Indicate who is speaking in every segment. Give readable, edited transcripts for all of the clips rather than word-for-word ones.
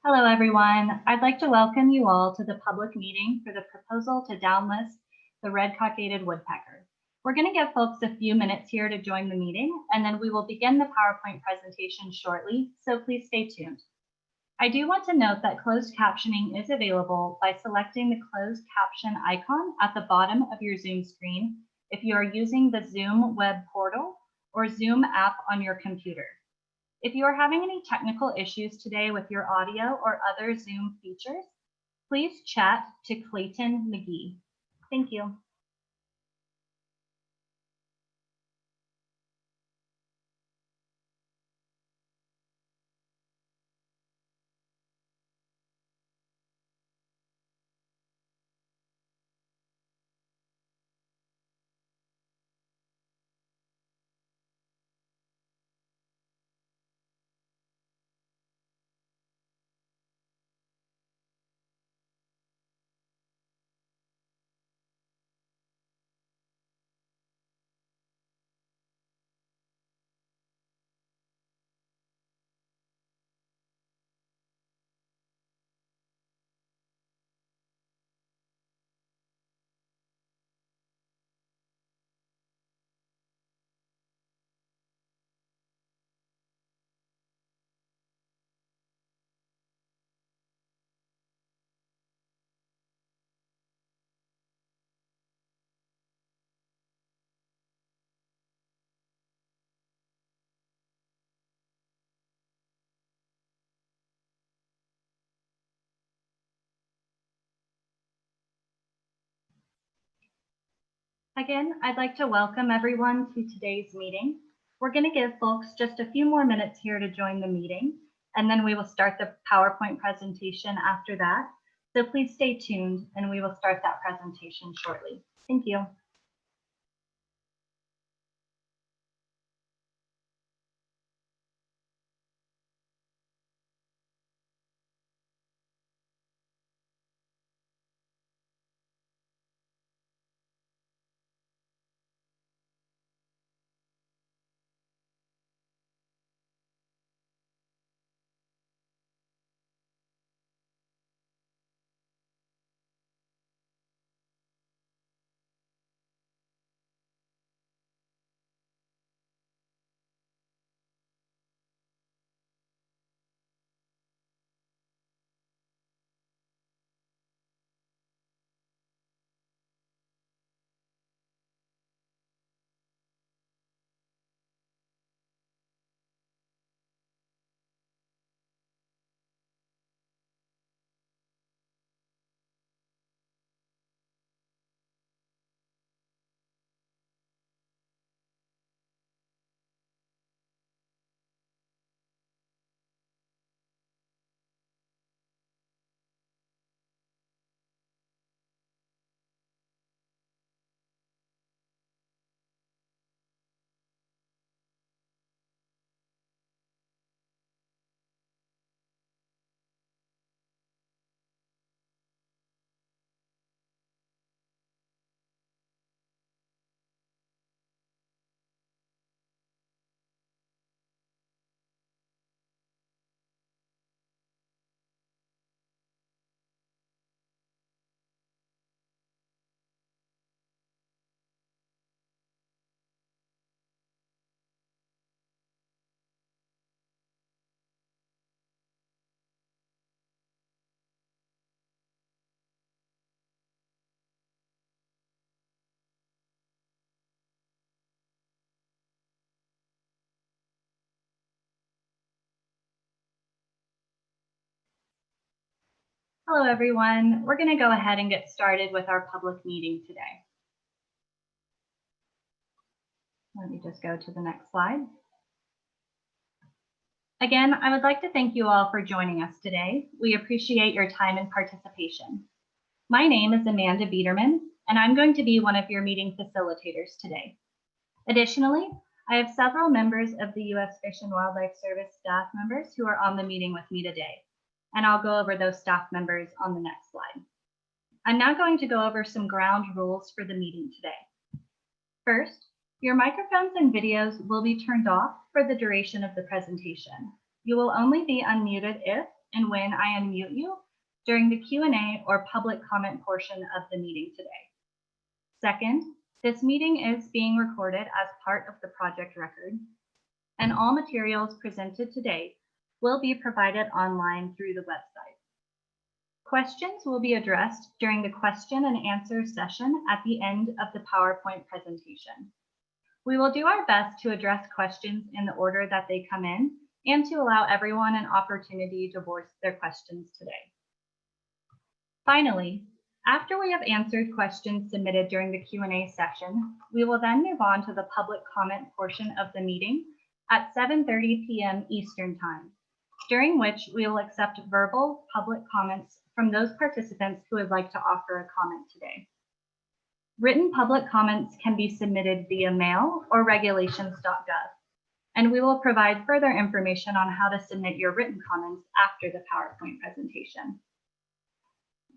Speaker 1: Hello, everyone. I'd like to welcome you all to the public meeting for the proposal to downlist the red-cockaded woodpecker. We're going to give folks a few minutes here to join the meeting, and then we will begin the PowerPoint presentation shortly, so please stay tuned. I do want to note that closed captioning is available by selecting the closed caption icon at the bottom of your Zoom screen if you are using the Zoom web portal or Zoom app on your computer. If you are having any technical issues today with your audio or other Zoom features, please chat to Clayton McGee. Thank you. Again, I'd like to welcome everyone to today's meeting. We're going to give folks just a few more minutes here to join the meeting, and then we will start the PowerPoint presentation after that. So please stay tuned, and we will start that presentation shortly. Thank you. Hello, everyone. We're going to go ahead and get started with our public meeting today. Let me just go to the next slide. Again, I would like to thank you all for joining us today. We appreciate your time and participation. My name is Amanda Biederman, and I'm going to be one of your meeting facilitators today. Additionally, I have several members of the U.S. Fish and Wildlife Service staff members who are on the meeting with me today, and I'll go over those staff members on the next slide. I'm now going to go over some ground rules for the meeting today. First, your microphones and videos will be turned off for the duration of the presentation. You will only be unmuted if and when I unmute you during the Q&A or public comment portion of the meeting today. Second, this meeting is being recorded as part of the project record, and all materials presented today will be provided online through the website. Questions will be addressed during the question and answer session at the end of the PowerPoint presentation. We will do our best to address questions in the order that they come in and to allow everyone an opportunity to voice their questions today. Finally, after we have answered questions submitted during the Q&A session, we will then move on to the public comment portion of the meeting at 7:30 p.m. Eastern Time, during which we will accept verbal public comments from those participants who would like to offer a comment today. Written public comments can be submitted via mail or regulations.gov, and we will provide further information on how to submit your written comments after the PowerPoint presentation.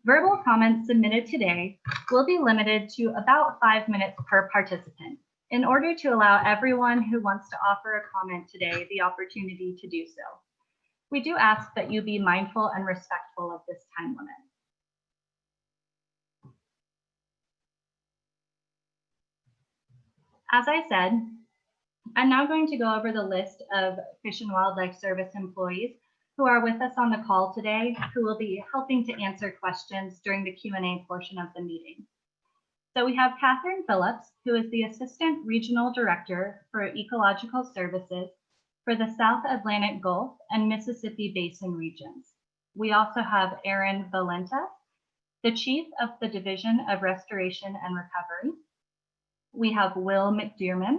Speaker 1: Verbal comments submitted today will be limited to about 5 minutes per participant in order to allow everyone who wants to offer a comment today the opportunity to do so. We do ask that you be mindful and respectful of this time limit. As I said, I'm now going to go over the list of Fish and Wildlife Service employees who are with us on the call today, who will be helping to answer questions during the Q&A portion of the meeting. So we have Catherine Phillips, who is the Assistant Regional Director for Ecological Services for the South Atlantic Gulf and Mississippi Basin regions. We also have Erin Valenta, the Chief of the Division of Restoration and Recovery. We have Will McDearman,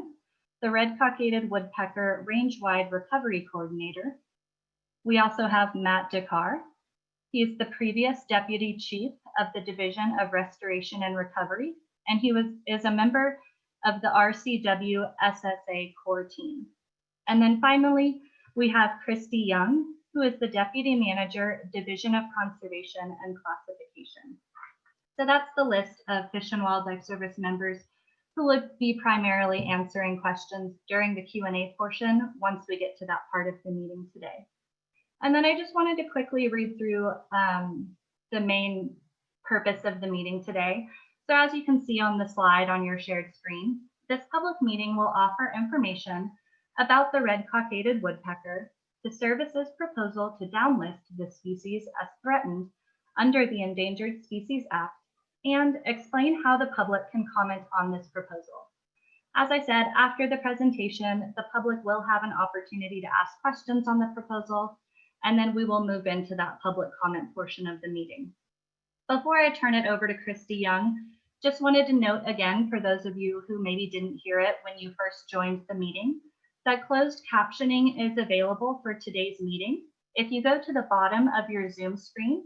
Speaker 1: the Red-cockaded woodpecker range-wide recovery coordinator. We also have Matt Dakar. He is the previous Deputy Chief of the Division of Restoration and Recovery, and he is a member of the RCW SSA core team. And then finally, we have Christy Young, who is the Deputy Manager, Division of Conservation and Classification. So that's the list of Fish and Wildlife Service members who would be primarily answering questions during the Q&A portion once we get to that part of the meeting today. And then I just wanted to quickly read through the main purpose of the meeting today. So as you can see on the slide on your shared screen, this public meeting will offer information about the red-cockaded woodpecker, the service's proposal to downlist this species as threatened under the Endangered Species Act, and explain how the public can comment on this proposal. As I said, after the presentation, the public will have an opportunity to ask questions on the proposal, and then we will move into that public comment portion of the meeting. Before I turn it over to Christy Young, just wanted to note again, for those of you who maybe didn't hear it when you first joined the meeting, that closed captioning is available for today's meeting. If you go to the bottom of your Zoom screen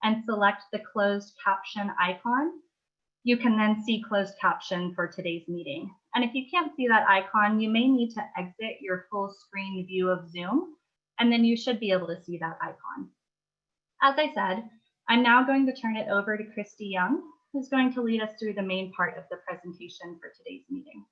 Speaker 1: and select the closed caption icon, you can then see closed caption for today's meeting. And if you can't see that icon, you may need to exit your full screen view of Zoom, and then you should be able to see that icon. As I said, I'm now going to turn it over to Christy Young, who's going to lead us through the main part of the presentation for today's meeting.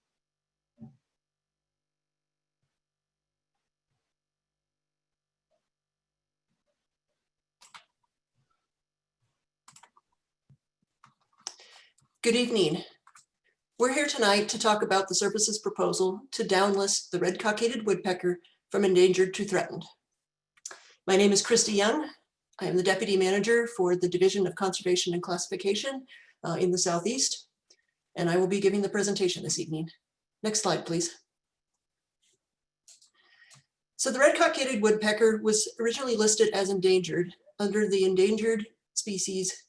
Speaker 2: Good evening. We're here tonight to talk about the service's proposal to downlist the red-cockaded woodpecker from endangered to threatened. My name is Christy Young. I am the Deputy Manager for the Division of Conservation and Classification in the Southeast, and I will be giving the presentation this evening. Next slide, please. So the red-cockaded woodpecker was originally listed as endangered under the Endangered Species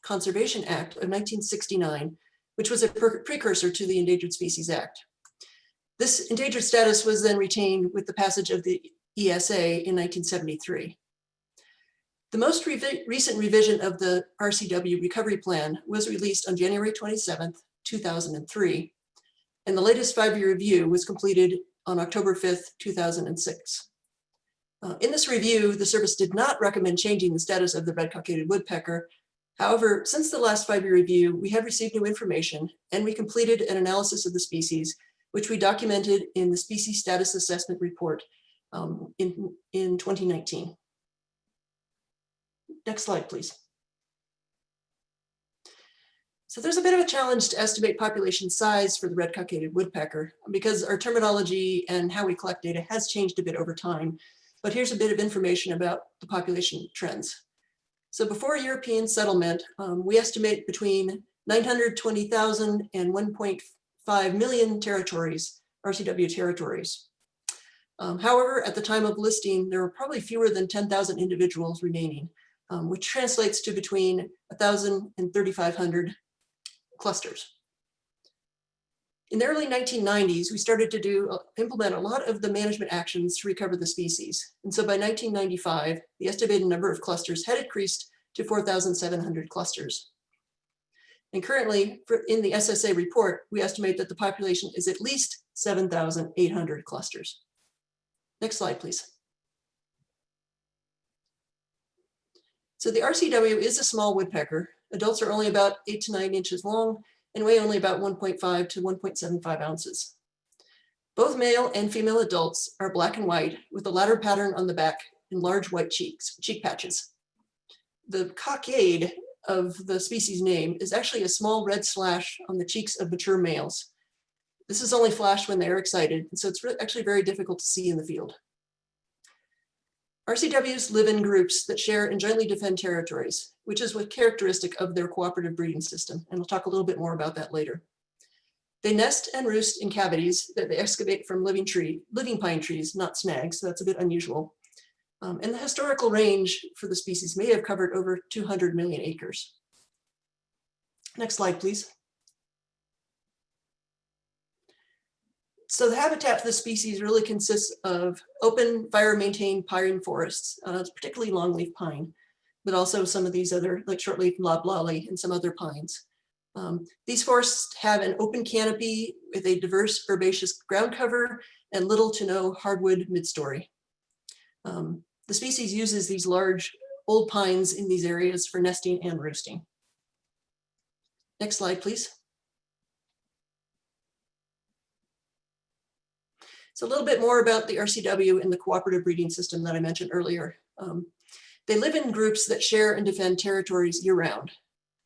Speaker 2: Conservation Act of 1969, which was a precursor to the Endangered Species Act. This endangered status was then retained with the passage of the ESA in 1973. The most recent revision of the RCW recovery plan was released on January 27th, 2003, and the latest 5-year review was completed on October 5th, 2006. In this review, the service did not recommend changing the status of the red-cockaded woodpecker. However, since the last 5-year review, we have received new information, and we completed an analysis of the species, which we documented in the Species Status Assessment Report in 2019. Next slide, please. So there's a bit of a challenge to estimate population size for the red-cockaded woodpecker because our terminology and how we collect data has changed a bit over time. But here's a bit of information about the population trends. So before European settlement, we estimate between 920,000 and 1.5 million territories, RCW territories. However, at the time of listing, there were probably fewer than 10,000 individuals remaining, which translates to between 1,000 and 3,500 clusters. In the early 1990s, we started to implement a lot of the management actions to recover the species. And so by 1995, the estimated number of clusters had increased to 4,700 clusters. And currently, in the SSA report, we estimate that the population is at least 7,800 clusters. Next slide, please. So the RCW is a small woodpecker. Adults are only about 8 to 9 inches long and weigh only about 1.5 to 1.75 ounces. Both male and female adults are black and white with the latter pattern on the back and large white cheek patches. The cockade of the species name is actually a small red slash on the cheeks of mature males. This is only flashed when they're excited, and so it's actually very difficult to see in the field. RCWs live in groups that share and jointly defend territories, which is what characteristic of their cooperative breeding system, and we'll talk a little bit more about that later. They nest and roost in cavities that they excavate from living pine trees, not snags, so that's a bit unusual. And the historical range for the species may have covered over 200 million acres. Next slide, please. So the habitat for the species really consists of open, fire-maintained pine forests, particularly longleaf pine, but also some of these other, like shortleaf loblolly and some other pines. These forests have an open canopy with a diverse herbaceous ground cover and little to no hardwood midstory. The species uses these large old pines in these areas for nesting and roosting. Next slide, please. So a little bit more about the RCW and the cooperative breeding system that I mentioned earlier. They live in groups that share and defend territories year-round.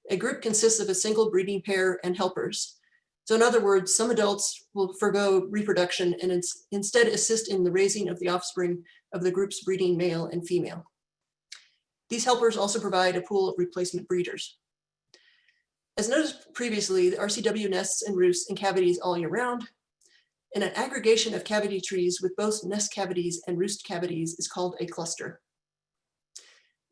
Speaker 2: A group consists of a single breeding pair and helpers. So in other words, some adults will forgo reproduction and instead assist in the raising of the offspring of the group's breeding male and female. These helpers also provide a pool of replacement breeders. As noted previously, the RCW nests and roosts in cavities all year round, and an aggregation of cavity trees with both nest cavities and roost cavities is called a cluster.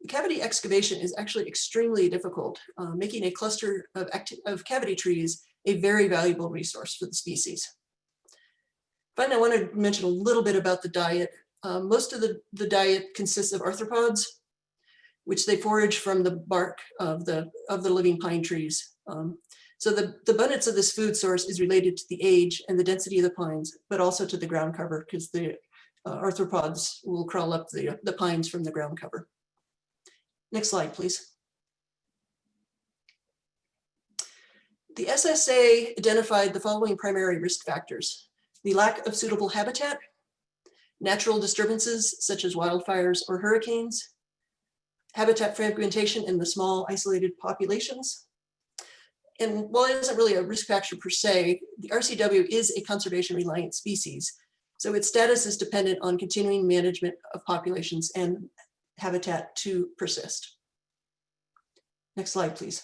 Speaker 2: The cavity excavation is actually extremely difficult, making a cluster of cavity trees a very valuable resource for the species. Finally, I want to mention a little bit about the diet. Most of the diet consists of arthropods, which they forage from the bark of the living pine trees. So the abundance of this food source is related to the age and the density of the pines, but also to the ground cover, because the arthropods will crawl up the pines from the ground cover. Next slide, please. The SSA identified the following primary risk factors: the lack of suitable habitat, natural disturbances such as wildfires or hurricanes, habitat fragmentation in the small isolated populations. And while it isn't really a risk factor per se, the RCW is a conservation reliant species. So its status is dependent on continuing management of populations and habitat to persist. Next slide, please.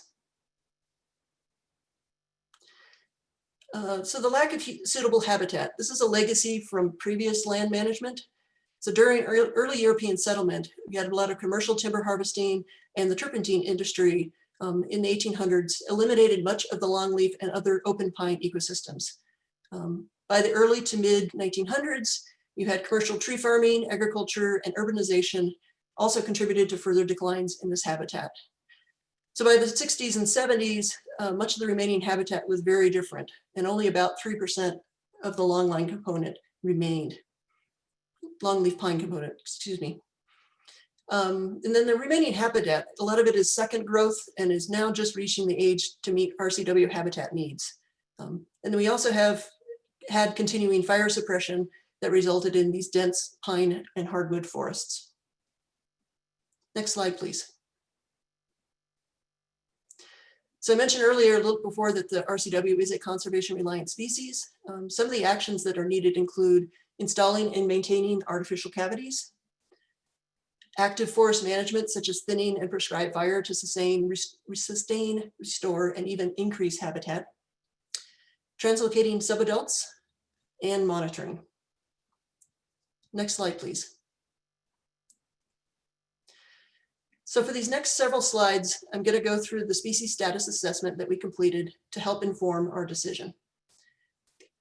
Speaker 2: So the lack of suitable habitat, this is a legacy from previous land management. So during early European settlement, we had a lot of commercial timber harvesting, and the turpentine industry in the 1800s eliminated much of the longleaf and other open pine ecosystems. By the early to mid 1900s, you had commercial tree farming, agriculture, and urbanization also contributed to further declines in this habitat. So by the 60s and 70s, much of the remaining habitat was very different, and only about 3% of the longline component remained. Longleaf pine component, excuse me. And then the remaining habitat, a lot of it is second growth and is now just reaching the age to meet RCW habitat needs. And then we also have had continuing fire suppression that resulted in these dense pine and hardwood forests. Next slide, please. So I mentioned earlier, a little before, that the RCW is a conservation reliant species. Some of the actions that are needed include installing and maintaining artificial cavities, active forest management, such as thinning and prescribed fire to sustain, restore, and even increase habitat, translocating subadults, and monitoring. Next slide, please. So for these next several slides, I'm going to go through the species status assessment that we completed to help inform our decision.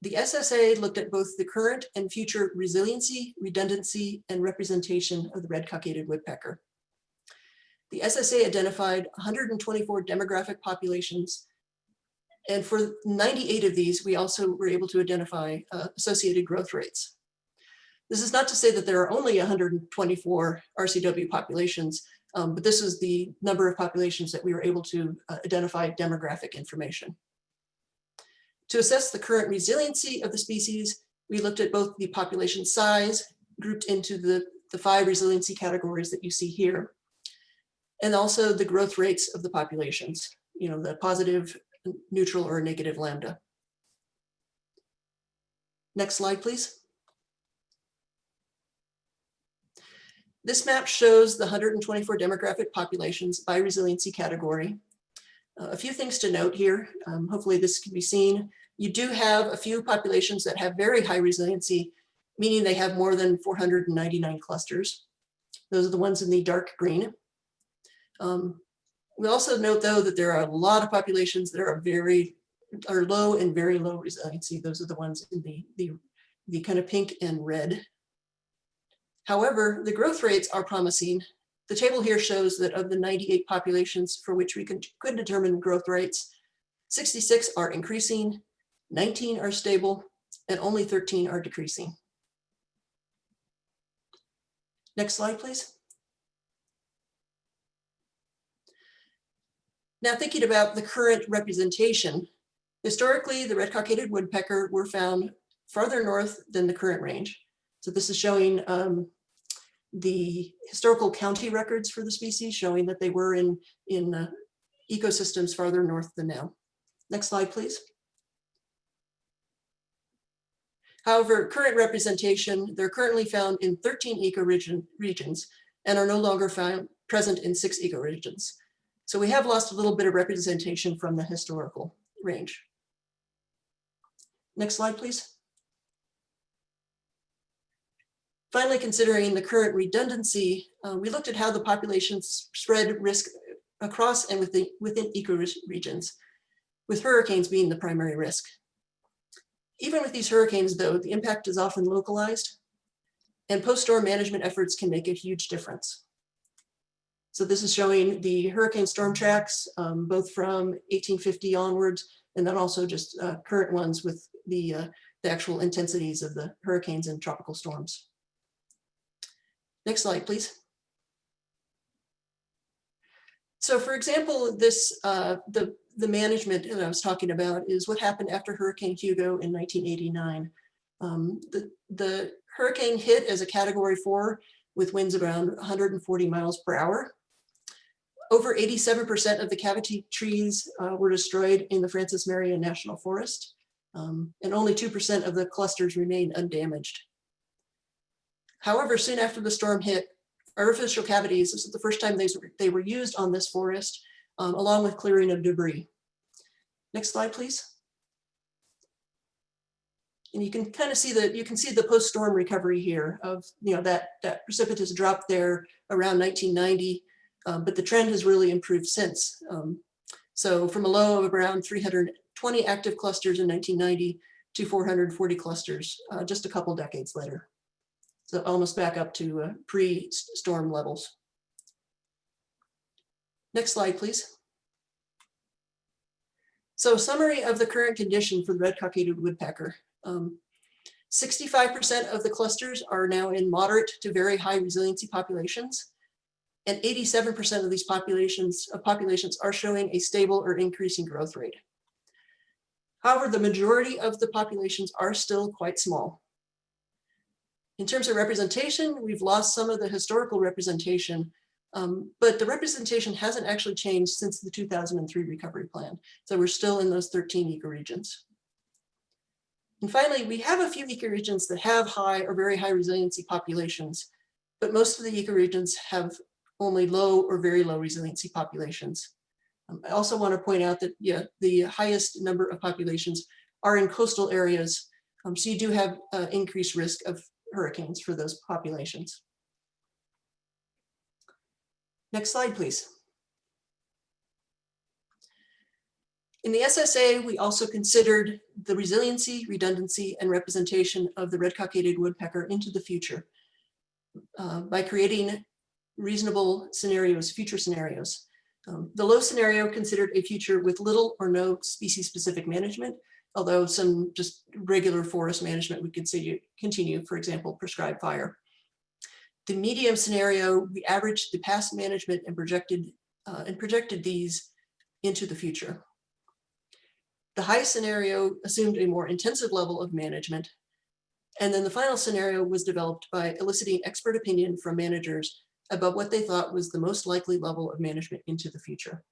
Speaker 2: The SSA looked at both the current and future resiliency, redundancy, and representation of the red-cockaded woodpecker. The SSA identified 124 demographic populations, and for 98 of these, we also were able to identify associated growth rates. This is not to say that there are only 124 RCW populations, but this is the number of populations that we were able to identify demographic information. To assess the current resiliency of the species, we looked at both the population size, grouped into the 5 resiliency categories that you see here, and also the growth rates of the populations, the positive, neutral, or negative lambda. Next slide, please. This map shows the 124 demographic populations by resiliency category. A few things to note here. Hopefully this can be seen. You do have a few populations that have very high resiliency, meaning they have more than 499 clusters. Those are the ones in the dark green. We also note, though, that there are a lot of populations that are low and very low resiliency. Those are the ones in the kind of pink and red. However, the growth rates are promising. The table here shows that of the 98 populations for which we could determine growth rates, 66 are increasing, 19 are stable, and only 13 are decreasing. Next slide, please. Now, thinking about the current representation, historically, the red-cockaded woodpecker were found farther north than the current range. So this is showing the historical county records for the species, showing that they were in ecosystems farther north than now. Next slide, please. However, current representation, they're currently found in 13 ecoregions and are no longer present in 6 ecoregions. So we have lost a little bit of representation from the historical range. Next slide, please. Finally, considering the current redundancy, we looked at how the populations spread risk across and within ecoregions, with hurricanes being the primary risk. Even with these hurricanes, though, the impact is often localized, and post-storm management efforts can make a huge difference. So this is showing the hurricane storm tracks, both from 1850 onwards, and then also just current ones with the actual intensities of the hurricanes and tropical storms. Next slide, please. So for example, this the management that I was talking about is what happened after Hurricane Hugo in 1989. The hurricane hit as a Category 4 with winds around 140 miles per hour. Over 87% of the cavity trees were destroyed in the Francis Marion National Forest, and only 2% of the clusters remained undamaged. However, soon after the storm hit, artificial cavities, this is the first time they were used on this forest, along with clearing of debris. Next slide, please. And you can kind of see the post-storm recovery here of that precipitous drop there around 1990, but the trend has really improved since. So from a low of around 320 active clusters in 1990 to 440 clusters just a couple decades later. So almost back up to pre-storm levels. Next slide, please. So a summary of the current condition for the red-cockaded woodpecker. 65% of the clusters are now in moderate to very high resiliency populations, and 87% of these populations are showing a stable or increasing growth rate. However, the majority of the populations are still quite small. In terms of representation, we've lost some of the historical representation, But the representation hasn't actually changed since the 2003 recovery plan. So we're still in those 13 ecoregions. And finally, we have a few ecoregions that have high or very high resiliency populations, but most of the ecoregions have only low or very low resiliency populations. I also want to point out that the highest number of populations are in coastal areas. So you do have increased risk of hurricanes for those populations. Next slide, please. In the SSA, we also considered the resiliency, redundancy, and representation of the red-cockaded woodpecker into the future by creating reasonable scenarios, future scenarios. The low scenario considered a future with little or no species-specific management, although some just regular forest management would continue, for example, prescribed fire. The medium scenario, we averaged the past management and projected these into the future. The high scenario assumed a more intensive level of management. And then the final scenario was developed by eliciting expert opinion from managers about what they thought was the most likely level of management into the future.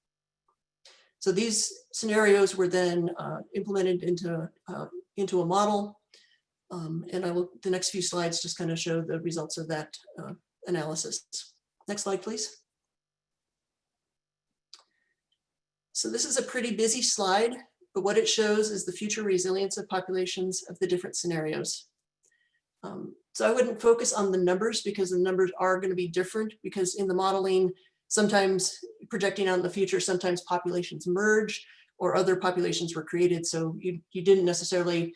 Speaker 2: So these scenarios were then implemented into a model. And the next few slides just kind of show the results of that analysis. Next slide, please. So this is a pretty busy slide, but what it shows is the future resilience of populations of the different scenarios. So I wouldn't focus on the numbers because the numbers are going to be different, because in the modeling, sometimes projecting on the future, sometimes populations merge or other populations were created. So you didn't necessarily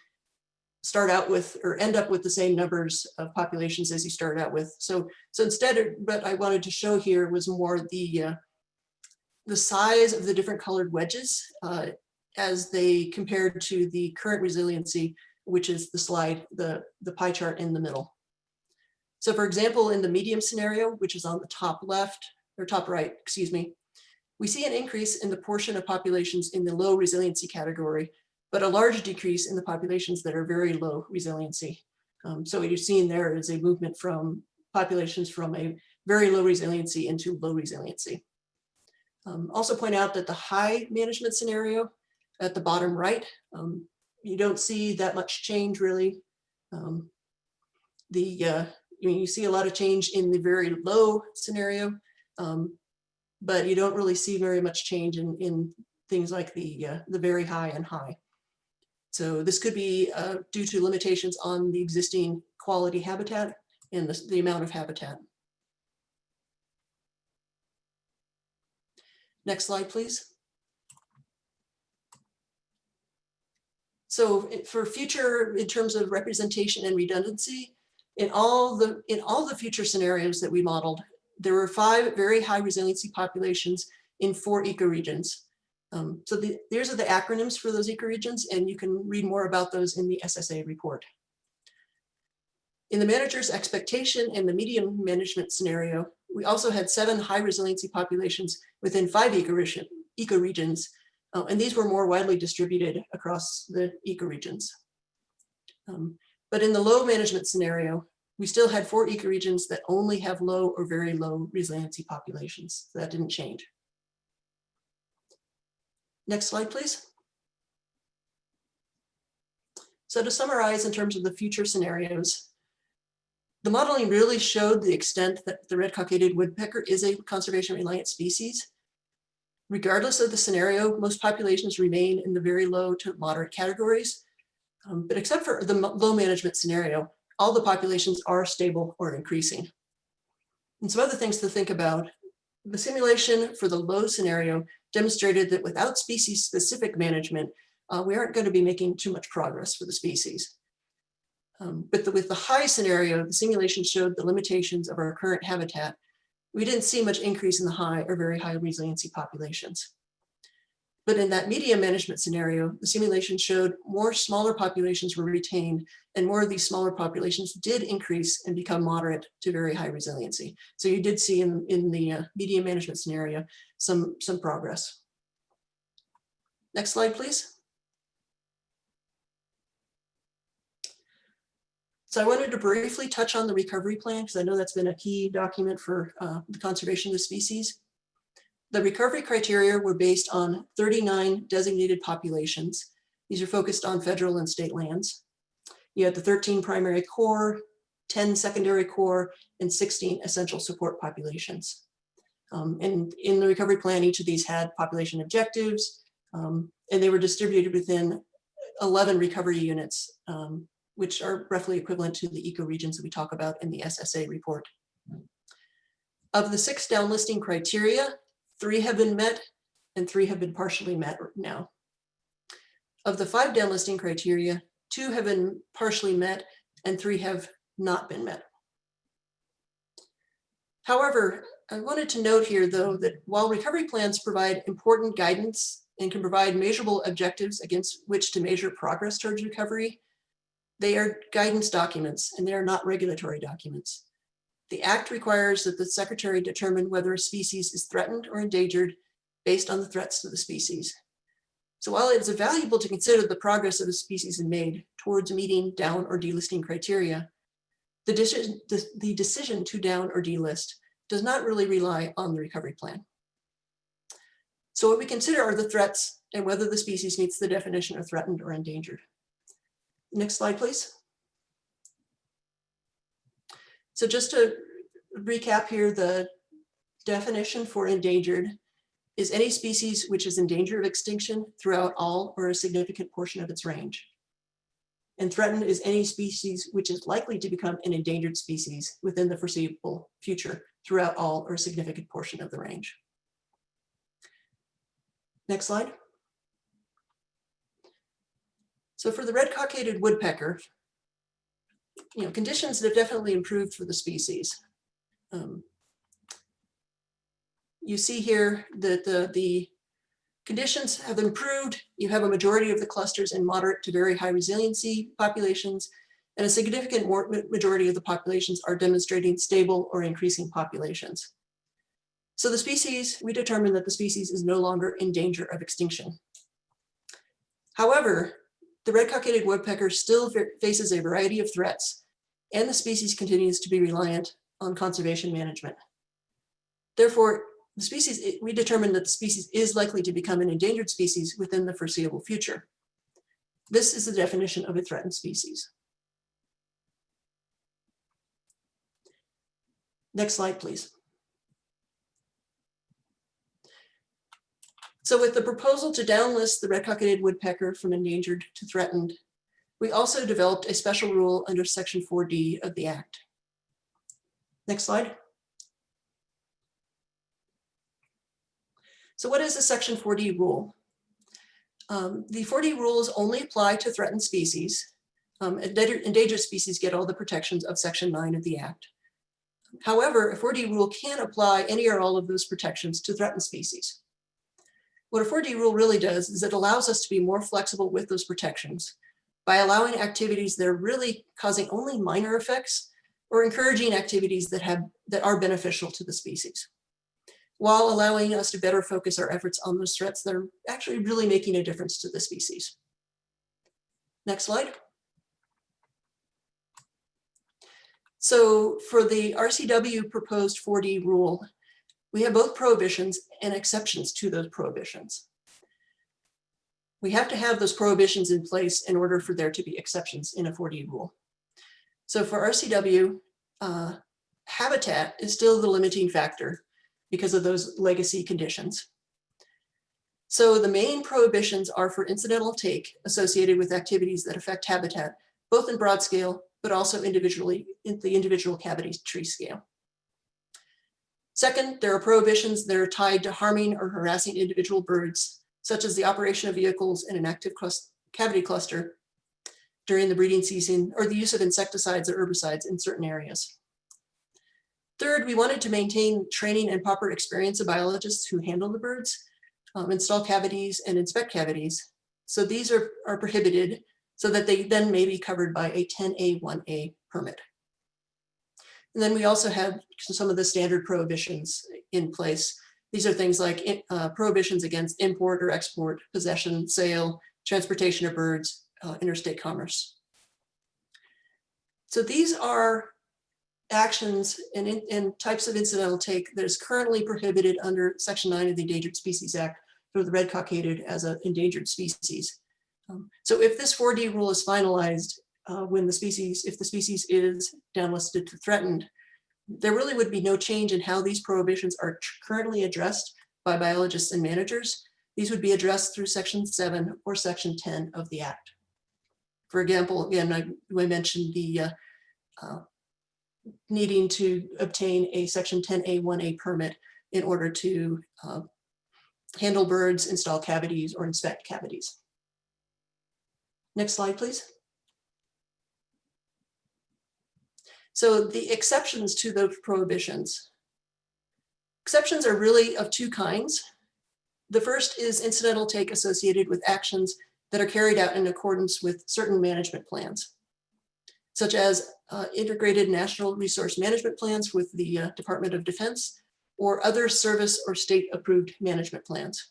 Speaker 2: start out with or end up with the same numbers of populations as you started out with. So instead, what I wanted to show here was more the size of the different colored wedges as they compared to the current resiliency, which is the slide, the pie chart in the middle. So for example, in the medium scenario, which is on the top left, or top right, excuse me, we see an increase in the portion of populations in the low resiliency category, but a large decrease in the populations that are very low resiliency. So what you're seeing there is a movement from populations from a very low resiliency into low resiliency. Also point out that the high management scenario at the bottom right, you don't see that much change really. You see a lot of change in the very low scenario, but you don't really see very much change in things like the very high and high. So this could be due to limitations on the existing quality habitat and the amount of habitat. Next slide, please. So for future, in terms of representation and redundancy, in all the future scenarios that we modeled, there were 5 very high resiliency populations in 4 ecoregions. So these are the acronyms for those ecoregions, and you can read more about those in the SSA report. In the manager's expectation and the medium management scenario, we also had 7 high resiliency populations within 5 ecoregions, and these were more widely distributed across the ecoregions. But in the low management scenario, we still had 4 ecoregions that only have low or very low resiliency populations. So that didn't change. Next slide, please. So to summarize in terms of the future scenarios, the modeling really showed the extent that the red-cockaded woodpecker is a conservation reliant species. Regardless of the scenario, most populations remain in the very low to moderate categories. But except for the low management scenario, all the populations are stable or increasing. And some other things to think about. The simulation for the low scenario demonstrated that without species-specific management, we aren't going to be making too much progress for the species. But with the high scenario, the simulation showed the limitations of our current habitat. We didn't see much increase in the high or very high resiliency populations. But in that medium management scenario, the simulation showed more smaller populations were retained, and more of these smaller populations did increase and become moderate to very high resiliency. So you did see in the medium management scenario some progress. Next slide, please. So I wanted to briefly touch on the recovery plan because I know that's been a key document for the conservation of the species. The recovery criteria were based on 39 designated populations. These are focused on federal and state lands. You had the 13 primary core, 10 secondary core, and 16 essential support populations. And in the recovery plan, each of these had population objectives, and they were distributed within 11 recovery units, which are roughly equivalent to the ecoregions that we talk about in the SSA report. Of the 6 downlisting criteria, 3 have been met and 3 have been partially met now. Of the 5 downlisting criteria, 2 have been partially met and 3 have not been met. However, I wanted to note here, though, that while recovery plans provide important guidance and can provide measurable objectives against which to measure progress towards recovery, they are guidance documents and they are not regulatory documents. The Act requires that the Secretary determine whether a species is threatened or endangered based on the threats to the species. So while it is valuable to consider the progress of a species is made towards meeting down or delisting criteria, the decision to down or delist does not really rely on the recovery plan. So what we consider are the threats and whether the species meets the definition of threatened or endangered. Next slide, please. So just to recap here, the definition for endangered is any species which is in danger of extinction throughout all or a significant portion of its range. And threatened is any species which is likely to become an endangered species within the foreseeable future throughout all or a significant portion of the range. Next slide. So for the red-cockaded woodpecker, conditions have definitely improved for the species. You see here that the conditions have improved. You have a majority of the clusters in moderate to very high resiliency populations, and a significant majority of the populations are demonstrating stable or increasing populations. So the species, we determined that the species is no longer in danger of extinction. However, the red-cockaded woodpecker still faces a variety of threats, and the species continues to be reliant on conservation management. Therefore, we determined that the species is likely to become an endangered species within the foreseeable future. This is the definition of a threatened species. Next slide, please. So with the proposal to downlist the red-cockaded woodpecker from endangered to threatened, we also developed a special rule under Section 4D of the Act. Next slide. So what is the Section 4D rule? The 4D rules only apply to threatened species. Endangered species get all the protections of Section 9 of the Act. However, a 4D rule can apply any or all of those protections to threatened species. What a 4D rule really does is it allows us to be more flexible with those protections by allowing activities that are really causing only minor effects or encouraging activities that are beneficial to the species, while allowing us to better focus our efforts on those threats that are actually really making a difference to the species. Next slide. So for the RCW proposed 4D rule, we have both prohibitions and exceptions to those prohibitions. We have to have those prohibitions in place in order for there to be exceptions in a 4D rule. So for RCW, habitat is still the limiting factor because of those legacy conditions. So the main prohibitions are for incidental take associated with activities that affect habitat, both in broad scale, but also individually in the individual cavity tree scale. Second, there are prohibitions that are tied to harming or harassing individual birds, such as the operation of vehicles in an active cavity cluster during the breeding season, or the use of insecticides or herbicides in certain areas. Third, we wanted to maintain training and proper experience of biologists who handle the birds, install cavities and inspect cavities. So these are prohibited so that they then may be covered by a 10A1A permit. And then we also have some of the standard prohibitions in place. These are things like prohibitions against import or export, possession, sale, transportation of birds, interstate commerce. So these are actions and types of incidental take that is currently prohibited under Section 9 of the Endangered Species Act for the red-cockaded as an endangered species. So if this 4D rule is finalized, if the species is downlisted to threatened, there really would be no change in how these prohibitions are currently addressed by biologists and managers. These would be addressed through Section 7 or Section 10 of the Act. For example, again, I mentioned the needing to obtain a Section 10A1A permit in order to handle birds, install cavities, or inspect cavities. Next slide, please. So the exceptions to those prohibitions. Exceptions are really of two kinds. The first is incidental take associated with actions that are carried out in accordance with certain management plans, such as integrated national resource management plans with the Department of Defense, or other service or state approved management plans.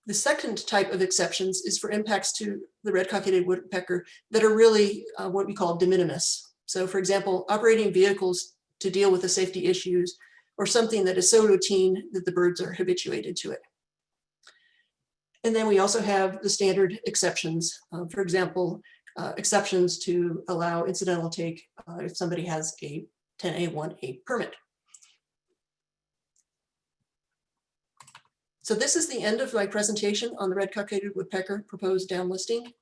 Speaker 2: The second type of exceptions is for impacts to the red-cockaded woodpecker that are really what we call de minimis. So for example, operating vehicles to deal with the safety issues, or something that is so routine that the birds are habituated to it. And then we also have the standard exceptions. For example, exceptions to allow incidental take if somebody has a 10A1A permit. So this is the end of my presentation on the red-cockaded woodpecker proposed downlisting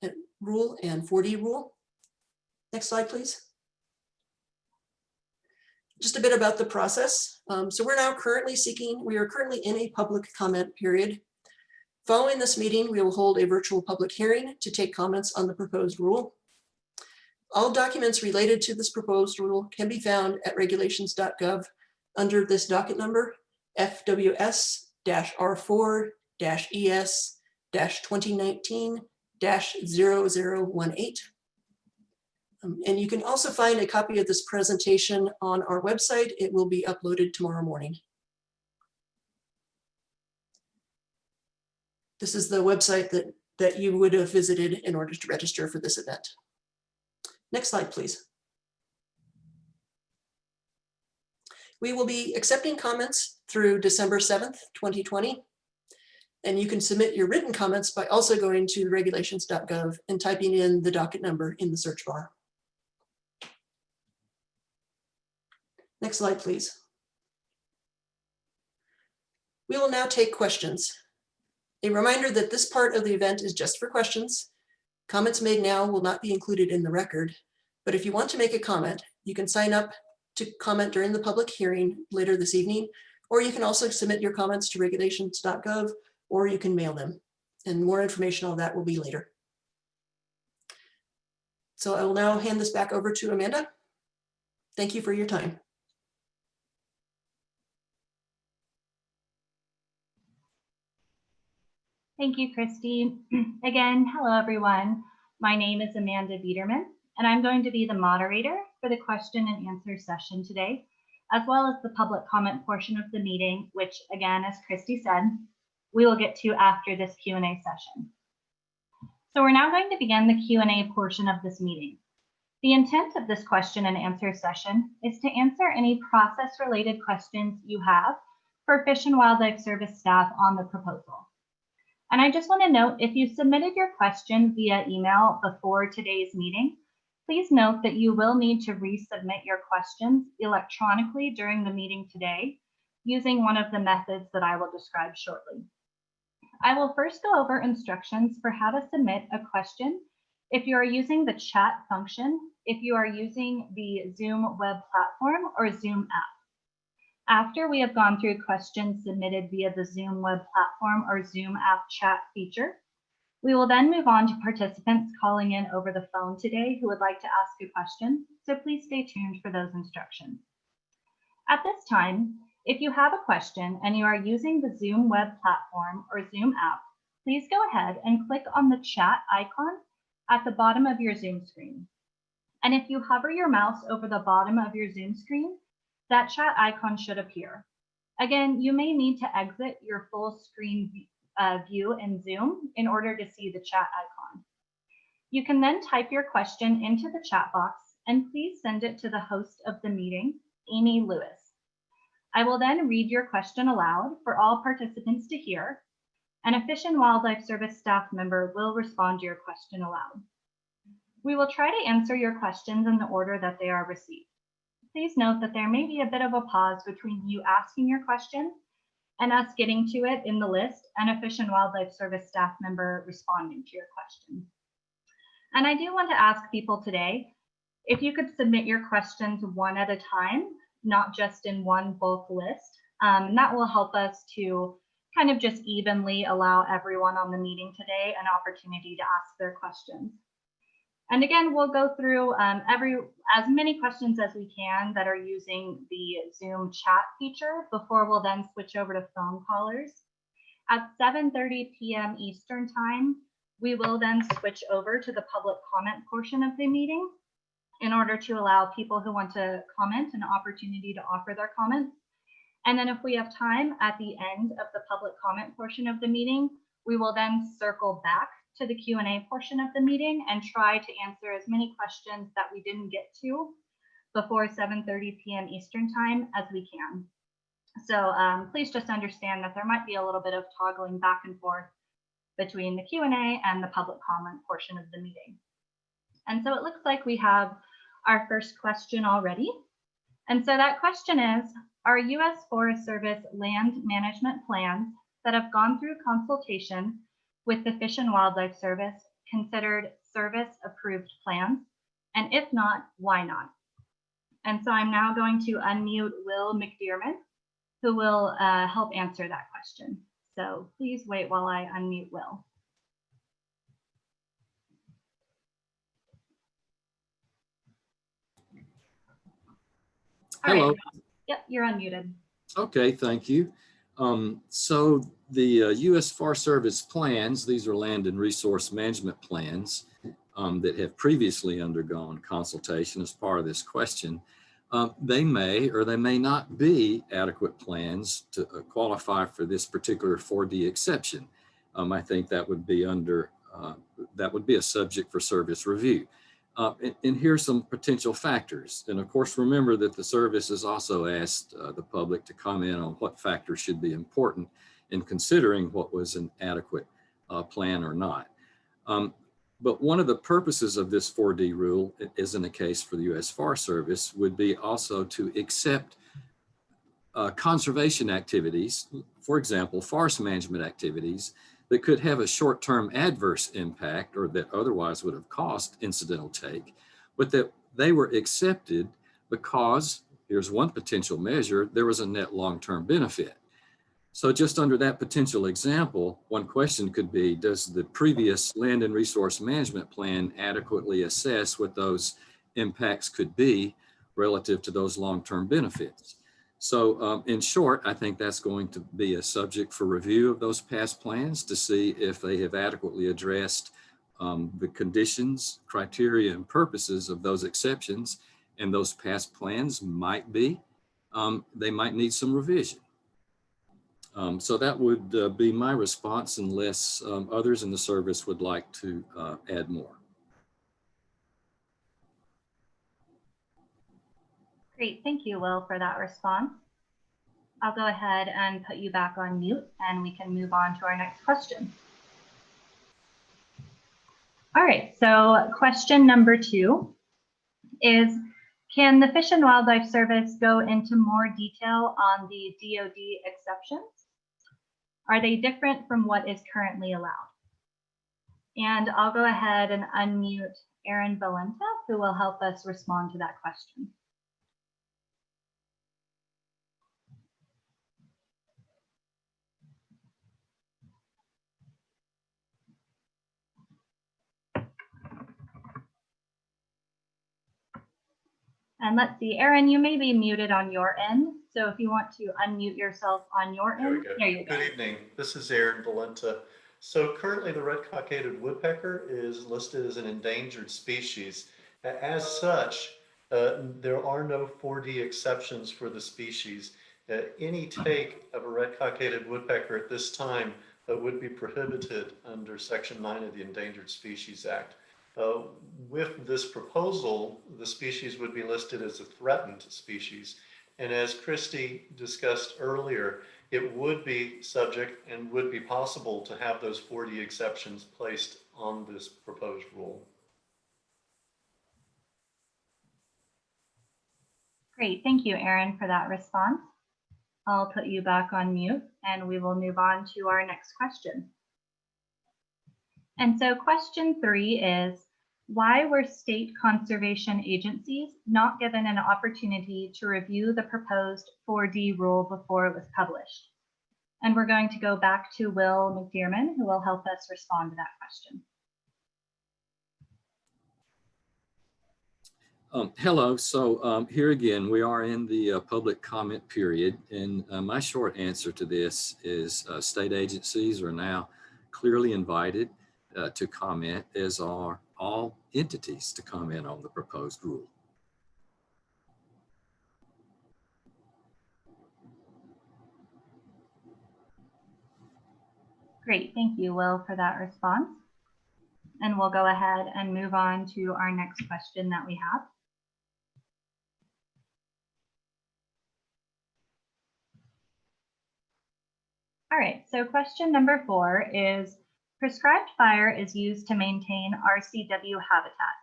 Speaker 2: rule and 4D rule. Next slide, please. Just a bit about the process. So we are currently in a public comment period. Following this meeting, we will hold a virtual public hearing to take comments on the proposed rule. All documents related to this proposed rule can be found at regulations.gov under this docket number, FWS-R4-ES-2019-0018. And you can also find a copy of this presentation on our website. It will be uploaded tomorrow morning. This is the website that you would have visited in order to register for this event. Next slide, please. We will be accepting comments through December 7th, 2020. And you can submit your written comments by also going to regulations.gov and typing in the docket number in the search bar. Next slide, please. We will now take questions. A reminder that this part of the event is just for questions. Comments made now will not be included in the record, but if you want to make a comment, you can sign up to comment during the public hearing later this evening, or you can also submit your comments to regulations.gov, or you can mail them. And more information on that will be later. So I will now hand this back over to Amanda. Thank you for your time.
Speaker 1: Thank you, Christy. Again, hello, everyone. My name is Amanda Biederman, and I'm going to be the moderator for the question and answer session today, as well as the public comment portion of the meeting, which, again, as Christy said, we will get to after this Q&A session. So we're now going to begin the Q&A portion of this meeting. The intent of this question and answer session is to answer any process-related questions you have for Fish and Wildlife Service staff on the proposal. And I just want to note, if you submitted your question via email before today's meeting, please note that you will need to resubmit your questions electronically during the meeting today using one of the methods that I will describe shortly. I will first go over instructions for how to submit a question if you are using the chat function, if you are using the Zoom web platform or Zoom app. After we have gone through questions submitted via the Zoom web platform or Zoom app chat feature, we will then move on to participants calling in over the phone today who would like to ask a question, so please stay tuned for those instructions. At this time, if you have a question and you are using the Zoom web platform or Zoom app, please go ahead and click on the chat icon at the bottom of your Zoom screen. And if you hover your mouse over the bottom of your Zoom screen, that chat icon should appear. Again, you may need to exit your full screen view in Zoom in order to see the chat icon. You can then type your question into the chat box and please send it to the host of the meeting, Amy Lewis. I will then read your question aloud for all participants to hear, and a Fish and Wildlife Service staff member will respond to your question aloud. We will try to answer your questions in the order that they are received. Please note that there may be a bit of a pause between you asking your question and us getting to it in the list and a Fish and Wildlife Service staff member responding to your question. And I do want to ask people today, if you could submit your questions one at a time, not just in one bulk list, and that will help us to kind of just evenly allow everyone on the meeting today an opportunity to ask their questions. And again, we'll go through as many questions as we can that are using the Zoom chat feature before we'll then switch over to phone callers. At 7:30 p.m. Eastern time, we will then switch over to the public comment portion of the meeting in order to allow people who want to comment an opportunity to offer their comments. And then if we have time at the end of the public comment portion of the meeting, we will then circle back to the Q&A portion of the meeting and try to answer as many questions that we didn't get to before 7:30 p.m. Eastern time as we can. So please just understand that there might be a little bit of toggling back and forth between the Q&A and the public comment portion of the meeting. And so it looks like we have our first question already. And so that question is, are U.S. Forest Service land management plans that have gone through consultation with the Fish and Wildlife Service considered service approved plans? And if not, why not? And so I'm now going to unmute Will McDearman, who will help answer that question. So please wait while I unmute Will. All
Speaker 3: Hello.
Speaker 1: right. Yep, you're unmuted.
Speaker 3: Okay, thank you. So the U.S. Forest Service plans, these are land and resource management plans that have previously undergone consultation as part of this question. They may or they may not be adequate plans to qualify for this particular 4D exception. I think that would be a subject for service review. And here's some potential factors. And of course, remember that the service has also asked the public to comment on what factors should be important in considering what was an adequate plan or not. But one of the purposes of this 4D rule, as in the case for the U.S. Forest Service, would be also to accept conservation activities, for example, forest management activities, that could have a short-term adverse impact or that otherwise would have cost incidental take, but that they were accepted because, here's one potential measure, there was a net long-term benefit. So just under that potential example, one question could be, does the previous land and resource management plan adequately assess what those impacts could be relative to those long-term benefits? So in short, I think that's going to be a subject for review of those past plans to see if they have adequately addressed the conditions, criteria, and purposes of those exceptions, and those past plans might be, they might need some revision. So that would be my response unless others in the service would like to add more.
Speaker 1: Great, thank you, Will, for that response. I'll go ahead and put you back on mute and we can move on to our next question. All right, so question number 2 is, can the Fish and Wildlife Service go into more detail on the DoD exceptions? Are they different from what is currently allowed? And I'll go ahead and unmute Erin Valenta, who will help us respond to that question. And let's see, Erin, you may be muted on your end. So if you want to unmute yourself on your end, there you go.
Speaker 4: Good evening. This is Erin Valenta. So currently the red-cockaded woodpecker is listed as an endangered species. As such, there are no 4D exceptions for the species. Any take of a red-cockaded woodpecker at this time would be prohibited under Section 9 of the Endangered Species Act. Uh, with this proposal, the species would be listed as a threatened species. And as Christy discussed earlier, it would be subject and would be possible to have those 40 exceptions placed on this proposed rule.
Speaker 1: Great, thank you, Aaron, for that response. I'll put you back on mute and we will move on to our next question. And so question 3 is, why were state conservation agencies not given an opportunity to review the proposed 4D rule before it was published? And we're going to go back to Will McDearman, who will help us respond to that question.
Speaker 3: Hello. So here again, we are in the public comment period. And my short answer to this is state agencies are now clearly invited to comment, as are all entities to comment on the proposed rule.
Speaker 1: Great, thank you, Will, for that response. And we'll go ahead and move on to our next question that we have. All right, so question number 4 is, prescribed fire is used to maintain RCW habitat,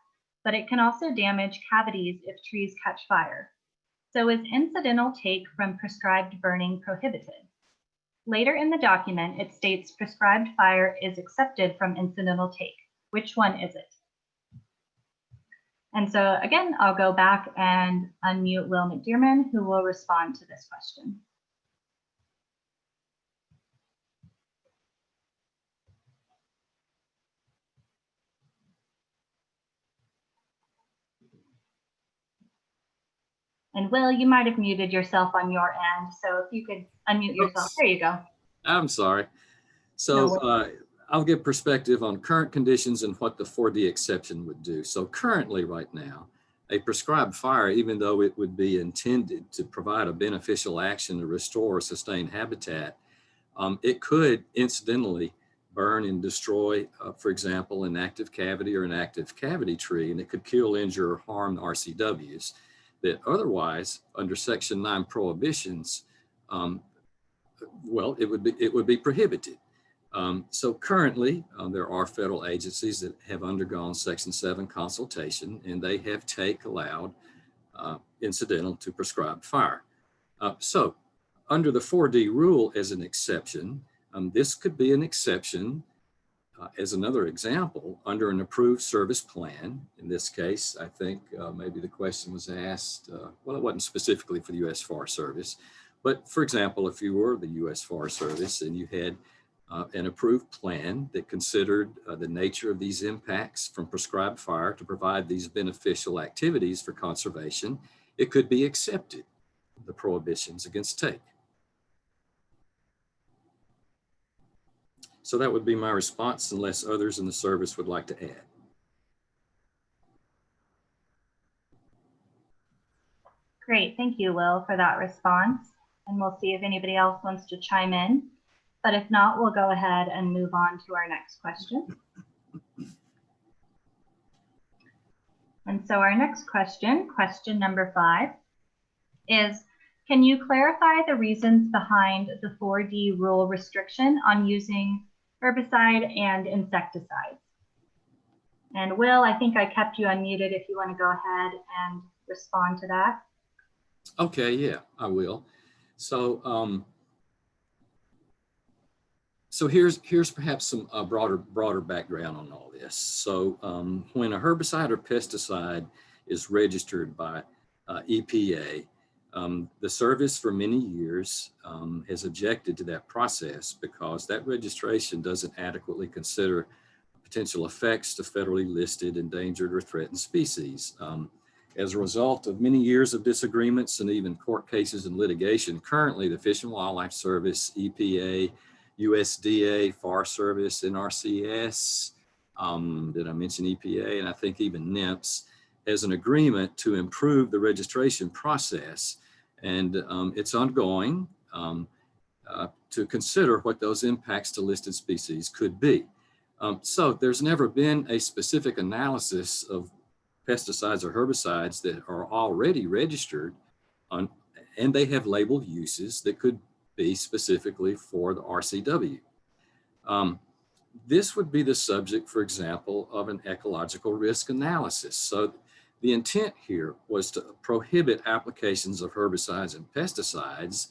Speaker 1: but it can also damage cavities if trees catch fire. So is incidental take from prescribed burning prohibited? Later in the document, it states prescribed fire is accepted from incidental take. Which one is it? And so again, I'll go back and unmute Will McDearman, who will respond to this question. And Will, you might have muted yourself on your end. So if you could unmute yourself.
Speaker 3: Oops.
Speaker 1: There you go.
Speaker 3: I'm sorry. So I'll give perspective on current conditions and what the 4D exception would do. So currently right now, a prescribed fire, even though it would be intended to provide a beneficial action to restore or sustain habitat, it could incidentally burn and destroy, for example, an active cavity or an active cavity tree, and it could kill, injure, or harm the RCWs that otherwise, under Section 9 prohibitions, well, it would be prohibited. So currently, there are federal agencies that have undergone Section 7 consultation, and they have allowed incidental to prescribed fire. So under the 4D rule as an exception, this could be an exception as another example under an approved service plan. In this case, I think maybe the question was asked, well, it wasn't specifically for the U.S. Forest Service, but for example, if you were the U.S. Forest Service and you had an approved plan that considered the nature of these impacts from prescribed fire to provide these beneficial activities for conservation, it could be accepted, the prohibitions against take. So that would be my response, unless others in the service would like to add.
Speaker 1: Great, thank you, Will, for that response. And we'll see if anybody else wants to chime in. But if not, we'll go ahead and move on to our next question. And so our next question, question number 5, is, can you clarify the reasons behind the 4D rule restriction on using herbicide and insecticides? And Will, I think I kept you unmuted if you want to go ahead and respond to that.
Speaker 3: Okay, yeah, I will. So, so here's perhaps some broader background on all this. So when a herbicide or pesticide is registered by EPA, the service for many years has objected to that process because that registration doesn't adequately consider potential effects to federally listed endangered or threatened species. As a result of many years of disagreements and even court cases and litigation, currently the Fish and Wildlife Service, EPA, USDA, Forest Service, NRCS, did I mention EPA? And I think even NIMS has an agreement to improve the registration process. And it's ongoing to consider what those impacts to listed species could be. So there's never been a specific analysis of pesticides or herbicides that are already registered on, and they have labeled uses that could be specifically for the RCW. This would be the subject, for example, of an ecological risk analysis. So the intent here was to prohibit applications of herbicides and pesticides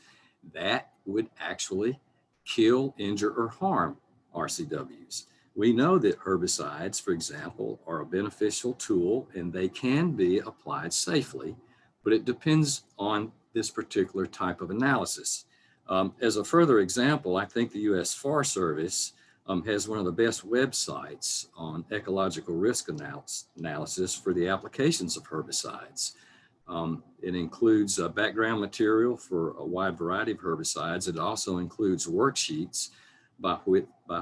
Speaker 3: that would actually kill, injure, or harm RCWs. We know that herbicides, for example, are a beneficial tool and they can be applied safely, but it depends on this particular type of analysis. As a further example, I think the U.S. Forest Service has one of the best websites on ecological risk analysis for the applications of herbicides. It includes background material for a wide variety of herbicides. It also includes worksheets by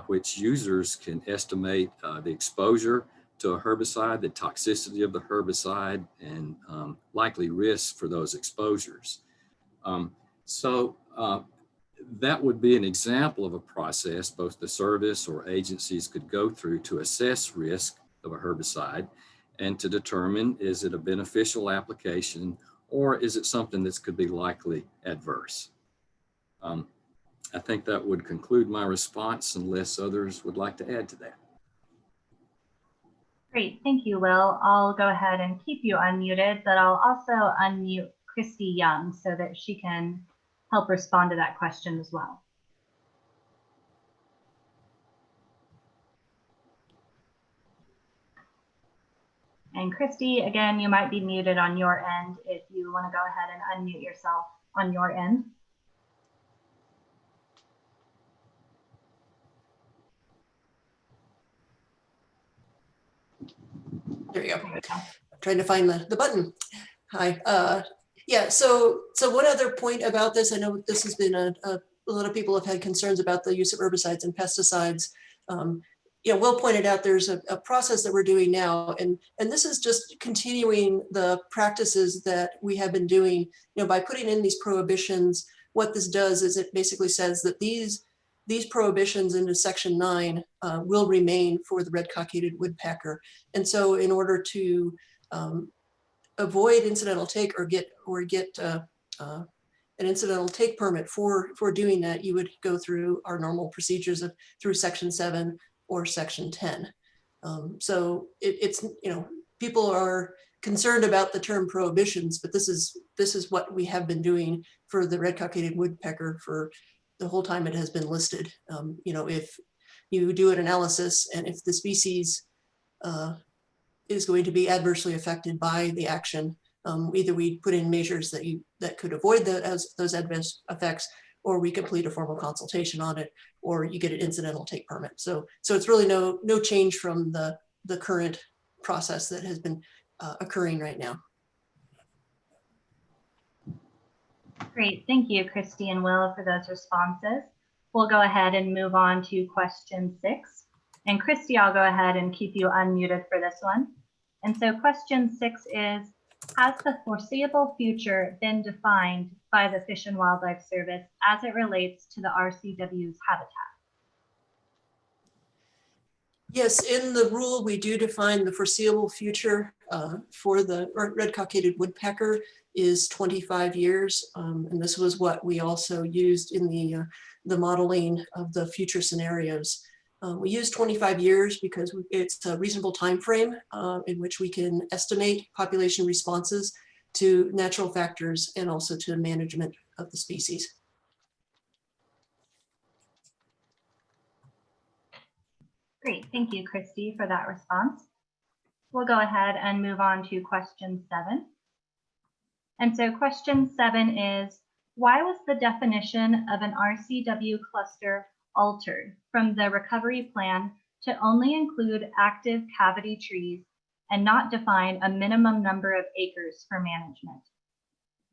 Speaker 3: which users can estimate the exposure to a herbicide, the toxicity of the herbicide, and likely risks for those exposures. That would be an example of a process both the service or agencies could go through to assess risk of a herbicide and to determine, is it a beneficial application or is it something that could be likely adverse? I think that would conclude my response unless others would like to add to that.
Speaker 1: Great, thank you, Will. I'll go ahead and keep you unmuted, but I'll also unmute Christy Young so that she can help respond to that question as well. And Christy, again, you might be muted on your end if you want to go ahead and unmute yourself on your end.
Speaker 2: There you go. I'm trying to find the button. Hi. Yeah, so one other point about this, I know this has been a lot of people have had concerns about the use of herbicides and pesticides. Will pointed out there's a process that we're doing now, and this is just continuing the practices that we have been doing. By putting in these prohibitions, what this does is it basically says that these prohibitions into Section 9 will remain for the red-cockaded woodpecker. And so in order to avoid incidental take or get an incidental take permit for doing that, you would go through our normal procedures through Section 7 or Section 10. So it's people are concerned about the term prohibitions, but this is what we have been doing for the red-cockaded woodpecker for the whole time it has been listed. If you do an analysis and if the species is going to be adversely affected by the action, either we put in measures that could avoid those adverse effects, or we complete a formal consultation on it, or you get an incidental take permit. So it's really no change from the current process that has been occurring right now.
Speaker 1: Great, thank you, Christy and Will, for those responses. We'll go ahead and move on to question 6. And Christy, I'll go ahead and keep you unmuted for this one. And so question 6 is, has the foreseeable future been defined by the Fish and Wildlife Service as it relates to the RCW's habitat?
Speaker 2: Yes, in the rule, we do define the foreseeable future for the red-cockaded woodpecker is 25 years. And this was what we also used in the modeling of the future scenarios. We use 25 years because it's a reasonable time frame in which we can estimate population responses to natural factors and also to management of the species.
Speaker 1: Great, thank you, Christy, for that response. We'll go ahead and move on to question 7. And so question 7 is, why was the definition of an RCW cluster altered from the recovery plan to only include active cavity trees and not define a minimum number of acres for management?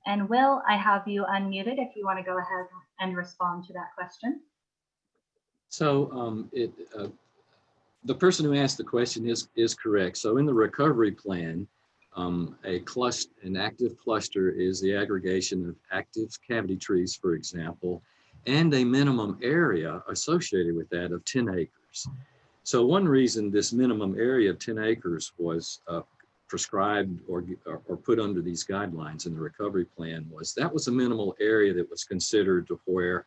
Speaker 1: And Will, I have you unmuted if you want to go ahead and respond to that question.
Speaker 3: So the person who asked the question is correct. So in the recovery plan, an active cluster is the aggregation of active cavity trees, for example, and a minimum area associated with that of 10 acres. So one reason this minimum area of 10 acres was prescribed or put under these guidelines in the recovery plan was that was a minimal area that was considered to where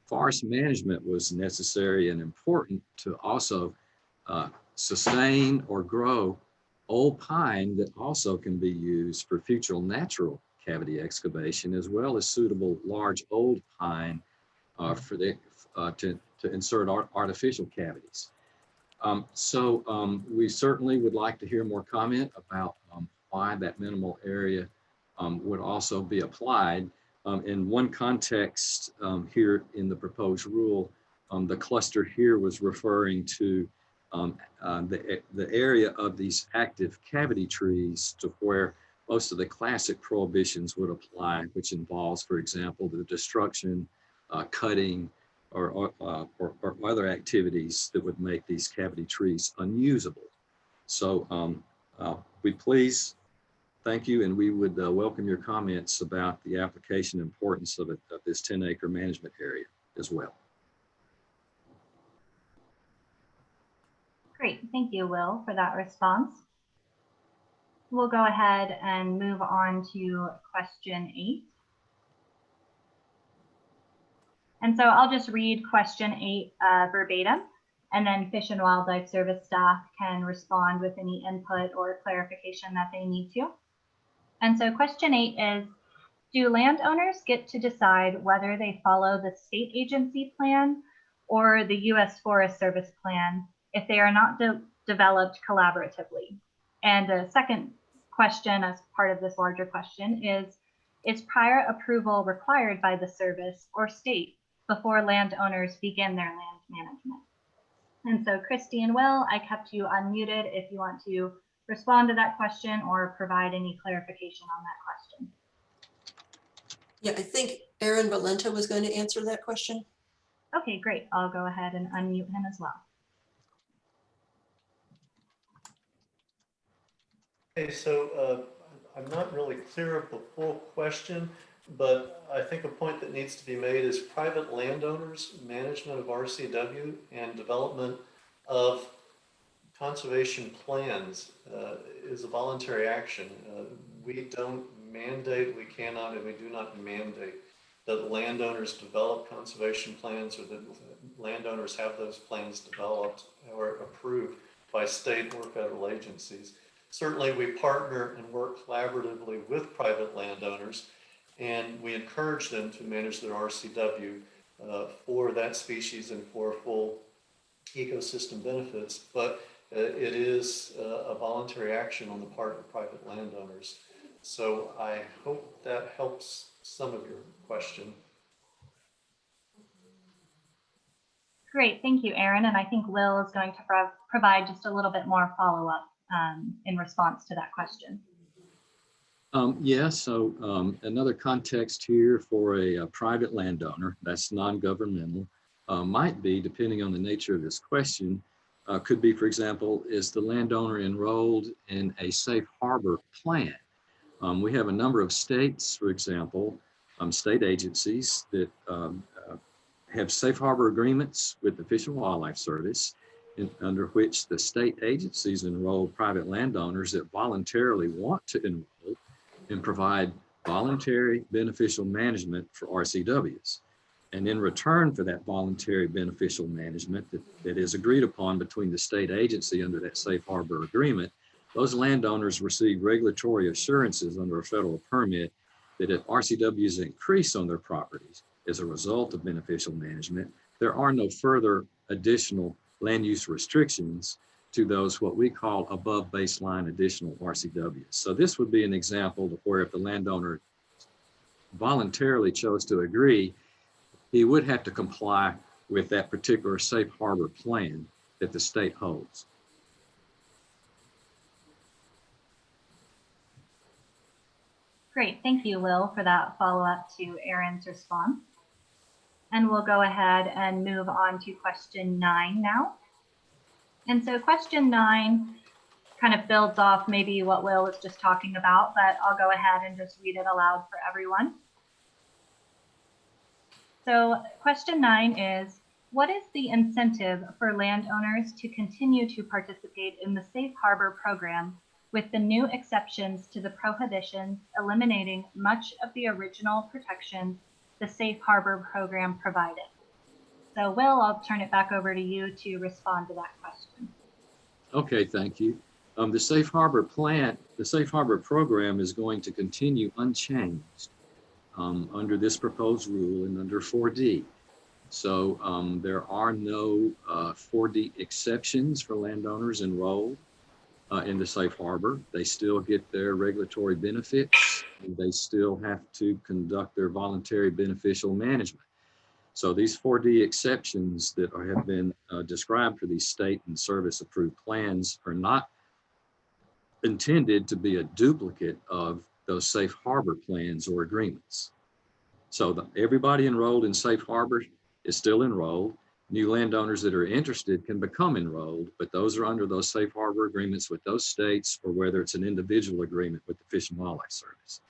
Speaker 3: forest management was necessary and important to also sustain or grow old pine that also can be used for future natural cavity excavation, as well as suitable large old pine to insert artificial cavities. We certainly would like to hear more comment about why that minimal area would also be applied. In one context here in the proposed rule, the cluster here was referring to the area of these active cavity trees to where most of the classic prohibitions would apply, which involves, for example, the destruction, cutting, or other activities that would make these cavity trees unusable. So we please, thank you, and we would welcome your comments about the application and importance of this 10-acre management area as well.
Speaker 1: Great, thank you, Will, for that response. We'll go ahead and move on to question 8. And so I'll just read question 8 verbatim, and then Fish and Wildlife Service staff can respond with any input or clarification that they need to. And so question 8 is, do landowners get to decide whether they follow the state agency plan or the U.S. Forest Service plan if they are not developed collaboratively? And the second question as part of this larger question is prior approval required by the service or state before landowners begin their land management? And so Christy and Will, I kept you unmuted if you want to respond to that question or provide any clarification on that question.
Speaker 2: Yeah, I think Aaron Valenta was going to answer that question.
Speaker 1: Okay, great. I'll go ahead and unmute him as well.
Speaker 4: Okay, so I'm not really clear of the full question, but I think a point that needs to be made is private landowners' management of RCW and development of conservation plans is a voluntary action. We don't mandate, we cannot, and we do not mandate that landowners develop conservation plans or that landowners have those plans developed or approved by state or federal agencies. Certainly, we partner and work collaboratively with private landowners, and we encourage them to manage their RCW for that species and for full ecosystem benefits. But it is a voluntary action on the part of private landowners. So I hope that helps some of your question.
Speaker 1: Great, thank you, Aaron. And I think Will is going to provide just a little bit more follow-up in response to that question.
Speaker 3: Another context here for a private landowner that's non-governmental might be, depending on the nature of this question, could be, for example, is the landowner enrolled in a safe harbor plan? We have a number of states, for example, state agencies that have safe harbor agreements with the Fish and Wildlife Service, under which the state agencies enroll private landowners that voluntarily want to enroll and provide voluntary beneficial management for RCWs. And in return for that voluntary beneficial management that is agreed upon between the state agency under that safe harbor agreement, those landowners receive regulatory assurances under a federal permit that if RCWs increase on their properties as a result of beneficial management, there are no further additional land use restrictions to those what we call above baseline additional RCWs. So this would be an example of where if the landowner voluntarily chose to agree, he would have to comply with that particular safe harbor plan that the state holds.
Speaker 1: Great, thank you, Will, for that follow-up to Aaron's response. And we'll go ahead and move on to question 9 now. And so question 9 kind of builds off maybe what Will was just talking about, but I'll go ahead and just read it aloud for everyone. So question 9 is, What is the incentive for landowners to continue to participate in the Safe Harbor program with the new exceptions to the prohibitions eliminating much of the original protections the Safe Harbor program provided? So Will, I'll turn it back over to you to respond to that question.
Speaker 3: Okay, thank you. The Safe Harbor program is going to continue unchanged under this proposed rule and under 4D. So there are no 4D exceptions for landowners enrolled in the Safe Harbor. They still get their regulatory benefits. And they still have to conduct their voluntary beneficial management. So these 4D exceptions that have been described for these state and service approved plans are not intended to be a duplicate of those Safe Harbor plans or agreements. So everybody enrolled in Safe Harbor is still enrolled. New landowners that are interested can become enrolled, but those are under those Safe Harbor agreements with those states, or whether it's an individual agreement with the Fish and Wildlife Service.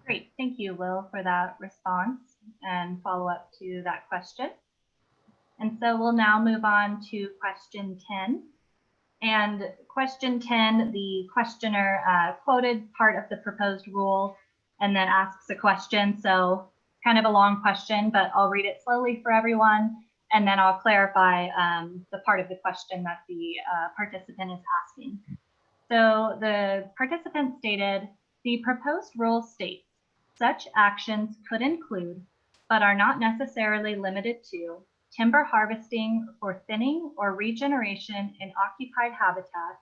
Speaker 1: Great, thank you, Will, for that response and follow up to that question. And so we'll now move on to question 10. And question 10, the questioner quoted part of the proposed rule and then asks a question. So kind of a long question, but I'll read it slowly for everyone. And then I'll clarify the part of the question that the participant is asking. So the participant stated, the proposed rule states, such actions could include, but are not necessarily limited to, timber harvesting for thinning or regeneration in occupied habitat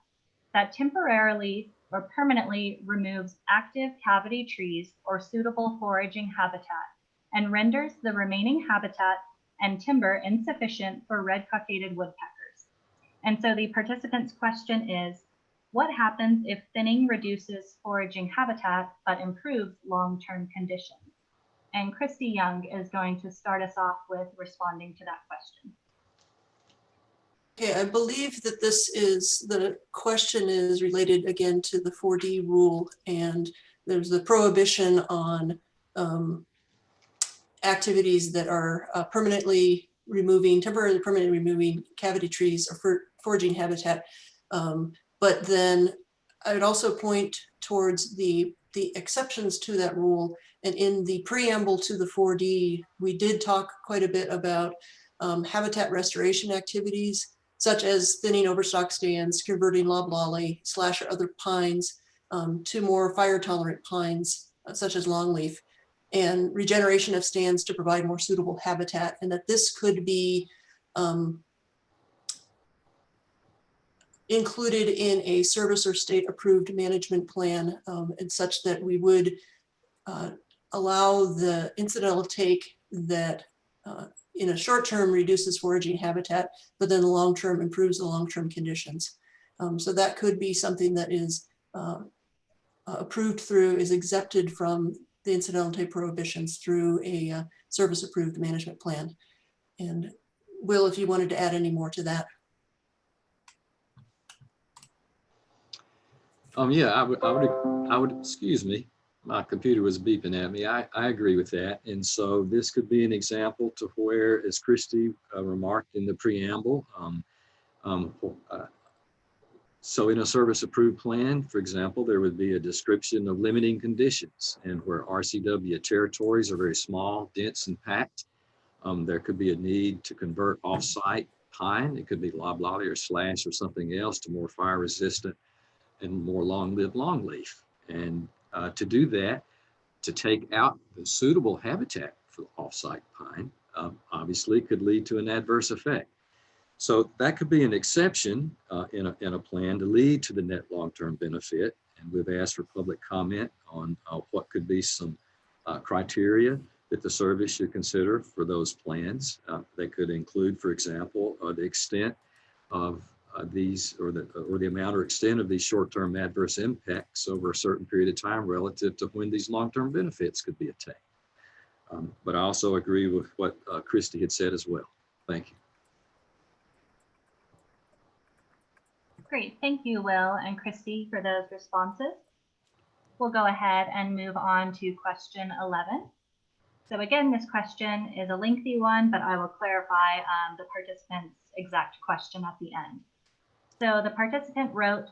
Speaker 1: that temporarily or permanently removes active cavity trees or suitable foraging habitat and renders the remaining habitat and timber insufficient for red-cockaded woodpeckers. And so the participant's question is, what happens if thinning reduces foraging habitat but improves long-term conditions? And Christy Young is going to start us off with responding to that question.
Speaker 2: Okay, I believe that the question is related again to the 4D rule, and there's the prohibition on activities that are temporarily permanently removing cavity trees or foraging habitat. But then I would also point towards the exceptions to that rule. And in the preamble to the 4D, we did talk quite a bit about habitat restoration activities, such as thinning overstock stands, converting loblolly, slash or other pines to more fire tolerant pines, such as longleaf, and regeneration of stands to provide more suitable habitat, and that this could be included in a service or state approved management plan, and such that we would allow the incidental take that in a short term reduces foraging habitat, but then the long term improves the long term conditions. So that could be something that is is exempted from the incidental take prohibitions through a service approved management plan. And Will, if you wanted to add any more to that.
Speaker 3: Yeah, I would, excuse me, my computer was beeping at me. I agree with that. And so this could be an example to where, as Christy remarked in the preamble, so in a service approved plan, for example, there would be a description of limiting conditions, and where RCW territories are very small, dense, and packed, there could be a need to convert off-site pine. It could be loblolly or slash or something else to more fire resistant and more long-lived longleaf. And to do that, to take out the suitable habitat for off-site pine, obviously could lead to an adverse effect. So that could be an exception in a plan to lead to the net long-term benefit. And we've asked for public comment on what could be some criteria that the service should consider for those plans. They could include, for example, the extent of these or the amount or extent of these short-term adverse impacts over a certain period of time relative to when these long-term benefits could be attained. But I also agree with what Christy had said as well. Thank you.
Speaker 1: Great, thank you, Will and Christy, for those responses. we'll go ahead and move on to question 11. So again, this question is a lengthy one, but I will clarify the participant's exact question at the end. So the participant wrote,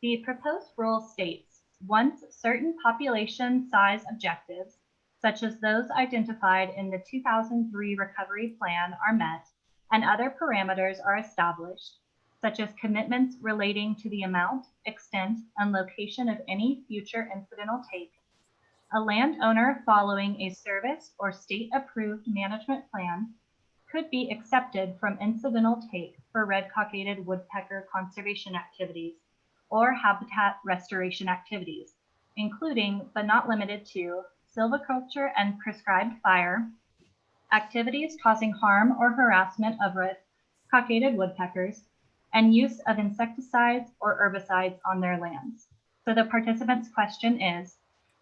Speaker 1: the proposed rule states, once certain population size objectives, such as those identified in the 2003 recovery plan, are met and other parameters are established, such as commitments relating to the amount, extent, and location of any future incidental take, a landowner following a service or state-approved management plan could be accepted from incidental take for red-cockaded woodpecker conservation activities or habitat restoration activities, including but not limited to silviculture and prescribed fire, activities causing harm or harassment of red-cockaded woodpeckers, and use of insecticides or herbicides on their lands. So the participant's question is,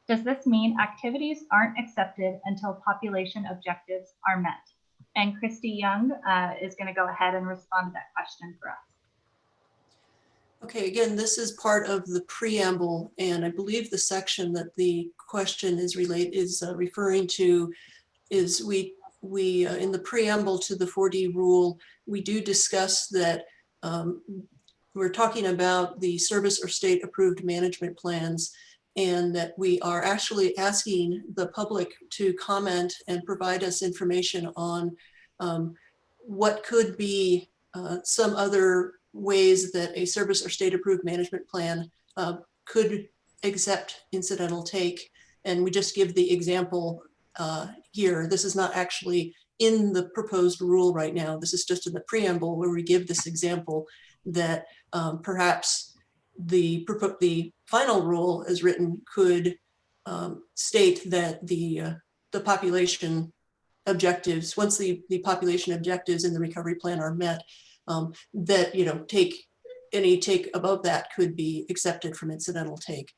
Speaker 1: does this mean activities aren't accepted until population objectives are met? And Christy Young is going to go ahead and respond to that question for us.
Speaker 2: Okay, again, this is part of the preamble, and I believe the section that the question is referring to is we in the preamble to the 4D rule, we do discuss that we're talking about the service or state approved management plans, and that we are actually asking the public to comment and provide us information on what could be some other ways that a service or state approved management plan could accept incidental take. And we just give the example here. This is not actually in the proposed rule right now. This is just in the preamble where we give this example that perhaps the final rule as written could state that the population objectives, once the population objectives in the recovery plan are met, that any take above that could be accepted from incidental take.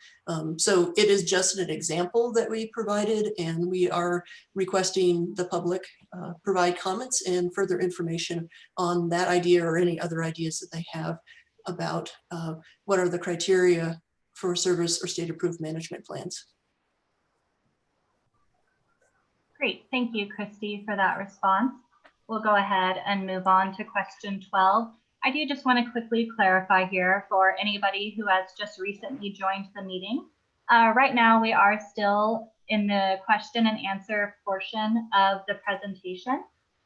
Speaker 2: So it is just an example that we provided, and we are requesting the public provide comments and further information on that idea or any other ideas that they have about what are the criteria for service or state approved management plans.
Speaker 1: Great, thank you, Christy, for that response. We'll go ahead and move on to question 12. I do just want to quickly clarify here for anybody who has just recently joined the meeting. Right now, we are still in the question and answer portion of the presentation.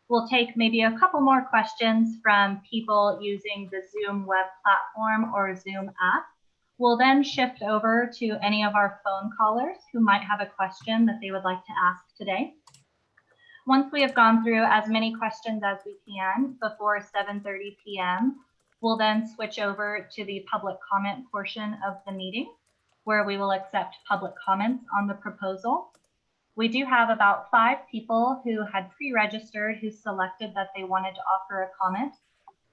Speaker 1: We'll take maybe a couple more questions from people using the Zoom web platform or Zoom app. We'll then shift over to any of our phone callers who might have a question that they would like to ask today. Once we have gone through as many questions as we can before 7:30 p.m., we'll then switch over to the public comment portion of the meeting, where we will accept public comments on the proposal. We do have about 5 people who had pre-registered who selected that they wanted to offer a comment.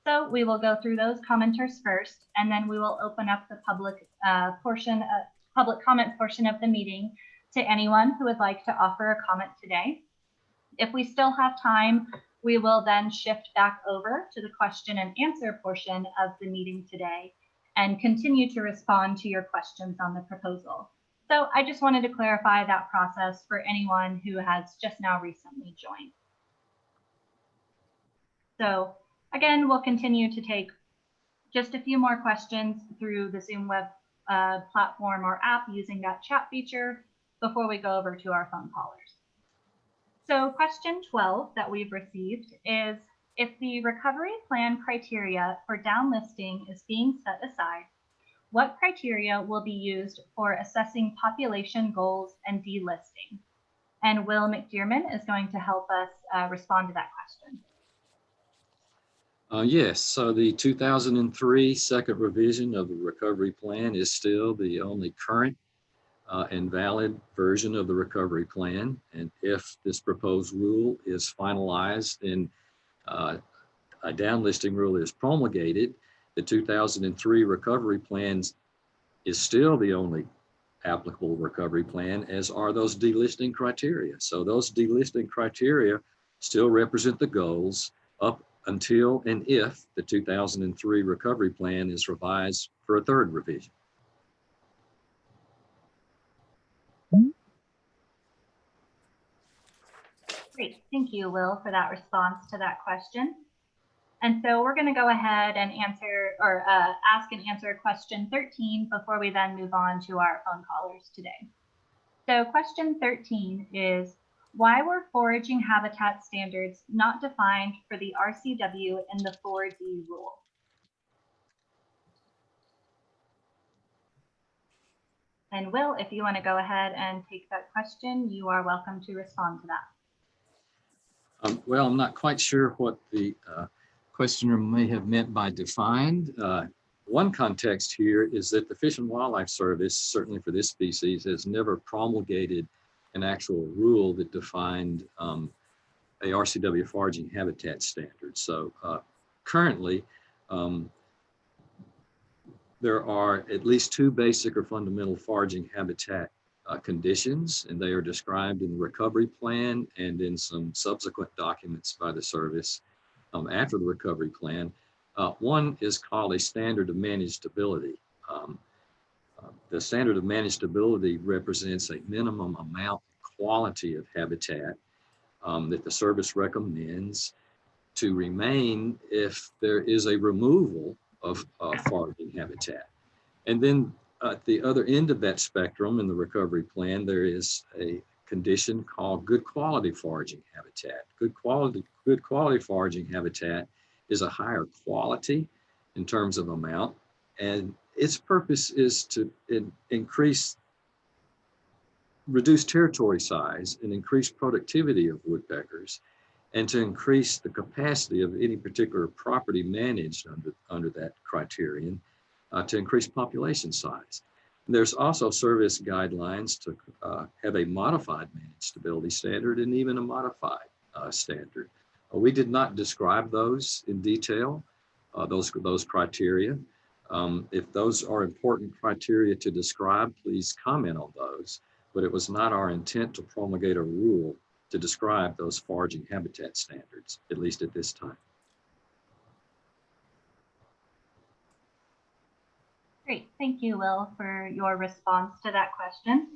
Speaker 1: So we will go through those commenters first, and then we will open up the public comment portion of the meeting to anyone who would like to offer a comment today. If we still have time, we will then shift back over to the question and answer portion of the meeting today and continue to respond to your questions on the proposal. So I just wanted to clarify that process for anyone who has just now recently joined. So again, we'll continue to take just a few more questions through the Zoom web platform or app using that chat feature before we go over to our phone callers. So question 12 that we've received is, if the recovery plan criteria for downlisting is being set aside, what criteria will be used for assessing population goals and delisting? And Will McDearman is going to help us respond to that question.
Speaker 3: Yes, so the 2003 second revision of the recovery plan is still the only current and valid version of the recovery plan. And if this proposed rule is finalized and a downlisting rule is promulgated, the 2003 recovery plan is still the only applicable recovery plan, as are those delisting criteria. So those delisting criteria still represent the goals up until and if the 2003 recovery plan is revised for a third revision.
Speaker 1: Great, thank you, Will, for that response to that question. And so we're going to go ahead and answer or ask and answer question 13 before we then move on to our phone callers today. So question 13 is, why were foraging habitat standards not defined for the RCW in the 4D rule? And Will, if you want to go ahead and take that question, you are welcome to respond to that.
Speaker 3: Well, I'm not quite sure what the questioner may have meant by defined. One context here is that the Fish and Wildlife Service, certainly for this species, has never promulgated an actual rule that defined a RCW foraging habitat standard. So currently, there are at least two basic or fundamental foraging habitat conditions, and they are described in the recovery plan and in some subsequent documents by the service after the recovery plan. One is called a standard of managed-ability. The standard of managed-ability represents a minimum amount and quality of habitat that the service recommends to remain if there is a removal of foraging habitat. And then at the other end of that spectrum in the recovery plan, there is a condition called good quality foraging habitat. Good quality foraging habitat is a higher quality in terms of amount, and its purpose is to reduce territory size and increase productivity of woodpeckers, and to increase the capacity of any particular property managed under that criterion to increase population size. There's also service guidelines to have a modified managed-ability standard and even a modified standard. We did not describe those in detail, those criteria. If those are important criteria to describe, please comment on those, but it was not our intent to promulgate a rule to describe those foraging habitat standards, at least at this time.
Speaker 1: Great, thank you, Will, for your response to that question.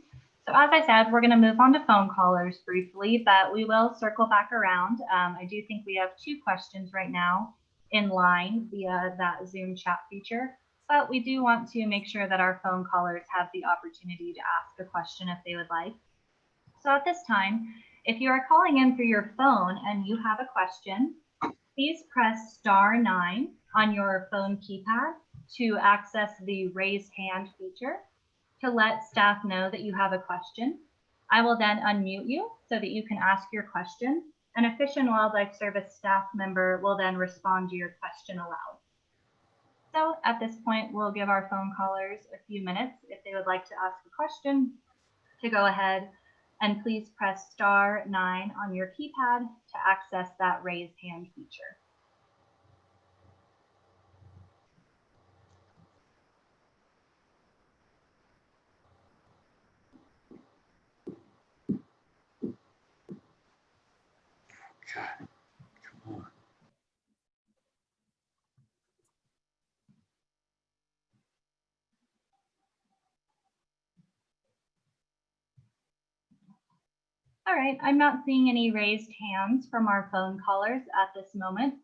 Speaker 1: So as I said, we're going to move on to phone callers briefly, but we will circle back around. I do think we have two questions right now in line via that Zoom chat feature, but we do want to make sure that our phone callers have the opportunity to ask a question if they would like. So at this time, if you are calling in through your phone and you have a question, please press *9 on your phone keypad to access the raise hand feature to let staff know that you have a question. I will then unmute you so that you can ask your question, and a Fish and Wildlife Service staff member will then respond to your question aloud. So at this point, we'll give our phone callers a few minutes if they would like to ask a question to go ahead and please press *9 on your keypad to access that raise hand feature.
Speaker 3: God, come on.
Speaker 1: All right, I'm not seeing any raised hands from our phone callers at this moment.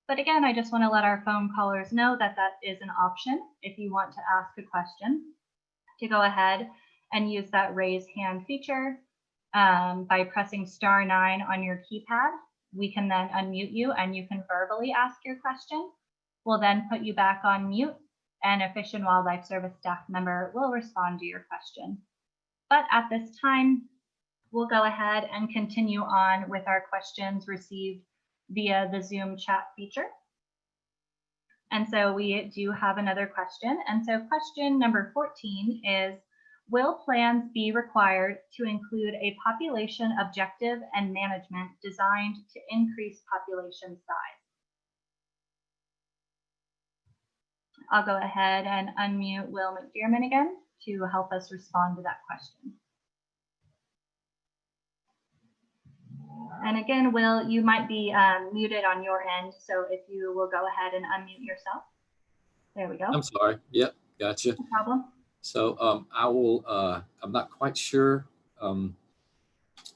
Speaker 1: But again, I just want to let our phone callers know that that is an option if you want to ask a question, to go ahead and use that raise hand feature by pressing *9 on your keypad. We can then unmute you and you can verbally ask your question. We'll then put you back on mute and a Fish and Wildlife Service staff member will respond to your question. But at this time, we'll go ahead and continue on with our questions received via the Zoom chat feature. And so we do have another question. And so question number 14 is, will plans be required to include a population objective and management designed to increase population size? I'll go ahead and unmute Will McDermott again to help us respond to that question. And again, Will, you might be muted on your end, so if you will go ahead and unmute yourself. There we go.
Speaker 3: I'm sorry. Yep, gotcha.
Speaker 1: No problem.
Speaker 3: So I will, I'm not quite sure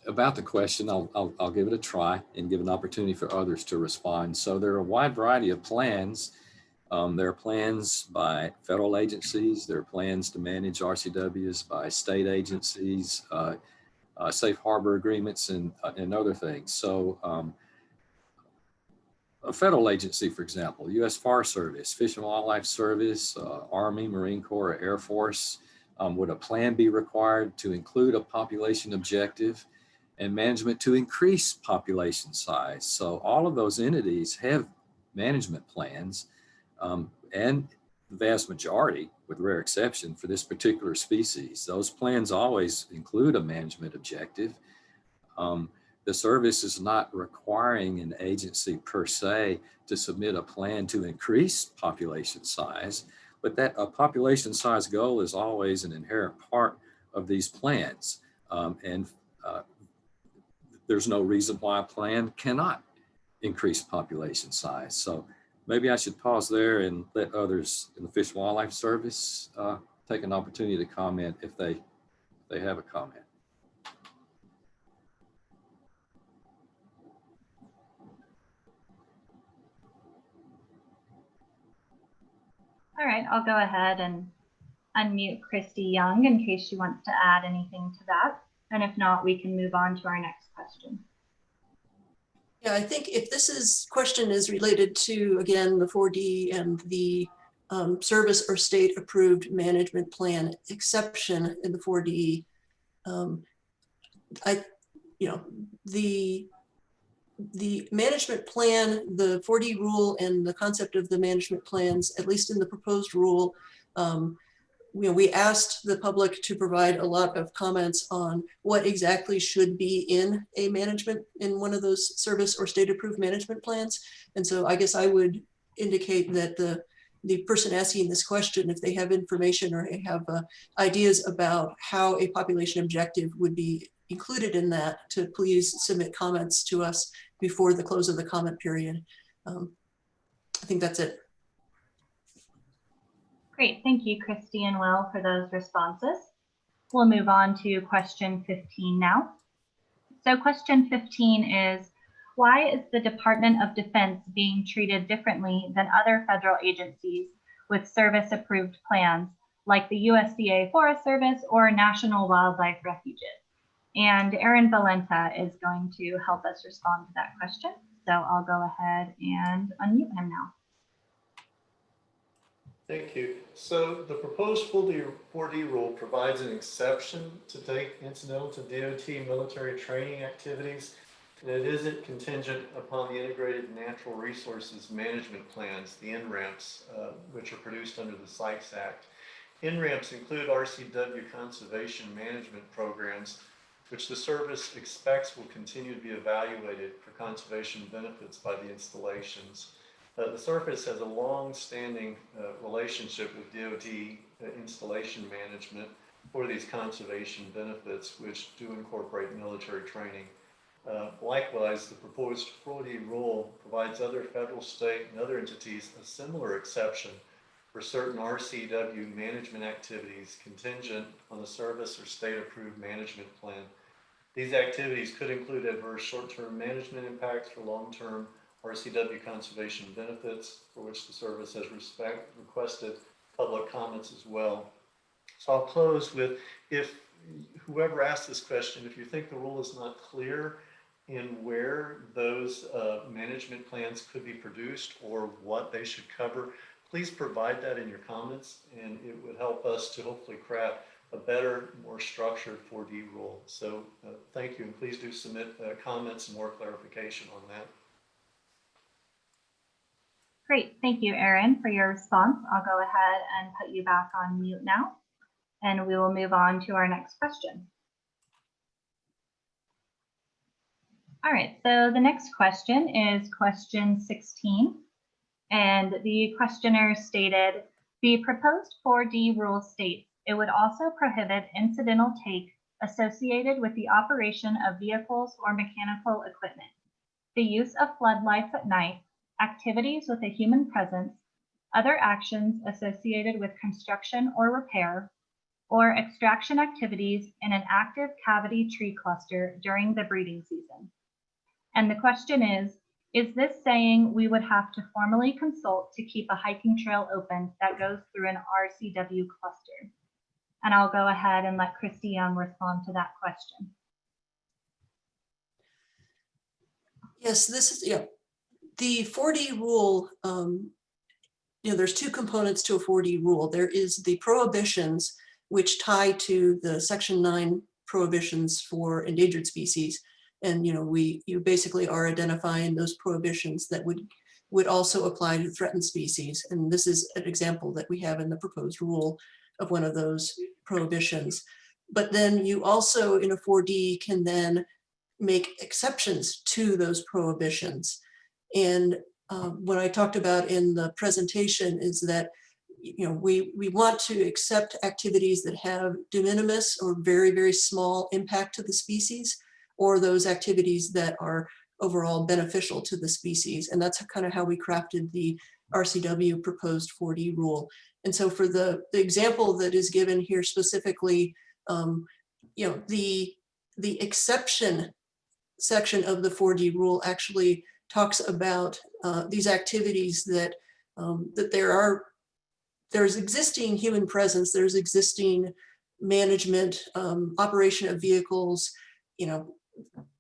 Speaker 3: about the question, I'll give it a try and give an opportunity for others to respond. So there are a wide variety of plans. There are plans by federal agencies. There are plans to manage RCWs by state agencies, safe harbor agreements, and other things. So a federal agency, for example, U.S. Forest Service, Fish and Wildlife Service, Army, Marine Corps, Air Force, would a plan be required to include a population objective and management to increase population size? So all of those entities have management plans, and the vast majority, with rare exception for this particular species, those plans always include a management objective. The service is not requiring an agency per se to submit a plan to increase population size, but that a population size goal is always an inherent part of these plans. There's no reason why a plan cannot increase population size. So maybe I should pause there and let others in the Fish and Wildlife Service take an opportunity to comment if they have a comment.
Speaker 1: All right, I'll go ahead and unmute Christy Young in case she wants to add anything to that. And if not, we can move on to our next question.
Speaker 2: Yeah, I think if this question is related to, again, the 4D and the service or state approved management plan exception in the 4D, the management plan, the 4D rule, and the concept of the management plans, at least in the proposed rule, we asked the public to provide a lot of comments on what exactly should be in one of those service or state approved management plans. And so I guess I would indicate that the person asking this question, if they have information or have ideas about how a population objective would be included in that, to please submit comments to us before the close of the comment period. I think that's it.
Speaker 1: Great, thank you, Christy and Will, for those responses. We'll move on to question 15 now. So question 15 is, why is the Department of Defense being treated differently than other federal agencies with service approved plans like the USDA Forest Service or National Wildlife Refuges? And Aaron Valenta is going to help us respond to that question. So I'll go ahead and unmute him now.
Speaker 4: Thank you. So the proposed 4D rule provides an exception to take incidental to DOT military training activities, and it isn't contingent upon the Integrated Natural Resources Management Plans, the NRAMPs, which are produced under the CITES Act. NRAMPs include RCW conservation management programs, which the service expects will continue to be evaluated for conservation benefits by the installations. The service has a long-standing relationship with DoD installation management for these conservation benefits, which do incorporate military training. Likewise, the proposed 4D rule provides other federal, state, and other entities a similar exception for certain RCW management activities contingent on the service or state-approved management plan. These activities could include adverse short-term management impacts for long-term RCW conservation benefits, for which the service has requested public comments as well. So I'll close with, if whoever asked this question, if you think the rule is not clear in where those management plans could be produced or what they should cover, please provide that in your comments, and it would help us to hopefully craft a better, more structured 4D rule. So thank you, and please do submit comments and more clarification on that.
Speaker 1: Great, thank you, Aaron, for your response. I'll go ahead and put you back on mute now, and we will move on to our next question. All right, so the next question is question 16, and the questioner stated, the proposed 4D rule states it would also prohibit incidental take associated with the operation of vehicles or mechanical equipment, the use of floodlights at night, activities with a human presence, other actions associated with construction or repair, or extraction activities in an active cavity tree cluster during the breeding season. And the question is this saying we would have to formally consult to keep a hiking trail open that goes through an RCW cluster? And I'll go ahead and let Christy Young respond to that question.
Speaker 2: Yes, this is, yeah. The 4D rule, there's two components to a 4D rule. There is the prohibitions, which tie to the Section 9 prohibitions for endangered species. And you basically are identifying those prohibitions that would also apply to threatened species. And this is an example that we have in the proposed rule of one of those prohibitions. But then you also in a 4D can then make exceptions to those prohibitions. And what I talked about in the presentation is that we want to accept activities that have de minimis or very, very small impact to the species, or those activities that are overall beneficial to the species. And that's kind of how we crafted the RCW proposed 4D rule. And so for the example that is given here specifically, the exception section of the 4D rule actually talks about these activities that there's existing human presence, there's existing management, operation of vehicles,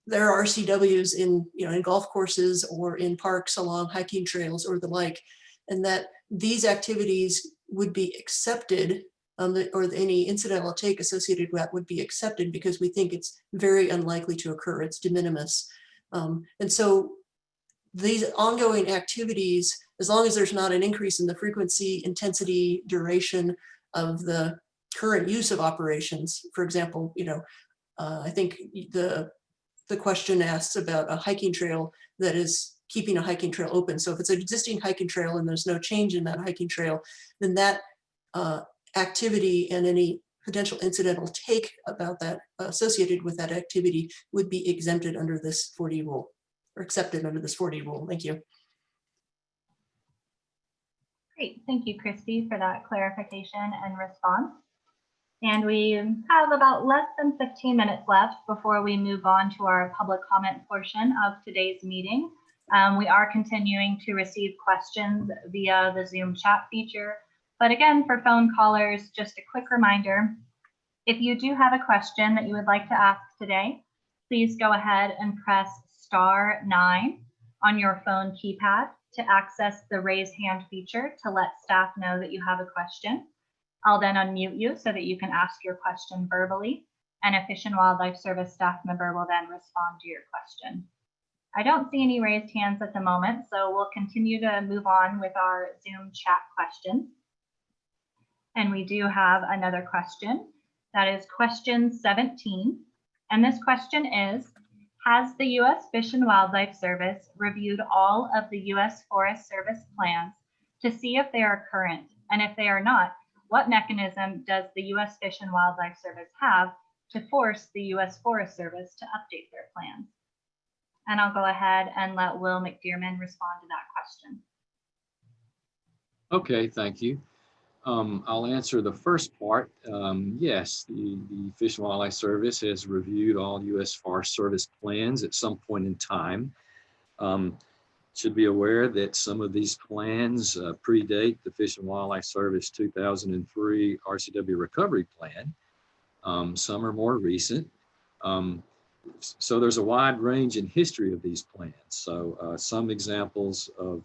Speaker 2: there are RCWs in golf courses or in parks along hiking trails or the like, and that these activities would be accepted, or any incidental take associated with that would be accepted because we think it's very unlikely to occur. It's de minimis. And so these ongoing activities, as long as there's not an increase in the frequency, intensity, duration of the current use of operations, for example, I think the question asks about a hiking trail that is keeping a hiking trail open. So if it's an existing hiking trail and there's no change in that hiking trail, then that activity and any potential incidental take about that associated with that activity would be exempted under this 4D rule, or accepted under this 4D rule. Thank you.
Speaker 1: Great, thank you, Christy, for that clarification and response. And we have about less than 15 minutes left before we move on to our public comment portion of today's meeting. We are continuing to receive questions via the Zoom chat feature. But again, for phone callers, just a quick reminder, if you do have a question that you would like to ask today, please go ahead and press *9 on your phone keypad to access the raise hand feature to let staff know that you have a question. I'll then unmute you so that you can ask your question verbally, and a Fish and Wildlife Service staff member will then respond to your question. I don't see any raised hands at the moment, so we'll continue to move on with our Zoom chat questions. And we do have another question. That is question 17. And this question is, has the U.S. Fish and Wildlife Service reviewed all of the U.S. Forest Service plans to see if they are current? And if they are not, what mechanism does the U.S. Fish and Wildlife Service have to force the U.S. Forest Service to update their plans? And I'll go ahead and let Will McDearman respond to that question.
Speaker 3: Okay, thank you. I'll answer the first part. Yes, the Fish and Wildlife Service has reviewed all U.S. Forest Service plans at some point in time. Should be aware that some of these plans predate the Fish and Wildlife Service 2003 RCW Recovery Plan. Some are more recent. So there's a wide range in history of these plans. So some examples of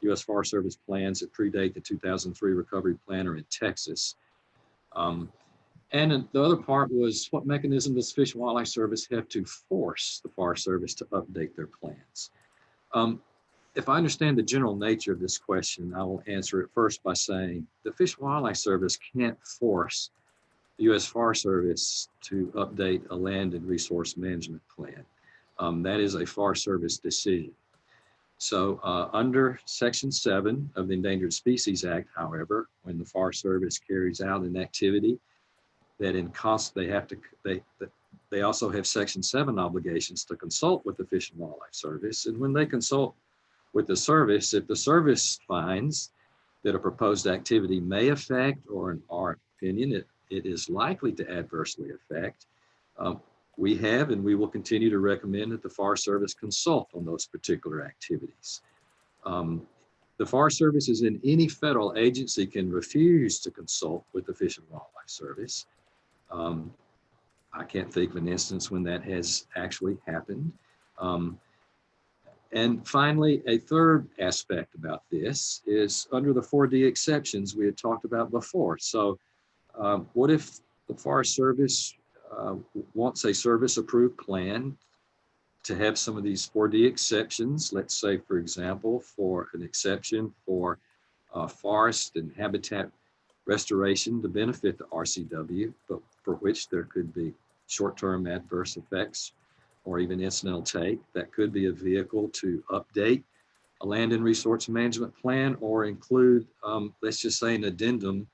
Speaker 3: U.S. Forest Service plans that predate the 2003 Recovery Plan are in Texas. And the other part was, what mechanism does Fish and Wildlife Service have to force the Forest Service to update their plans? If I understand the general nature of this question, I will answer it first by saying the Fish and Wildlife Service can't force the U.S. Forest Service to update a land and resource management plan. That is a Forest Service decision. So under Section 7 of the Endangered Species Act, however, when the Forest Service carries out an activity that in cost, they also have Section 7 obligations to consult with the Fish and Wildlife Service. And when they consult with the service, if the service finds that a proposed activity may affect, or in our opinion, it it is likely to adversely affect, we have and we will continue to recommend that the Forest Service consult on those particular activities. The Forest Service, as in any federal agency, can refuse to consult with the Fish and Wildlife Service. I can't think of an instance when that has actually happened. And finally, a third aspect about this is under the 4D exceptions we had talked about before. So what if the Forest Service wants a service-approved plan to have some of these 4D exceptions? Let's say, for example, for an exception for forest and habitat restoration to benefit the RCW, but for which there could be short-term adverse effects or even incidental take. That could be a vehicle to update a land and resource management plan or include, let's just say, an addendum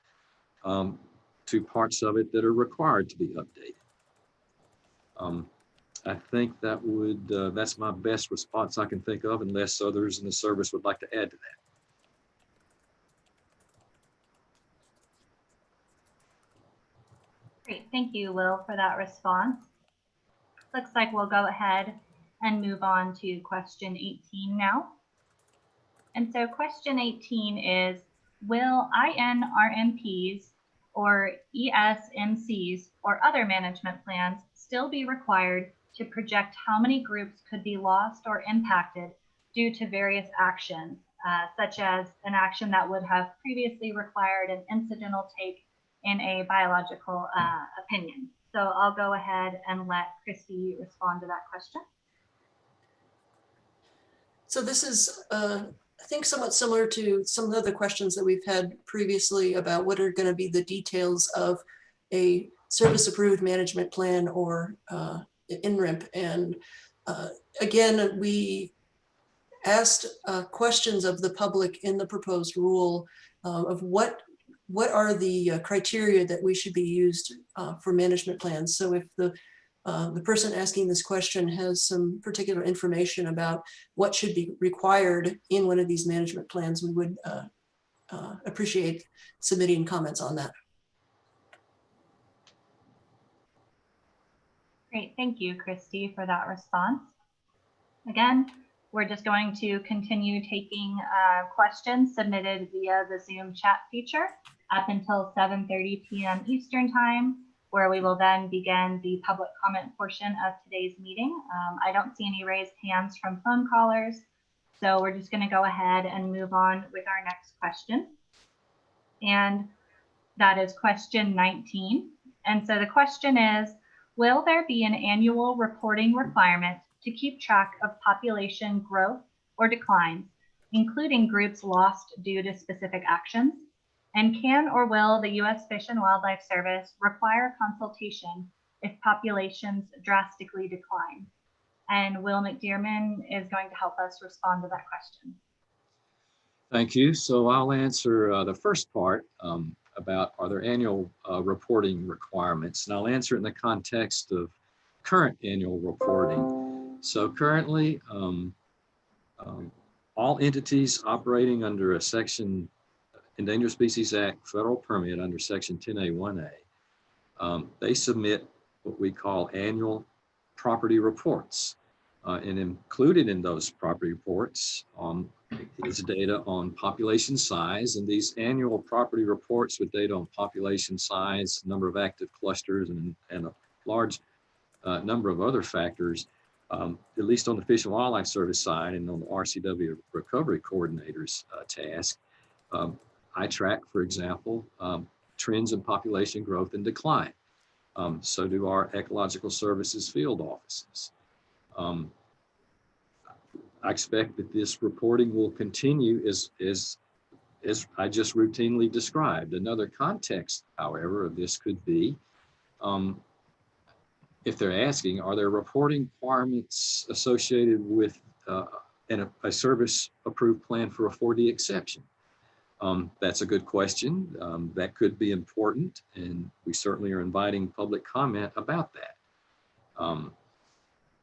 Speaker 3: to parts of it that are required to be updated. I think that would, that's my best response I can think of, unless others in the service would like to add to that.
Speaker 1: Great, thank you, Will, for that response. Looks like we'll go ahead and move on to question 18 now. And so question 18 is, will INRMPs or ESMCs or other management plans still be required to project how many groups could be lost or impacted due to various actions, such as an action that would have previously required an incidental take in a biological opinion? So I'll go ahead and let Christy respond to that question.
Speaker 2: So this is, I think, somewhat similar to some of the other questions that we've had previously about what are going to be the details of a service-approved management plan or INRMP. And again, we asked questions of the public in the proposed rule of what are the criteria that we should be used for management plans. So if the person asking this question has some particular information about what should be required in one of these management plans, we would appreciate submitting comments on that.
Speaker 1: Great, thank you, Christy, for that response. Again, we're just going to continue taking questions submitted via the Zoom chat feature up until 7:30 p.m. Eastern Time, where we will then begin the public comment portion of today's meeting. I don't see any raised hands from phone callers, so we're just going to go ahead and move on with our next question. And that is question 19. And so the question is, will there be an annual reporting requirement to keep track of population growth or declines, including groups lost due to specific actions? And can or will the U.S. Fish and Wildlife Service require consultation if populations drastically decline? And Will McDearman is going to help us respond to that question.
Speaker 3: Thank you. So I'll answer the first part about are there annual reporting requirements, and I'll answer it in the context of current annual reporting. So currently, all entities operating under a Section Endangered Species Act federal permit under Section 10A1A, they submit what we call annual property reports. And included in those property reports is data on population size. And these annual property reports with data on population size, number of active clusters, and a large number of other factors, at least on the Fish and Wildlife Service side and on the RCW Recovery Coordinator's task, I track, for example, trends in population growth and decline. So do our Ecological Services field offices. I expect that this reporting will continue as I just routinely described. Another context, however, of this could be, if they're asking, are there reporting requirements associated with a service-approved plan for a 4D exception? That's a good question. That could be important, and we certainly are inviting public comment about that.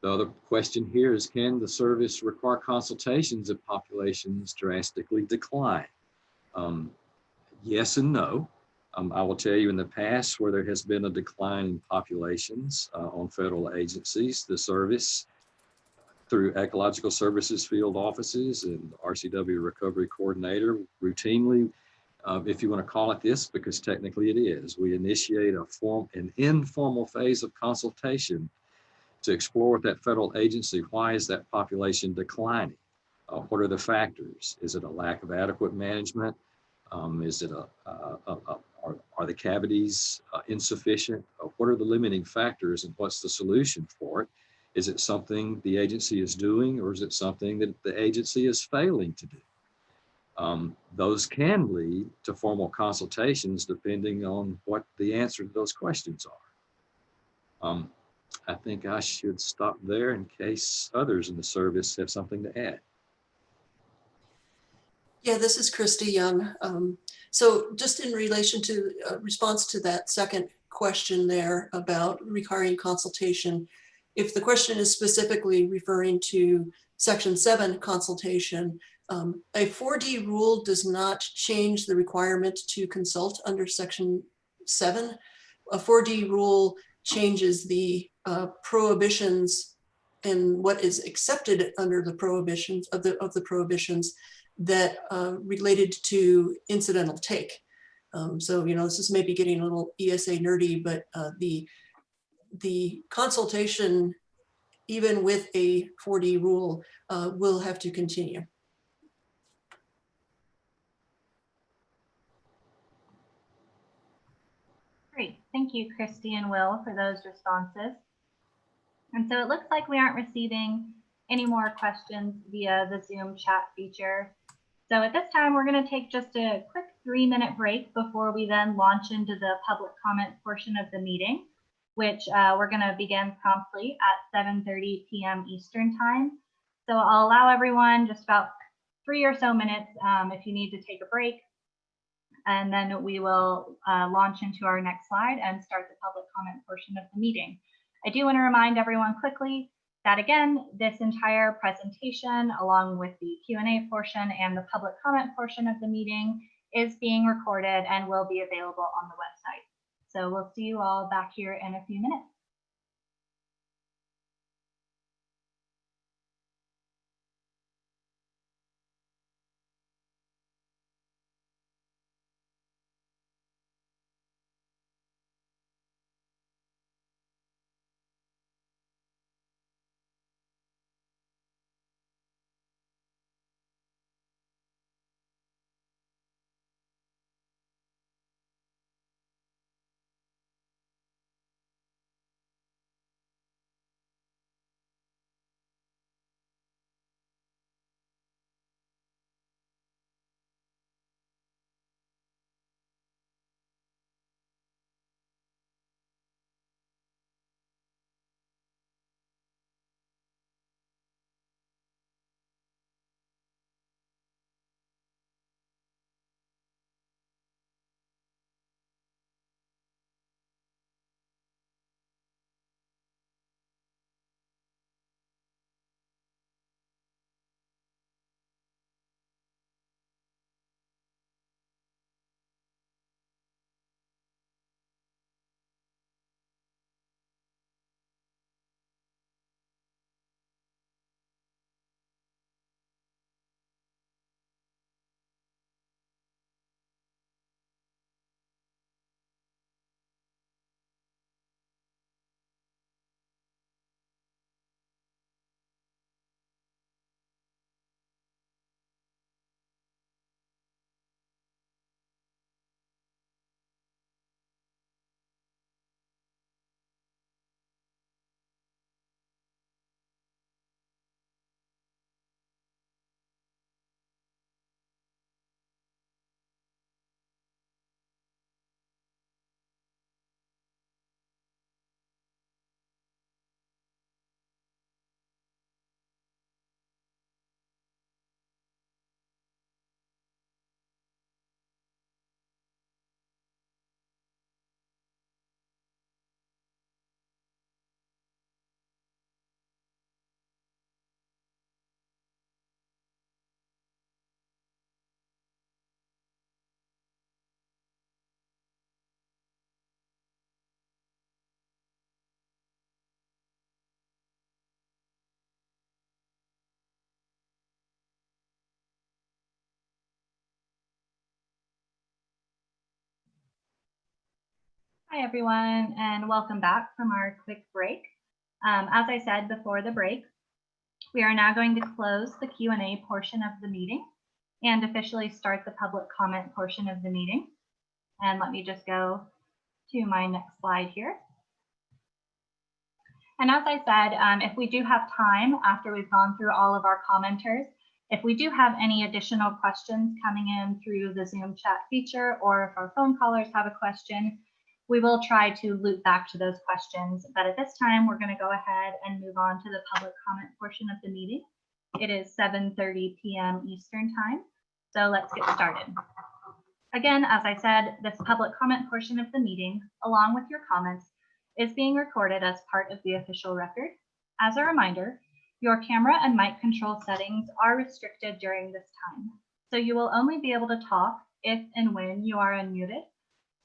Speaker 3: The other question here is, can the service require consultations if populations drastically decline? Yes and no. I will tell you in the past where there has been a decline in populations on federal agencies, the service through Ecological Services field offices and RCW recovery coordinator routinely, if you want to call it this, because technically it is, we initiate an informal phase of consultation to explore with that federal agency, why is that population declining? What are the factors? Is it a lack of adequate management? Is it are the cavities insufficient? What are the limiting factors and what's the solution for it? Is it something the agency is doing, or is it something that the agency is failing to do? Those can lead to formal consultations depending on what the answer to those questions are. I think I should stop there in case others in the service have something to add.
Speaker 2: Yeah, this is Christy Young. So just in relation to response to that second question there about requiring consultation, if the question is specifically referring to Section 7 consultation, a 4D rule does not change the requirement to consult under Section 7. A 4D rule changes the prohibitions and what is accepted under the prohibitions of the prohibitions that related to incidental take. So, you know, this is maybe getting a little ESA nerdy, but the consultation, even with a 4D rule, will have to continue.
Speaker 1: Great. Thank you, Christy and Will, for those responses. And so it looks like we aren't receiving any more questions via the Zoom chat feature. So at this time, we're going to take just a quick 3-minute break before we then launch into the public comment portion of the meeting, which we're going to begin promptly at 7:30 p.m. Eastern Time. So I'll allow everyone just about 3 or so minutes if you need to take a break. And then we will launch into our next slide and start the public comment portion of the meeting. I do want to remind everyone quickly that, again, this entire presentation, along with the Q&A portion and the public comment portion of the meeting, is being recorded and will be available on the website. So we'll see you all back here in a few minutes. Hi, everyone, and welcome back from our quick break. As I said before the break, we are now going to close the Q&A portion of the meeting and officially start the public comment portion of the meeting. And let me just go to my next slide here. And as I said, if we do have time after we've gone through all of our commenters, if we do have any additional questions coming in through the Zoom chat feature, or if our phone callers have a question, we will try to loop back to those questions. But at this time, we're going to go ahead and move on to the public comment portion of the meeting. It is 7:30 p.m. Eastern time, so let's get started. Again, as I said, this public comment portion of the meeting, along with your comments, is being recorded as part of the official record. As a reminder, your camera and mic control settings are restricted during this time, so you will only be able to talk if and when you are unmuted.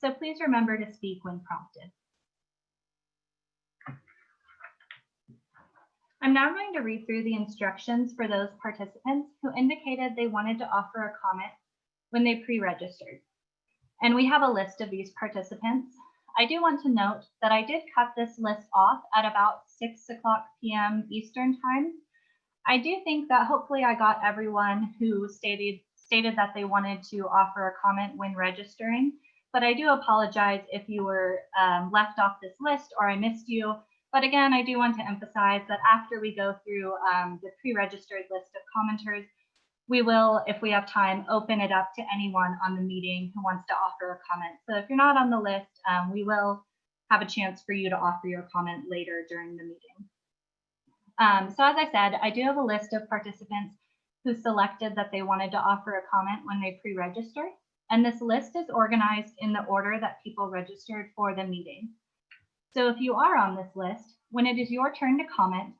Speaker 1: So please remember to speak when prompted. I'm now going to read through the instructions for those participants who indicated they wanted to offer a comment when they pre-registered. And we have a list of these participants. I do want to note that I did cut this list off at about 6 o'clock p.m. Eastern time. I do think that hopefully I got everyone who stated that they wanted to offer a comment when registering. But I do apologize if you were left off this list or I missed you. But again, I do want to emphasize that after we go through the pre-registered list of commenters, we will, if we have time, open it up to anyone on the meeting who wants to offer a comment. So if you're not on the list, we will have a chance for you to offer your comment later during the meeting. So as I said, I do have a list of participants who selected that they wanted to offer a comment when they pre-registered. And this list is organized in the order that people registered for the meeting. So if you are on this list, when it is your turn to comment,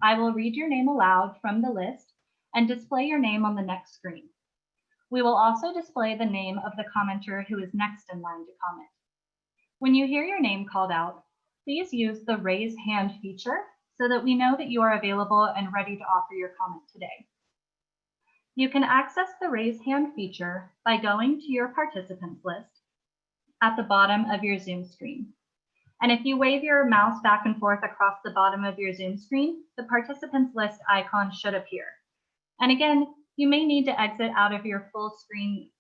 Speaker 1: I will read your name aloud from the list and display your name on the next screen. We will also display the name of the commenter who is next in line to comment. When you hear your name called out, please use the raise hand feature so that we know that you are available and ready to offer your comment today. You can access the raise hand feature by going to your participants list at the bottom of your Zoom screen. And if you wave your mouse back and forth across the bottom of your Zoom screen, the participants list icon should appear. And again, you may need to exit out of your full screen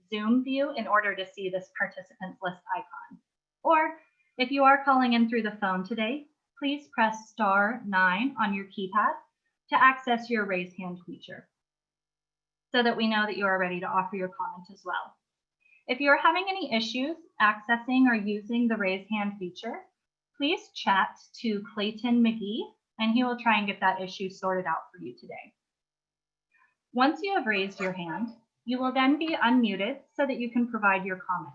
Speaker 1: Zoom view in order to see this participants list icon. Or if you are calling in through the phone today, please press *9 on your keypad to access your raise hand feature, so that we know that you are ready to offer your comment as well. If you're having any issues accessing or using the raise hand feature, please chat to Clayton McGee and he will try and get that issue sorted out for you today. Once you have raised your hand, you will then be unmuted so that you can provide your comment.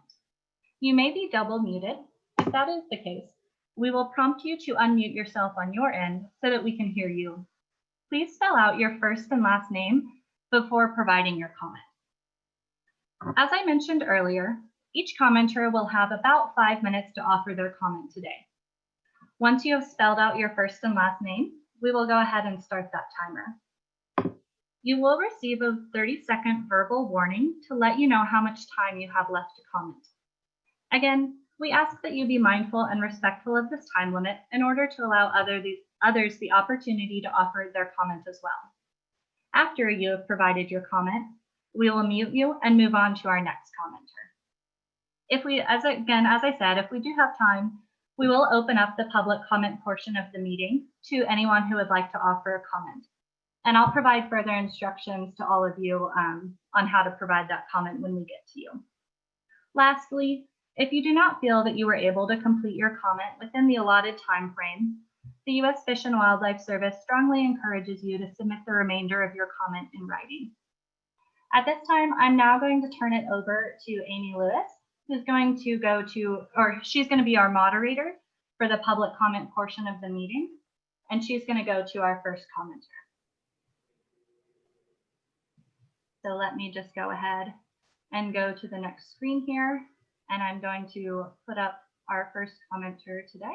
Speaker 1: You may be double muted. If that is the case, we will prompt you to unmute yourself on your end so that we can hear you. Please spell out your first and last name before providing your comment. As I mentioned earlier, each commenter will have about 5 minutes to offer their comment today. Once you have spelled out your first and last name, we will go ahead and start that timer. You will receive a 30-second verbal warning to let you know how much time you have left to comment. Again, we ask that you be mindful and respectful of this time limit in order to allow others the opportunity to offer their comment as well. After you have provided your comment, we will mute you and move on to our next commenter. As I said, if we do have time, we will open up the public comment portion of the meeting to anyone who would like to offer a comment. And I'll provide further instructions to all of you on how to provide that comment when we get to you. Lastly, if you do not feel that you were able to complete your comment within the allotted time frame, the U.S. Fish and Wildlife Service strongly encourages you to submit the remainder of your comment in writing. At this time, I'm now going to turn it over to Amy Lewis, who's going to she's going to be our moderator for the public comment portion of the meeting, and she's going to go to our first commenter. So let me just go ahead and go to the next screen here, and I'm going to put up our first commenter today.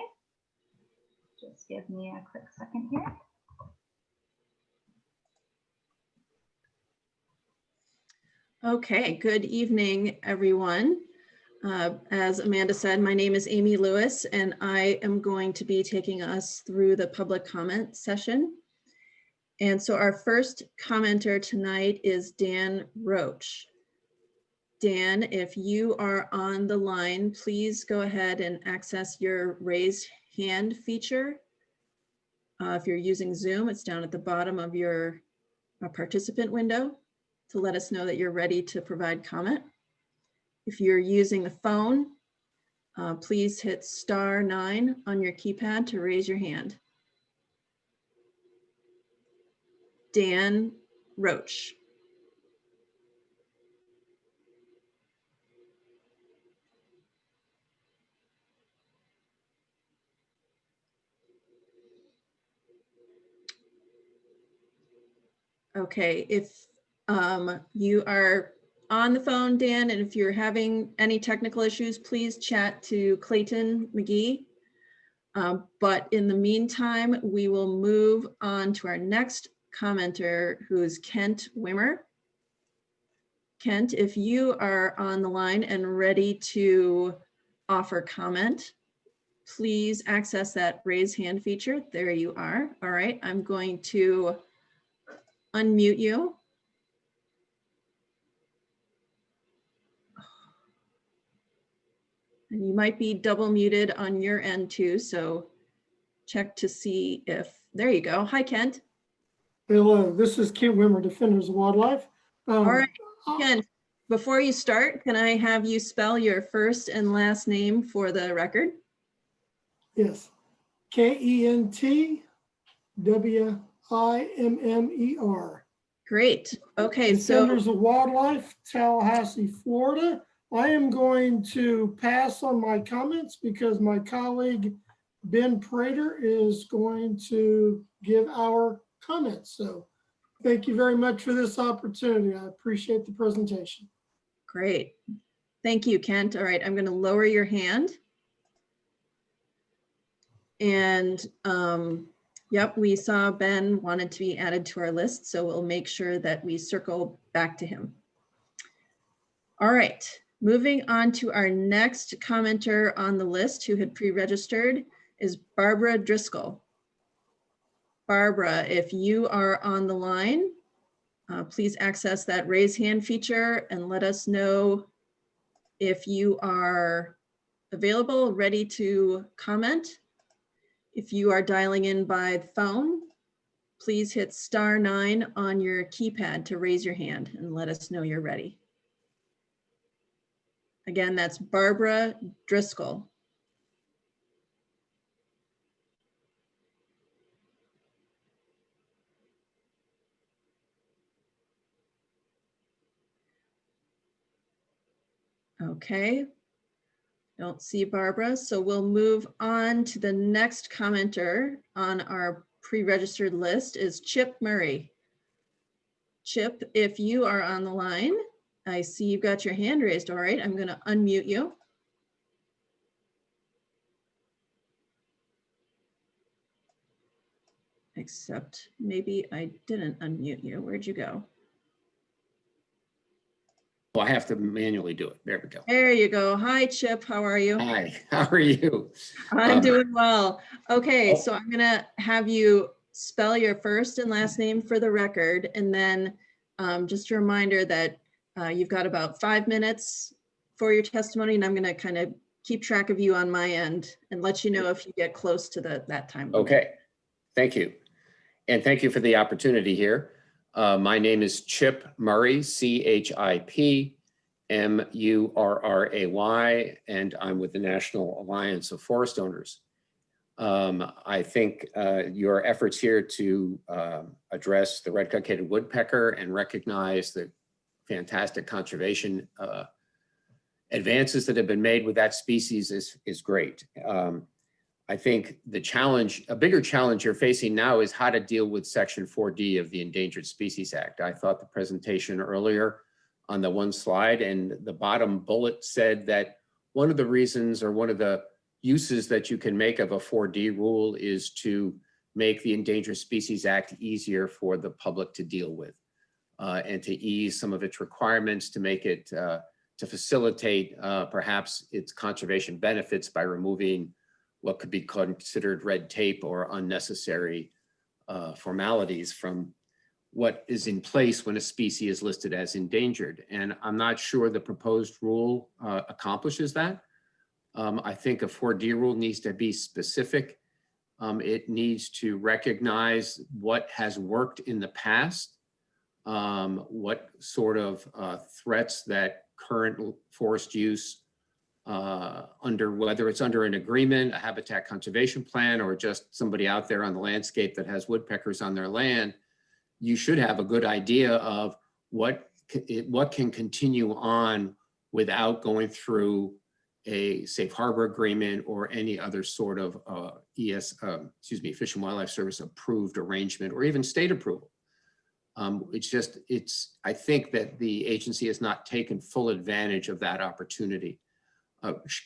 Speaker 1: Just give me a quick second here.
Speaker 5: Okay, good evening, everyone. As Amanda said, my name is Amy Lewis, and I am going to be taking us through the public comment session. And so our first commenter tonight is Dan Roach. Dan, if you are on the line, please go ahead and access your raised hand feature. If you're using Zoom, it's down at the bottom of your participant window to let us know that you're ready to provide comment. If you're using the phone, please hit *9 on your keypad to raise your hand. Dan Roach. Okay, if you are on the phone, Dan, and if you're having any technical issues, please chat to Clayton McGee. But in the meantime, we will move on to our next commenter, who is Kent Wimmer. Kent, if you are on the line and ready to offer comment, please access that raise hand feature. There you are. All right, I'm going to unmute you. And you might be double muted on your end too, so check to see if, there you go. Hi, Kent.
Speaker 6: Hello, this is Kent Wimmer, Defenders of Wildlife.
Speaker 5: All right, Kent, before you start, can I have you spell your first and last name for the record?
Speaker 6: Yes, Kentwimmer.
Speaker 5: Great. Okay,
Speaker 6: Defenders of Wildlife, Tallahassee, Florida. I am going to pass on my comments because my colleague Ben Prater is going to give our comments. So thank you very much for this opportunity. I appreciate the presentation.
Speaker 5: Great. Thank you, Kent. All right, I'm going to lower your hand. And yep, we saw Ben wanted to be added to our list, so we'll make sure that we circle back to him. All right, moving on to our next commenter on the list who had pre-registered is Barbara Driscoll. Barbara, if you are on the line, please access that raise hand feature and let us know if you are available, ready to comment. If you are dialing in by phone, please hit *9 on your keypad to raise your hand and let us know you're ready. Again, that's Barbara Driscoll. Okay, don't see Barbara, so we'll move on to the next commenter on our pre-registered list is Chip Murray. Chip, if you are on the line, I see you've got your hand raised. All right, I'm going to unmute you. Except maybe I didn't unmute you. Where'd you go?
Speaker 7: Well, I have to manually do it. There we go.
Speaker 5: There you go. Hi, Chip. How are you?
Speaker 7: Hi, how are you?
Speaker 5: I'm doing well. Okay, so I'm going to have you spell your first and last name for the record. And then just a reminder that you've got about 5 minutes for your testimony. And I'm going to kind of keep track of you on my end and let you know if you get close to that time limit.
Speaker 7: Okay, thank you. And thank you for the opportunity here. My name is Chip Murray, ChipMurray, and I'm with the National Alliance of Forest Owners. I think your efforts here to address the red-cockaded woodpecker and recognize the fantastic conservation advances that have been made with that species is great. I think the challenge, a bigger challenge you're facing now is how to deal with Section 4D of the Endangered Species Act. I thought the presentation earlier on the one slide and the bottom bullet said that one of the reasons or one of the uses that you can make of a 4D rule is to make the Endangered Species Act easier for the public to deal with and to ease some of its requirements, to make it, to to facilitate perhaps its conservation benefits by removing what could be considered red tape or unnecessary formalities from what is in place when a species is listed as endangered. And I'm not sure the proposed rule accomplishes that. I think a 4D rule needs to be specific. It needs to recognize what has worked in the past, what sort of threats that current forest use under, whether it's under an agreement, a habitat conservation plan, or just somebody out there on the landscape that has woodpeckers on their land, you should have a good idea of what can continue on without going through a safe harbor agreement or any other sort of Fish and Wildlife Service approved arrangement, or even state approval. I think that the agency has not taken full advantage of that opportunity.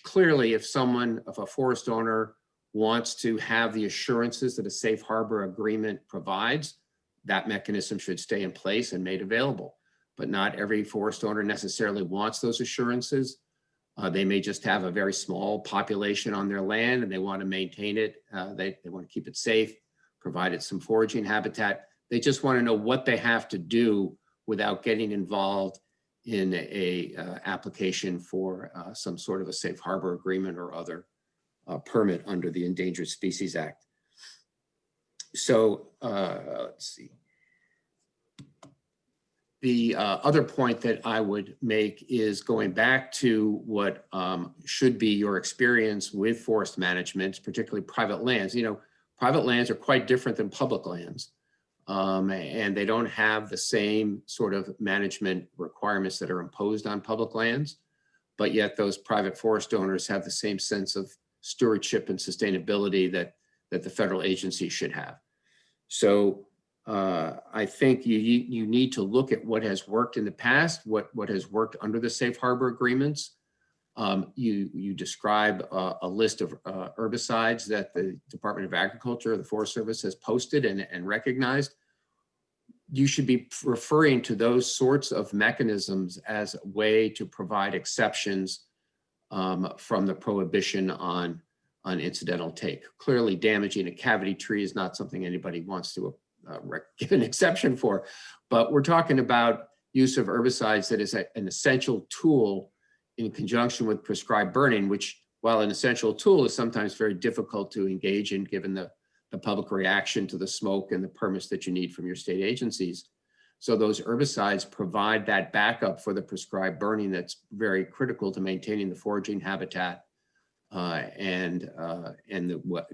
Speaker 7: Clearly, if a forest owner wants to have the assurances that a safe harbor agreement provides, that mechanism should stay in place and made available. But not every forest owner necessarily wants those assurances. They may just have a very small population on their land and they want to maintain it. They want to keep it safe, provide it some foraging habitat. They just want to know what they have to do without getting involved in a application for some sort of a safe harbor agreement or other permit under the Endangered Species Act. So let's see. The other point that I would make is going back to what should be your experience with forest management, particularly private lands. You know, private lands are quite different than public lands, and they don't have the same sort of management requirements that are imposed on public lands, but yet those private forest owners have the same sense of stewardship and sustainability that the federal agency should have. So I think you need to look at what has worked in the past, what has worked under the safe harbor agreements. You describe a list of herbicides that the Department of Agriculture or the Forest Service has posted and recognized. You should be referring to those sorts of mechanisms as a way to provide exceptions from the prohibition on incidental take. Clearly, damaging a cavity tree is not something anybody wants to give an exception for, but we're talking about use of herbicides that is an essential tool in conjunction with prescribed burning, which, while an essential tool, is sometimes very difficult to engage in given the public reaction to the smoke and the permits that you need from your state agencies. So those herbicides provide that backup for the prescribed burning that's very critical to maintaining the foraging habitat and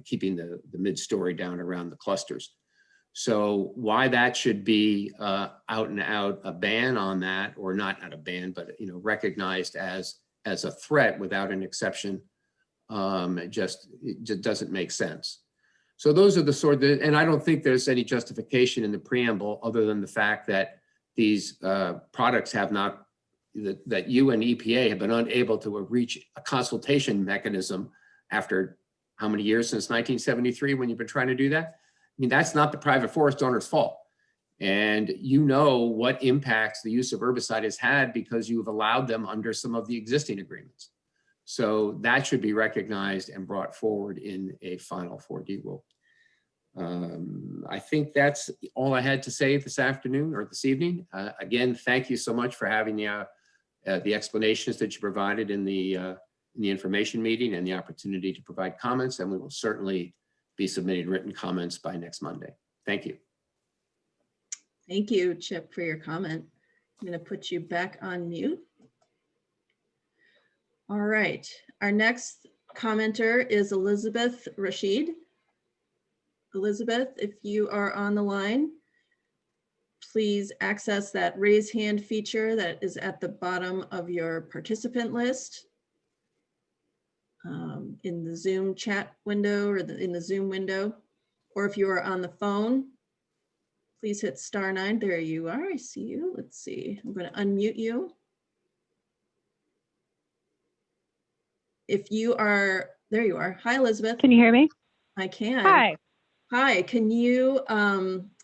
Speaker 7: keeping the mid-story down around the clusters. So why that should be out and out a ban on that, or not a ban, but recognized as a threat without an exception, it just doesn't make sense. So those are the sort of, and I don't think there's any justification in the preamble other than the fact that these products have not, that you and EPA have been unable to reach a consultation mechanism after how many years, since 1973 when you've been trying to do that? I mean, that's not the private forest owner's fault. And you know what impacts the use of herbicide has had because you've allowed them under some of the existing agreements. So that should be recognized and brought forward in a final 4D rule. I think that's all I had to say this afternoon or this evening. Again, thank you so much for having the explanations that you provided in the information meeting and the opportunity to provide comments, and we will certainly be submitting written comments by next Monday. Thank you.
Speaker 5: Thank you, Chip, for your comment. I'm going to put you back on mute. All right, our next commenter is Elizabeth Rashid. Elizabeth, if you are on the line, please access that raise hand feature that is at the bottom of your participant list in the Zoom chat window or in the Zoom window. Or if you are on the phone, please hit *9. There you are. I see you. Let's see. I'm going to unmute you. If you are, there you are. Hi, Elizabeth.
Speaker 8: Can you hear me?
Speaker 5: I can.
Speaker 8: Hi.
Speaker 5: Hi, can you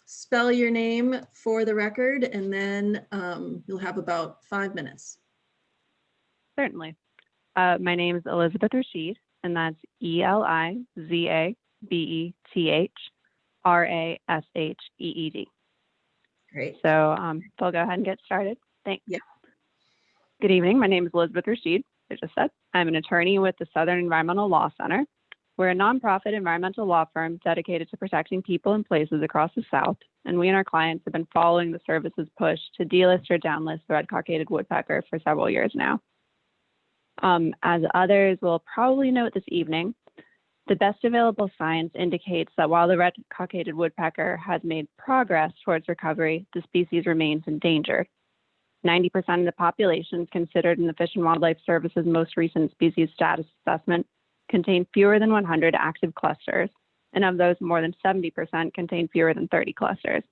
Speaker 5: spell your name for the record, and then you'll have about 5 minutes.
Speaker 8: Certainly. My name is Elizabeth Rashid, and that's ELIZABETHRASHEED.
Speaker 5: Great.
Speaker 8: So I'll go ahead and get started. Thanks.
Speaker 5: Yeah.
Speaker 8: Good evening. My name is Elizabeth Rashid. As I just said, I'm an attorney with the Southern Environmental Law Center. We're a nonprofit environmental law firm dedicated to protecting people and places across the South, and we and our clients have been following the service's push to delist or downlist the red-cockaded woodpecker for several years now. As others will probably note this evening, the best available science indicates that while the red-cockaded woodpecker has made progress towards recovery, the species remains endangered. 90% of the populations considered in the Fish and Wildlife Service's most recent species status assessment contain fewer than 100 active clusters, and of those, more than 70% contain fewer than 30 clusters.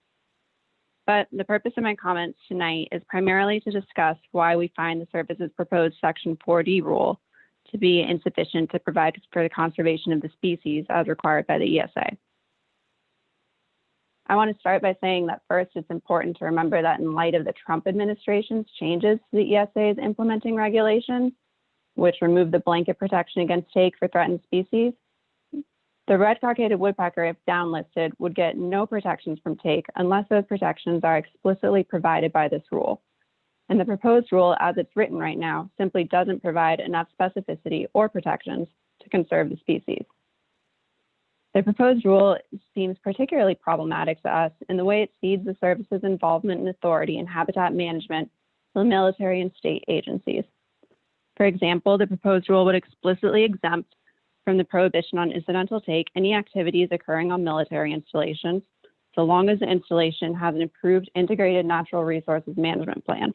Speaker 8: But the purpose of my comments tonight is primarily to discuss why we find the service's proposed Section 4D rule to be insufficient to provide for the conservation of the species as required by the ESA. I want to start by saying that first, it's important to remember that in light of the Trump administration's changes to the ESA's implementing regulations, which remove the blanket protection against take for threatened species, the red-cockaded woodpecker, if downlisted, would get no protections from take unless those protections are explicitly provided by this rule. And the proposed rule, as it's written right now, simply doesn't provide enough specificity or protections to conserve the species. The proposed rule seems particularly problematic to us in the way it cedes the service's involvement and authority in habitat management to the military and state agencies. For example, the proposed rule would explicitly exempt from the prohibition on incidental take any activities occurring on military installations, so long as the installation has an approved integrated natural resources management plan.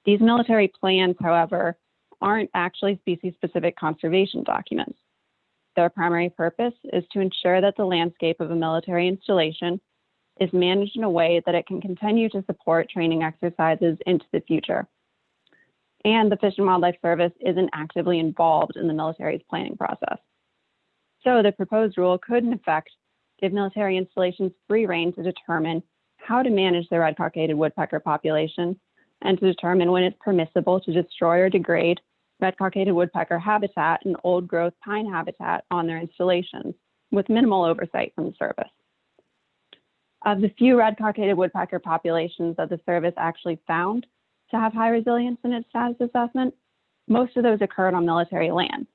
Speaker 8: These military plans, however, aren't actually species-specific conservation documents. Their primary purpose is to ensure that the landscape of a military installation is managed in a way that it can continue to support training exercises into the future. And the Fish and Wildlife Service isn't actively involved in the military's planning process. So the proposed rule could, in effect, give military installations free rein to determine how to manage the red-cockaded woodpecker population and to determine when it's permissible to destroy or degrade red-cockaded woodpecker habitat and old-growth pine habitat on their installations with minimal oversight from the service. Of the few red-cockaded woodpecker populations that the service actually found to have high resilience in its status assessment, most of those occurred on military land.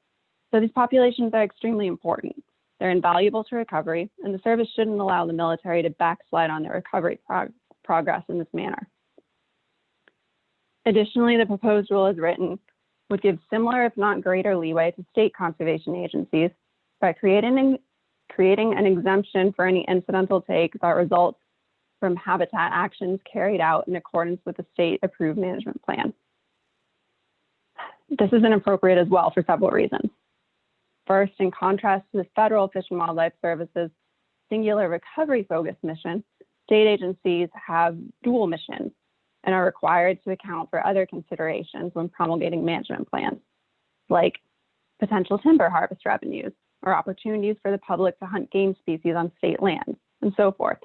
Speaker 8: So these populations are extremely important. They're invaluable to recovery, and the service shouldn't allow the military to backslide on their recovery progress in this manner. Additionally, the proposed rule as written would give similar, if not greater, leeway to state conservation agencies by creating an exemption for any incidental take that results from habitat actions carried out in accordance with the state-approved management plan. This is inappropriate as well for several reasons. First, in contrast to the federal Fish and Wildlife Service's singular recovery-focused mission, state agencies have dual missions and are required to account for other considerations when promulgating management plans, like potential timber harvest revenues or opportunities for the public to hunt game species on state lands, and so forth.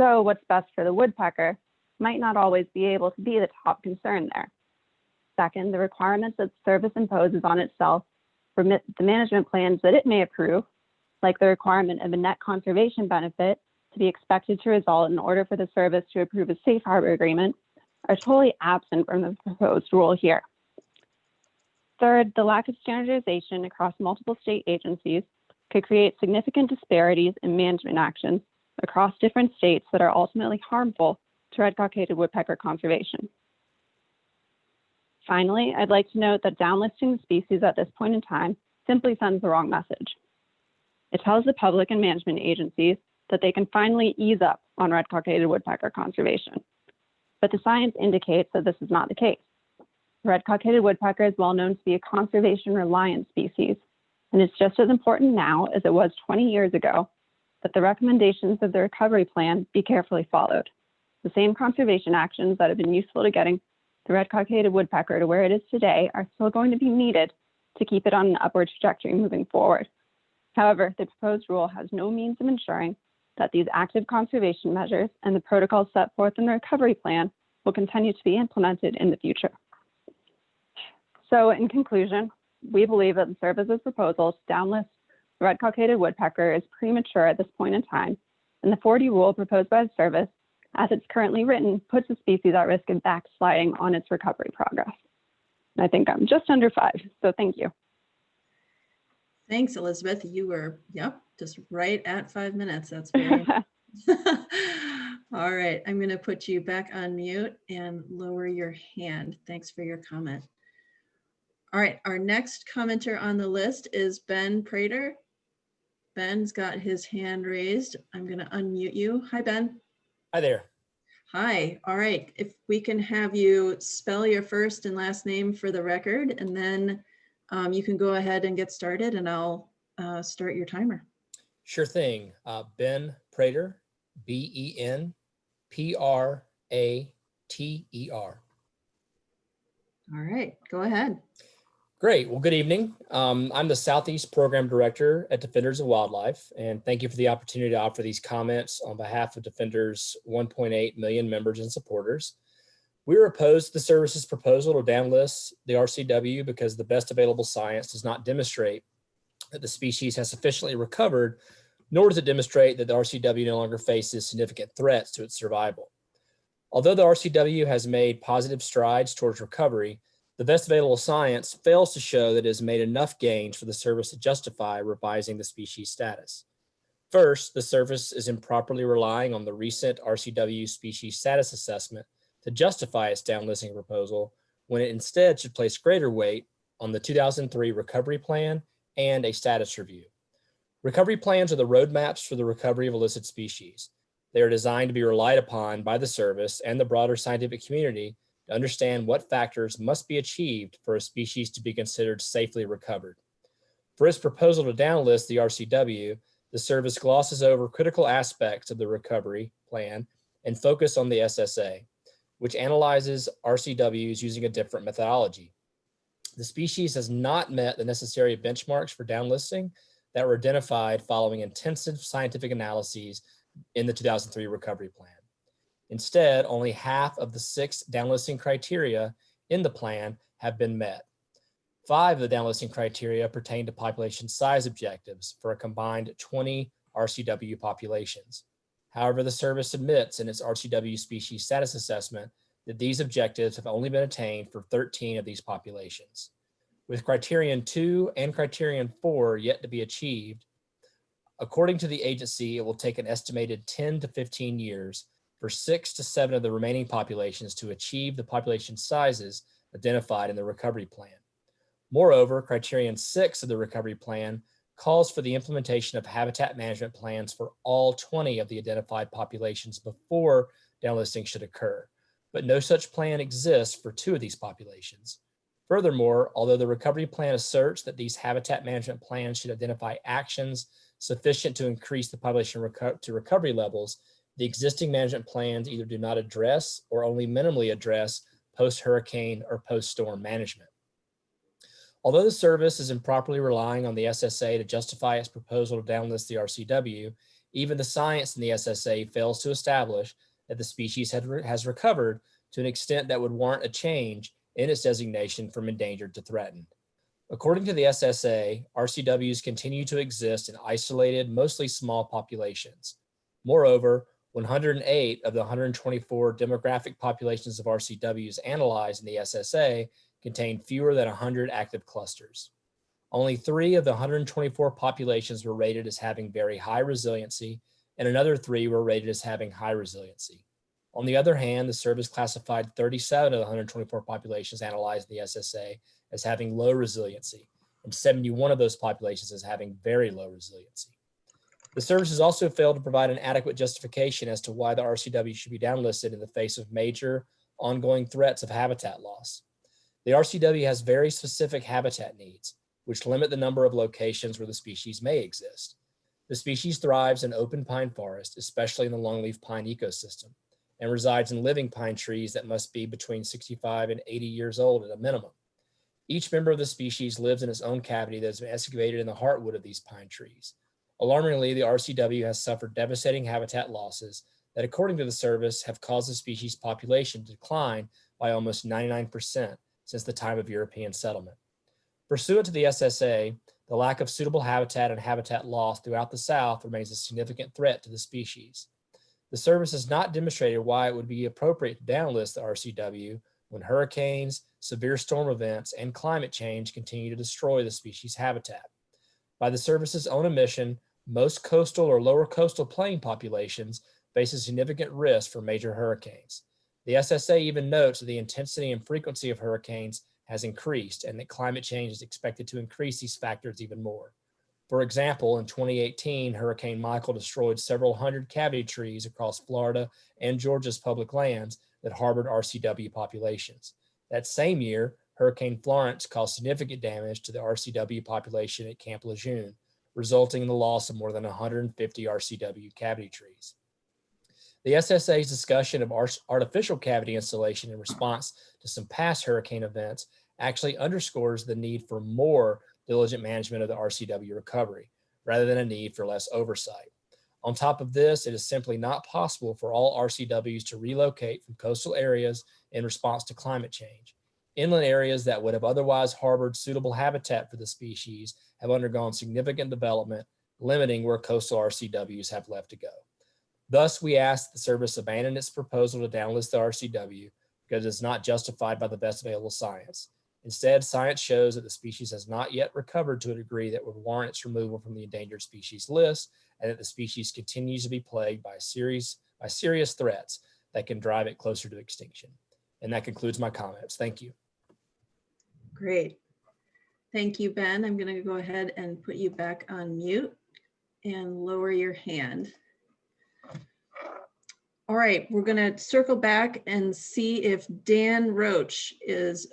Speaker 8: So what's best for the woodpecker might not always be able to be the top concern there. Second, the requirements that the service imposes on itself for the management plans that it may approve, like the requirement of a net conservation benefit to be expected to result in order for the service to approve a safe harbor agreement, are totally absent from the proposed rule here. Third, the lack of standardization across multiple state agencies could create significant disparities in management actions across different states that are ultimately harmful to red-cockaded woodpecker conservation. Finally, I'd like to note that downlisting the species at this point in time simply sends the wrong message. It tells the public and management agencies that they can finally ease up on red-cockaded woodpecker conservation. But the science indicates that this is not the case. The red-cockaded woodpecker is well known to be a conservation-reliant species, and it's just as important now as it was 20 years ago that the recommendations of the recovery plan be carefully followed. The same conservation actions that have been useful to getting the red-cockaded woodpecker to where it is today are still going to be needed to keep it on an upward trajectory moving forward. However, the proposed rule has no means of ensuring that these active conservation measures and the protocols set forth in the recovery plan will continue to be implemented in the future. So in conclusion, we believe that the service's proposal to downlist the red-cockaded woodpecker is premature at this point in time, and the 4D rule proposed by the service, as it's currently written, puts the species at risk of backsliding on its recovery progress. And I think I'm just under 5, so thank you.
Speaker 5: Thanks, Elizabeth. You were, yep, just right at 5 minutes. That's very all right. I'm going to put you back on mute and lower your hand. Thanks for your comment. All right, our next commenter on the list is Ben Prater. Ben's got his hand raised. I'm going to unmute you. Hi, Ben.
Speaker 9: Hi there.
Speaker 5: Hi. All right. If we can have you spell your first and last name for the record, and then you can go ahead and get started, and I'll start your timer.
Speaker 9: Sure thing. Ben Prater, BenPrater.
Speaker 5: All right, go ahead.
Speaker 9: Great. Well, good evening. I'm the Southeast Program Director at Defenders of Wildlife, and thank you for the opportunity to offer these comments on behalf of Defenders' 1.8 million members and supporters. We are opposed to the service's proposal to downlist the RCW because the best available science does not demonstrate that the species has sufficiently recovered, nor does it demonstrate that the RCW no longer faces significant threats to its survival. Although the RCW has made positive strides towards recovery, the best available science fails to show that it has made enough gains for the service to justify revising the species status. First, the service is improperly relying on the recent RCW species status assessment to justify its downlisting proposal, when it instead should place greater weight on the 2003 recovery plan and a status review. Recovery plans are the roadmaps for the recovery of illicit species. They are designed to be relied upon by the service and the broader scientific community to understand what factors must be achieved for a species to be considered safely recovered. For its proposal to downlist the RCW, the service glosses over critical aspects of the recovery plan and focus on the SSA, which analyzes RCWs using a different methodology. The species has not met the necessary benchmarks for downlisting that were identified following intensive scientific analyses in the 2003 recovery plan. Instead, only half of the 6 downlisting criteria in the plan have been met. 5 of the downlisting criteria pertain to population size objectives for a combined 20 RCW populations. However, the service admits in its RCW species status assessment that these objectives have only been attained for 13 of these populations. With criterion 2 and criterion 4 yet to be achieved, according to the agency, it will take an estimated 10 to 15 years for 6 to 7 of the remaining populations to achieve the population sizes identified in the recovery plan. Moreover, criterion 6 of the recovery plan calls for the implementation of habitat management plans for all 20 of the identified populations before downlisting should occur, but no such plan exists for 2 of these populations. Furthermore, although the recovery plan asserts that these habitat management plans should identify actions sufficient to increase the population to recovery levels, the existing management plans either do not address or only minimally address post-hurricane or post-storm management. Although the service is improperly relying on the SSA to justify its proposal to downlist the RCW, even the science in the SSA fails to establish that the species has recovered to an extent that would warrant a change in its designation from endangered to threatened. According to the SSA, RCWs continue to exist in isolated, mostly small populations. Moreover, 108 of the 124 demographic populations of RCWs analyzed in the SSA contain fewer than 100 active clusters. Only 3 of the 124 populations were rated as having very high resiliency, and another 3 were rated as having high resiliency. On the other hand, the service classified 37 of the 124 populations analyzed in the SSA as having low resiliency, and 71 of those populations as having very low resiliency. The service has also failed to provide an adequate justification as to why the RCW should be downlisted in the face of major ongoing threats of habitat loss. The RCW has very specific habitat needs, which limit the number of locations where the species may exist. The species thrives in open pine forest, especially in the longleaf pine ecosystem, and resides in living pine trees that must be between 65 and 80 years old at a minimum. Each member of the species lives in its own cavity that has been excavated in the heartwood of these pine trees. Alarmingly, the RCW has suffered devastating habitat losses that, according to the service, have caused the species population to decline by almost 99% since the time of European settlement. Pursuant to the SSA, the lack of suitable habitat and habitat loss throughout the South remains a significant threat to the species. The service has not demonstrated why it would be appropriate to downlist the RCW when hurricanes, severe storm events, and climate change continue to destroy the species' habitat. By the service's own admission, most coastal or lower coastal plain populations face a significant risk for major hurricanes. The SSA even notes that the intensity and frequency of hurricanes has increased and that climate change is expected to increase these factors even more. For example, in 2018, Hurricane Michael destroyed several hundred cavity trees across Florida and Georgia's public lands that harbored RCW populations. That same year, Hurricane Florence caused significant damage to the RCW population at Camp Lejeune, resulting in the loss of more than 150 RCW cavity trees. The SSA's discussion of artificial cavity installation in response to some past hurricane events actually underscores the need for more diligent management of the RCW recovery, rather than a need for less oversight. On top of this, it is simply not possible for all RCWs to relocate from coastal areas in response to climate change. Inland areas that would have otherwise harbored suitable habitat for the species have undergone significant development, limiting where coastal RCWs have left to go. Thus, we ask the service abandon its proposal to downlist the RCW because it is not justified by the best available science. Instead, science shows that the species has not yet recovered to a degree that would warrant its removal from the endangered species list, and that the species continues to be plagued by serious threats that can drive it closer to extinction. And that concludes my comments. Thank you.
Speaker 5: Great. Thank you, Ben. I'm going to go ahead and put you back on mute and lower your hand. All right, we're going to circle back and see if Dan Roach is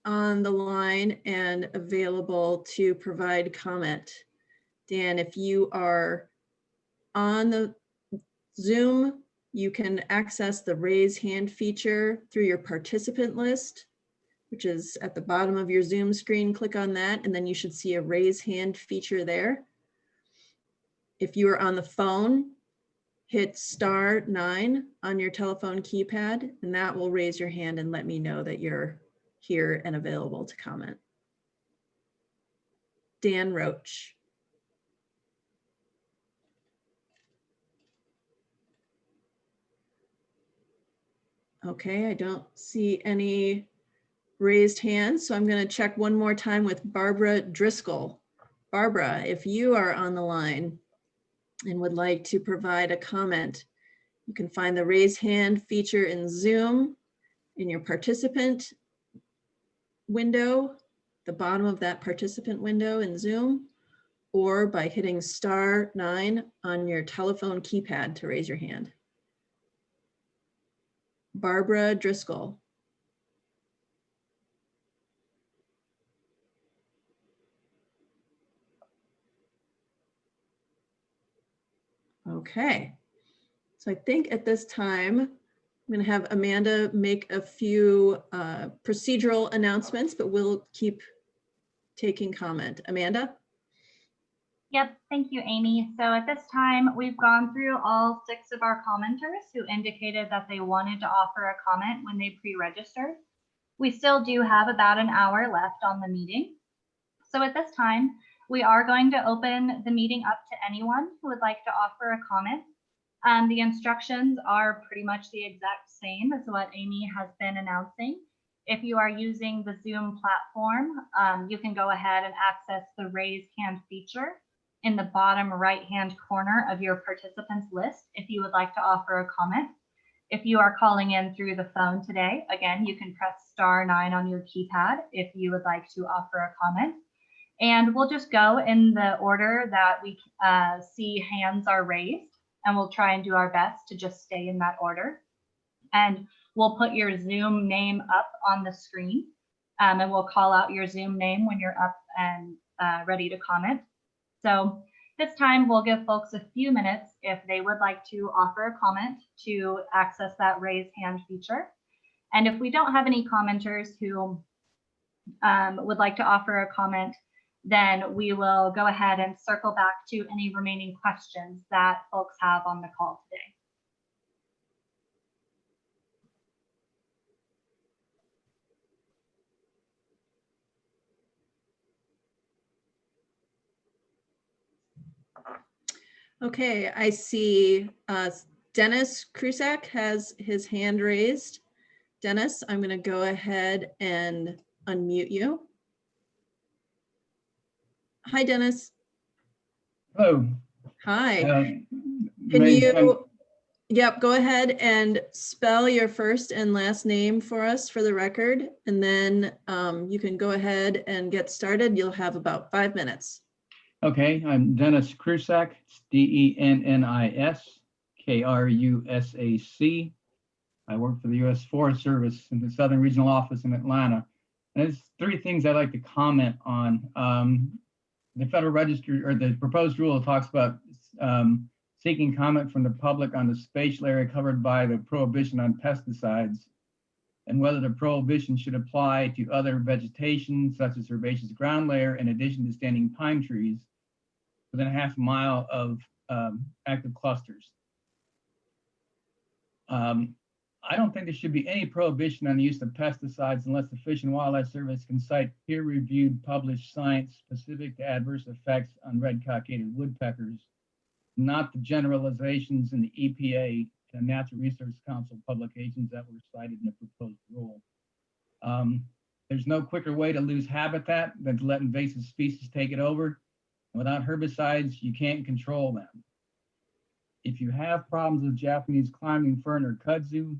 Speaker 5: on the line and available to provide comment. Dan, if you are on the Zoom, you can access the raise hand feature through your participant list, which is at the bottom of your Zoom screen. Click on that, and then you should see a raise hand feature there. If you are on the phone, hit *9 on your telephone keypad, and that will raise your hand and let me know that you're here and available to comment. Dan Roach. Okay, I don't see any raised hands, so I'm going to check one more time with Barbara Driscoll. Barbara, if you are on the line and would like to provide a comment, you can find the raise hand feature in Zoom in your participant window, the bottom of that participant window in Zoom, or by hitting *9 on your telephone keypad to raise your hand. Barbara Driscoll. Okay, so I think at this time, I'm going to have Amanda make a few procedural announcements, but we'll keep taking comment. Amanda?
Speaker 1: Yep, thank you, Amy. So at this time, we've gone through all 6 of our commenters who indicated that they wanted to offer a comment when they pre-registered. We still do have about an hour left on the meeting. So at this time, we are going to open the meeting up to anyone who would like to offer a comment. The instructions are pretty much the exact same as what Amy has been announcing. If you are using the Zoom platform, you can go ahead and access the raise hand feature in the bottom right-hand corner of your participants list if you would like to offer a comment. If you are calling in through the phone today, again, you can press *9 on your keypad if you would like to offer a comment. And we'll just go in the order that we see hands are raised, and we'll try and do our best to just stay in that order. And we'll put your Zoom name up on the screen, and we'll call out your Zoom name when you're up and ready to comment. So this time we'll give folks a few minutes if they would like to offer a comment to access that raise hand feature. And if we don't have any commenters who would like to offer a comment, then we will go ahead and circle back to any remaining questions that folks have on the call today.
Speaker 5: Okay, I see Dennis Krusak has his hand raised. Dennis, I'm going to go ahead and unmute you. Hi, Dennis.
Speaker 10: Hello.
Speaker 5: Hi. Can
Speaker 10: May-
Speaker 5: you, yep, go ahead and spell your first and last name for us for the record, and then you can go ahead and get started. You'll have about 5 minutes.
Speaker 10: Okay, I'm Dennis Krusak. It's DENNIS-KRUSAC. I work for the U.S. Forest Service in the Southern Regional Office in Atlanta. And there's 3 things I'd like to comment on. The Federal Register, or the proposed rule, talks about seeking comment from the public on the spatial area covered by the prohibition on pesticides, and whether the prohibition should apply to other vegetation such as herbaceous ground layer in addition to standing pine trees within a half mile of active clusters. I don't think there should be any prohibition on the use of pesticides unless the Fish and Wildlife Service can cite peer-reviewed published science specific to adverse effects on red-cockaded woodpeckers, not the generalizations in the EPA and Natural Resource Council publications that were cited in the proposed rule. There's no quicker way to lose habitat than to let invasive species take it over. Without herbicides, you can't control them. If you have problems with Japanese climbing fern or kudzu,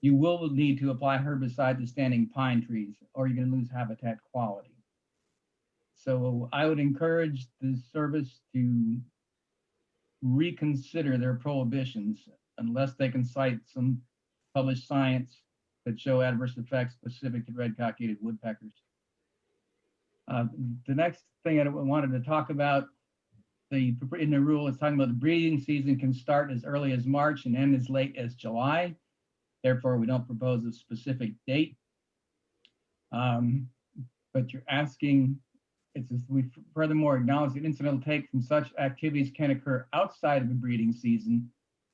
Speaker 10: you will need to apply herbicide to standing pine trees, or you're going to lose habitat quality. So I would encourage the service to reconsider their prohibitions unless they can cite some published science that show adverse effects specific to red-cockaded woodpeckers. The next thing I wanted to talk about, in the rule, it's talking about the breeding season can start as early as March and end as late as July. Therefore, we don't propose a specific date. But you're asking, we furthermore acknowledge that incidental take from such activities can occur outside of the breeding season.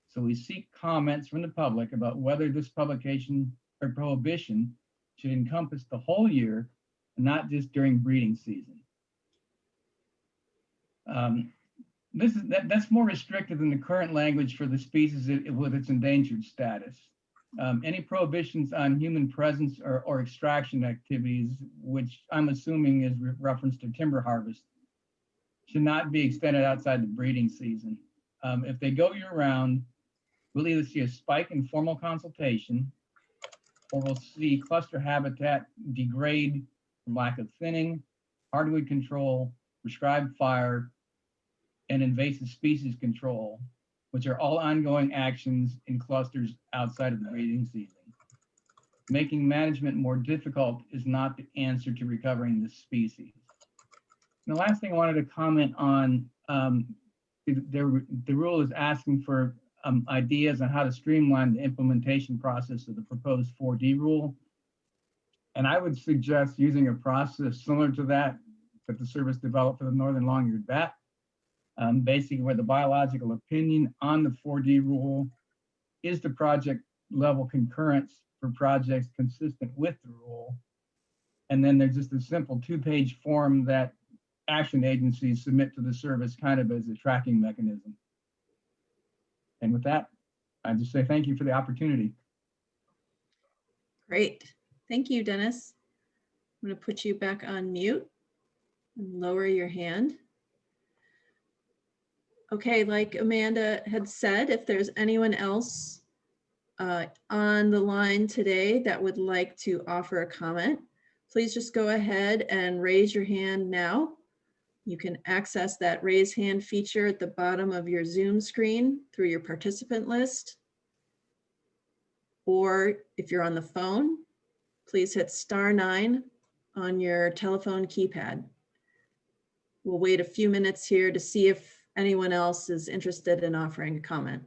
Speaker 10: So we seek comments from the public about whether this publication or prohibition should encompass the whole year, and not just during breeding season. That's more restrictive than the current language for the species with its endangered status. Any prohibitions on human presence or extraction activities, which I'm assuming is reference to timber harvest, should not be extended outside the breeding season. If they go year round, we'll either see a spike in formal consultation, or we'll see cluster habitat degrade from lack of thinning, hardwood control, prescribed fire, and invasive species control, which are all ongoing actions in clusters outside of the breeding season. Making management more difficult is not the answer to recovering this species. And the last thing I wanted to comment on, the rule is asking for ideas on how to streamline the implementation process of the proposed 4D rule. And I would suggest using a process similar to that the service developed for the northern long-eared bat, basically where the biological opinion on the 4D rule is the project level concurrence for projects consistent with the rule. And then there's just a simple 2-page form that action agencies submit to the service kind of as a tracking mechanism. And with that, I just say thank you for the opportunity.
Speaker 5: Great. Thank you, Dennis. I'm going to put you back on mute and lower your hand. Okay, like Amanda had said, if there's anyone else on the line today that would like to offer a comment, please just go ahead and raise your hand now. You can access that raise hand feature at the bottom of your Zoom screen through your participant list. Or if you're on the phone, please hit *9 on your telephone keypad. We'll wait a few minutes here to see if anyone else is interested in offering a comment.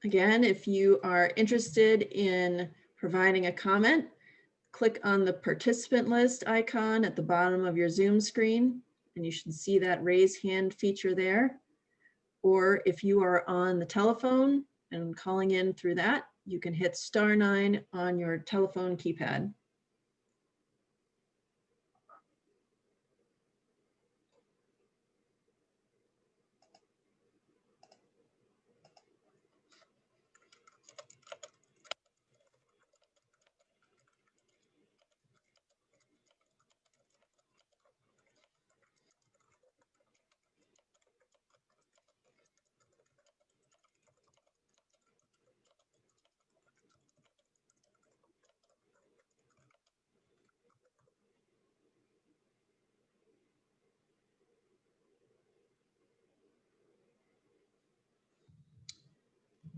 Speaker 5: Again, if you are interested in providing a comment, click on the participant list icon at the bottom of your Zoom screen, and you should see that raise hand feature there. Or if you are on the telephone and calling in through that, you can hit *9 on your telephone keypad.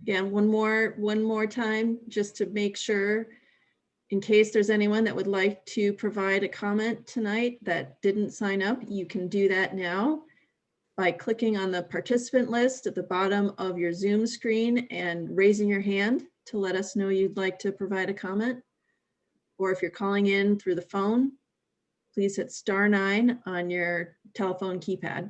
Speaker 5: Again, one more time, just to make sure, in case there's anyone that would like to provide a comment tonight that didn't sign up, you can do that now by clicking on the participant list at the bottom of your Zoom screen and raising your hand to let us know you'd like to provide a comment. Or if you're calling in through the phone, please hit *9 on your telephone keypad.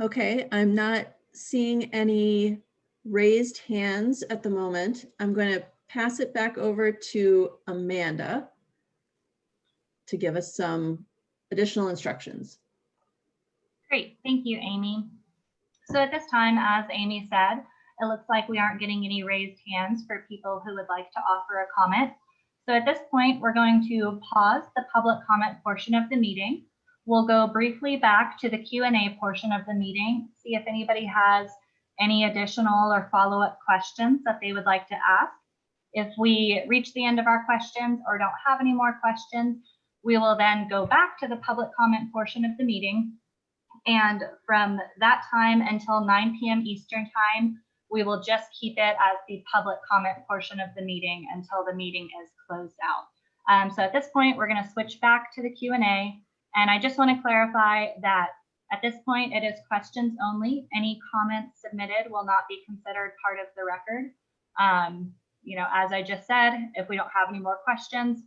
Speaker 5: Okay, I'm not seeing any raised hands at the moment. I'm going to pass it back over to Amanda to give us some additional instructions.
Speaker 1: Great, thank you, Amy. So at this time, as Amy said, it looks like we aren't getting any raised hands for people who would like to offer a comment. So at this point, we're going to pause the public comment portion of the meeting. We'll go briefly back to the Q&A portion of the meeting, see if anybody has any additional or follow-up questions that they would like to ask. If we reach the end of our questions or don't have any more questions, we will then go back to the public comment portion of the meeting. And from that time until 9 p.m. Eastern time, we will just keep it as the public comment portion of the meeting until the meeting is closed out. So at this point, we're going to switch back to the Q&A. And I just want to clarify that at this point, it is questions only. Any comments submitted will not be considered part of the record. As I just said, if we don't have any more questions,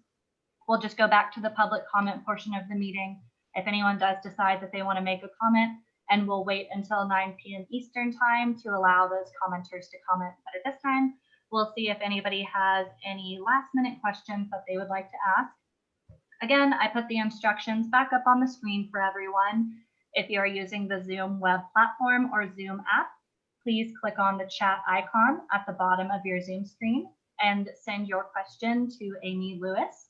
Speaker 1: we'll just go back to the public comment portion of the meeting. If anyone does decide that they want to make a comment, and we'll wait until 9 p.m. Eastern time to allow those commenters to comment. But at this time, we'll see if anybody has any last minute questions that they would like to ask. Again, I put the instructions back up on the screen for everyone. If you are using the Zoom web platform or Zoom app, please click on the chat icon at the bottom of your Zoom screen and send your question to Amy Lewis.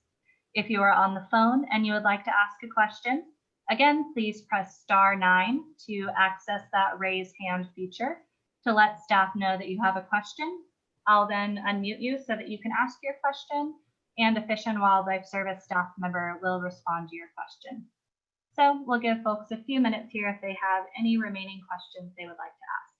Speaker 1: If you are on the phone and you would like to ask a question, again, please press *9 to access that raise hand feature to let staff know that you have a question. I'll then unmute you so that you can ask your question, and a Fish and Wildlife Service staff member will respond to your question. So we'll give folks a few minutes here if they have any remaining questions they would like to ask.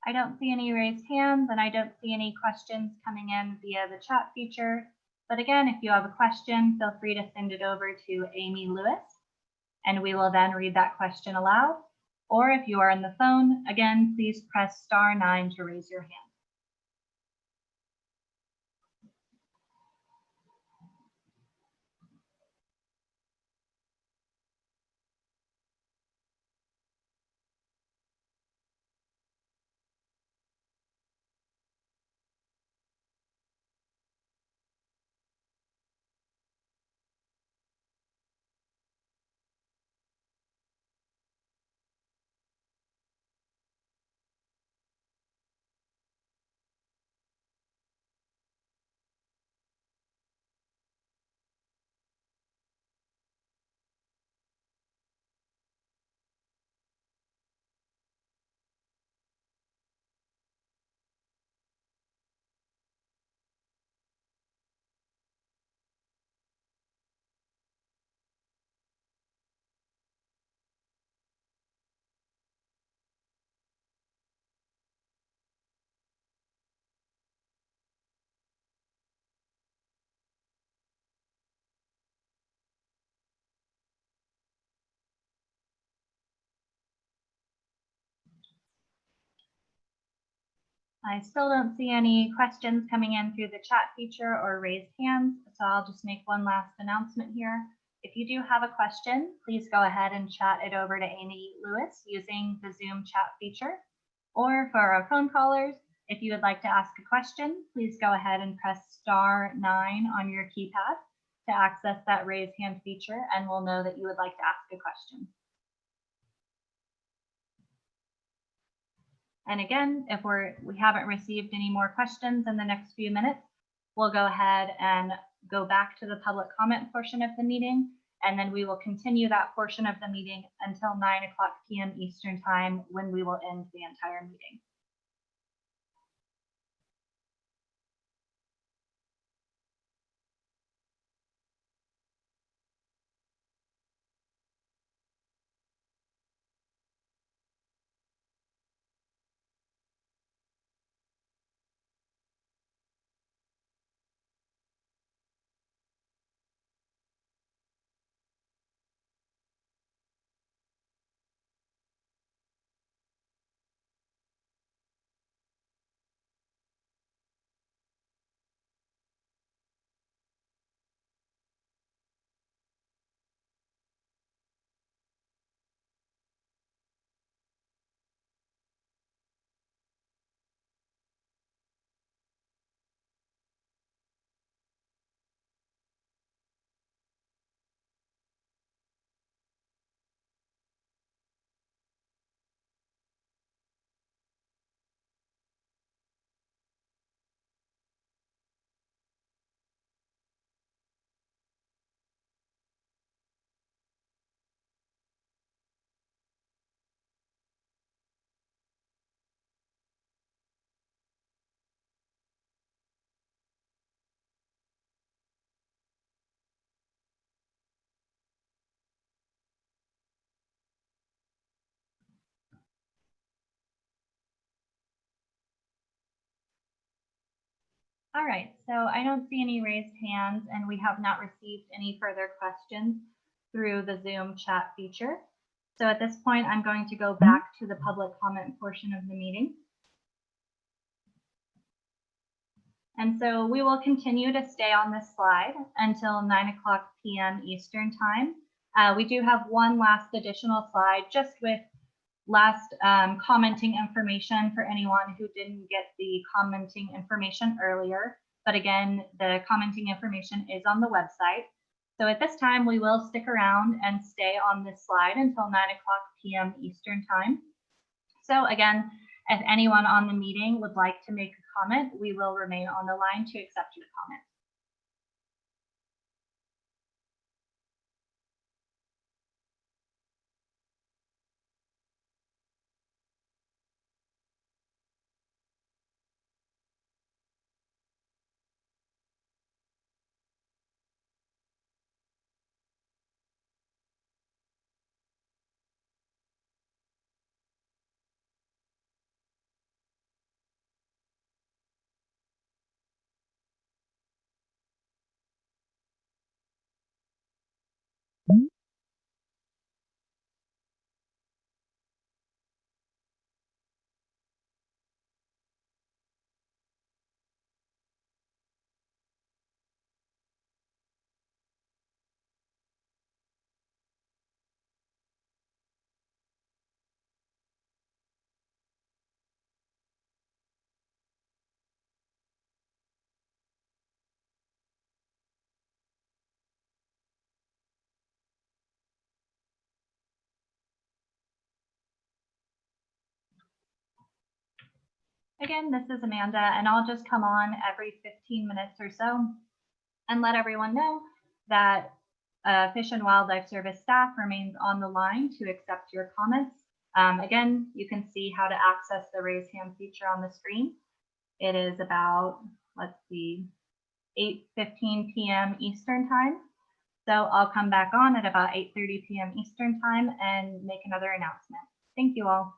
Speaker 1: I don't see any raised hands, and I don't see any questions coming in via the chat feature. But again, if you have a question, feel free to send it over to Amy Lewis, and we will then read that question aloud. Or if you are on the phone, again, please press *9 to raise your hand. I still don't see any questions coming in through the chat feature or raised hands, so I'll just make one last announcement here. If you do have a question, please go ahead and chat it over to Amy Lewis using the Zoom chat feature. Or for our phone callers, if you would like to ask a question, please go ahead and press *9 on your keypad to access that raise hand feature, and we'll know that you would like to ask a question. And again, if we haven't received any more questions in the next few minutes, we'll go ahead and go back to the public comment portion of the meeting, and then we will continue that portion of the meeting until 9 p.m. Eastern time, when we will end the entire meeting. All right, so I don't see any raised hands, and we have not received any further questions through the Zoom chat feature. So at this point, I'm going to go back to the public comment portion of the meeting. And so we will continue to stay on this slide until 9 p.m. Eastern time. We do have one last additional slide just with last commenting information for anyone who didn't get the commenting information earlier. But again, the commenting information is on the website. So at this time, we will stick around and stay on this slide until 9 p.m. Eastern time. So again, if anyone on the meeting would like to make a comment, we will remain on the line to accept your comment. Again, this is Amanda, and I'll just come on every 15 minutes or so and let everyone know that Fish and Wildlife Service staff remains on the line to accept your comments. Again, you can see how to access the raise hand feature on the screen. It is about, let's see, 8:15 p.m. Eastern time. So I'll come back on at about 8:30 p.m. Eastern time and make another announcement. Thank you all.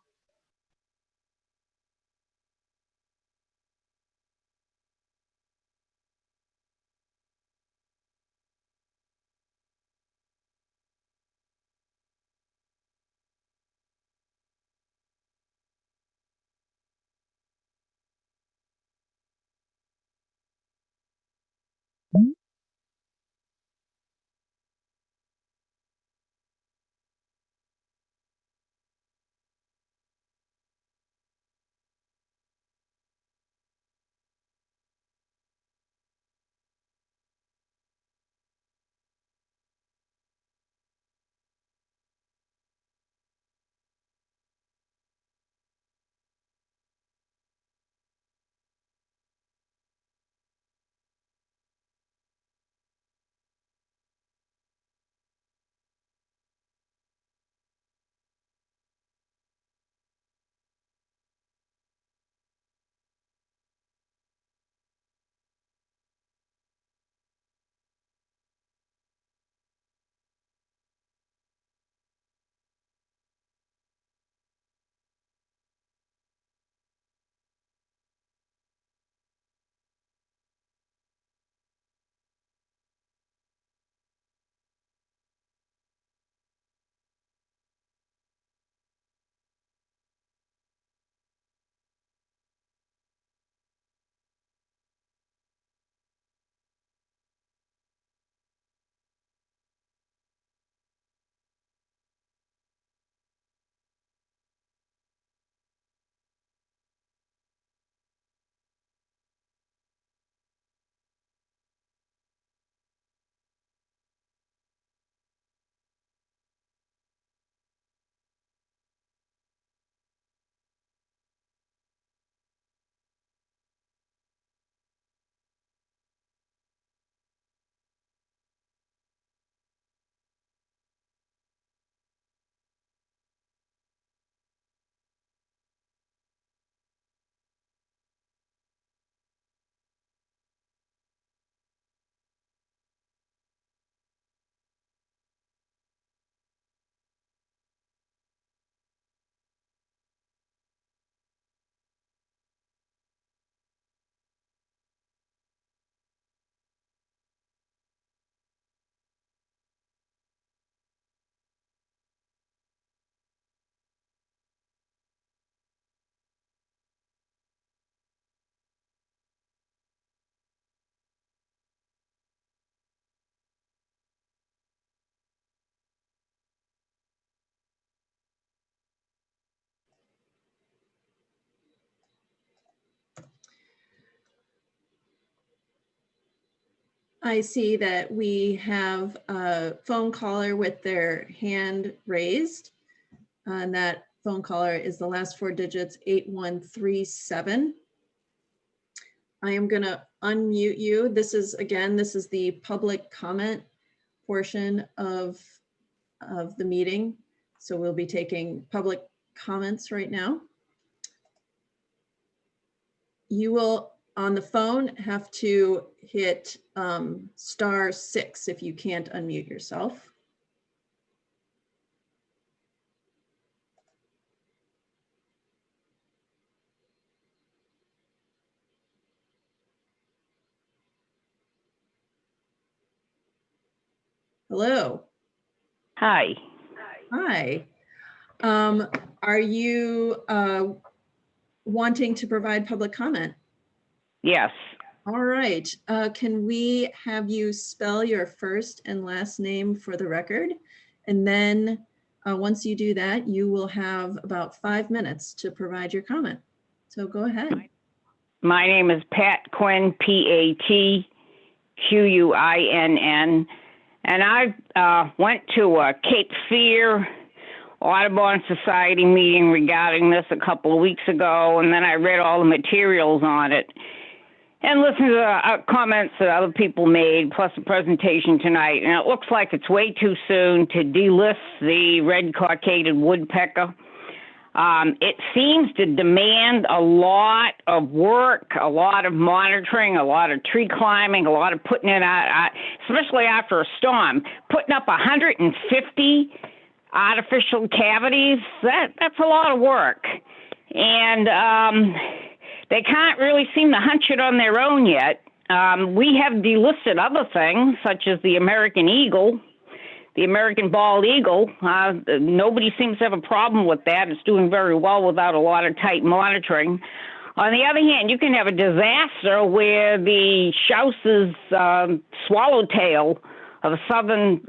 Speaker 5: I see that we have a phone caller with their hand raised. And that phone caller is the last 4 digits, 8137. I am going to unmute you. This is, again, this is the public comment portion of the meeting. So we'll be taking public comments right now. You will, on the phone, have to hit *6 if you can't unmute yourself. Hello.
Speaker 11: Hi.
Speaker 5: Hi. Are you wanting to provide public comment?
Speaker 11: Yes.
Speaker 5: All right. Can we have you spell your first and last name for the record? And then once you do that, you will have about 5 minutes to provide your comment. So go ahead.
Speaker 11: My name is Pat Quinn, Patquinn, and I went to a Cape Fear Audubon Society meeting regarding this a couple of weeks ago, and then I read all the materials on it and listened to the comments that other people made, plus the presentation tonight. And it looks like it's way too soon to delist the red-cockaded woodpecker. It seems to demand a lot of work, a lot of monitoring, a lot of tree climbing, a lot of putting it out, especially after a storm, putting up 150 artificial cavities. That's a lot of work. And they can't really seem to hunch it on their own yet. We have delisted other things, such as the American eagle, the American bald eagle. Nobody seems to have a problem with that. It's doing very well without a lot of tight monitoring. On the other hand, you can have a disaster where the Schaus's swallowtail of southern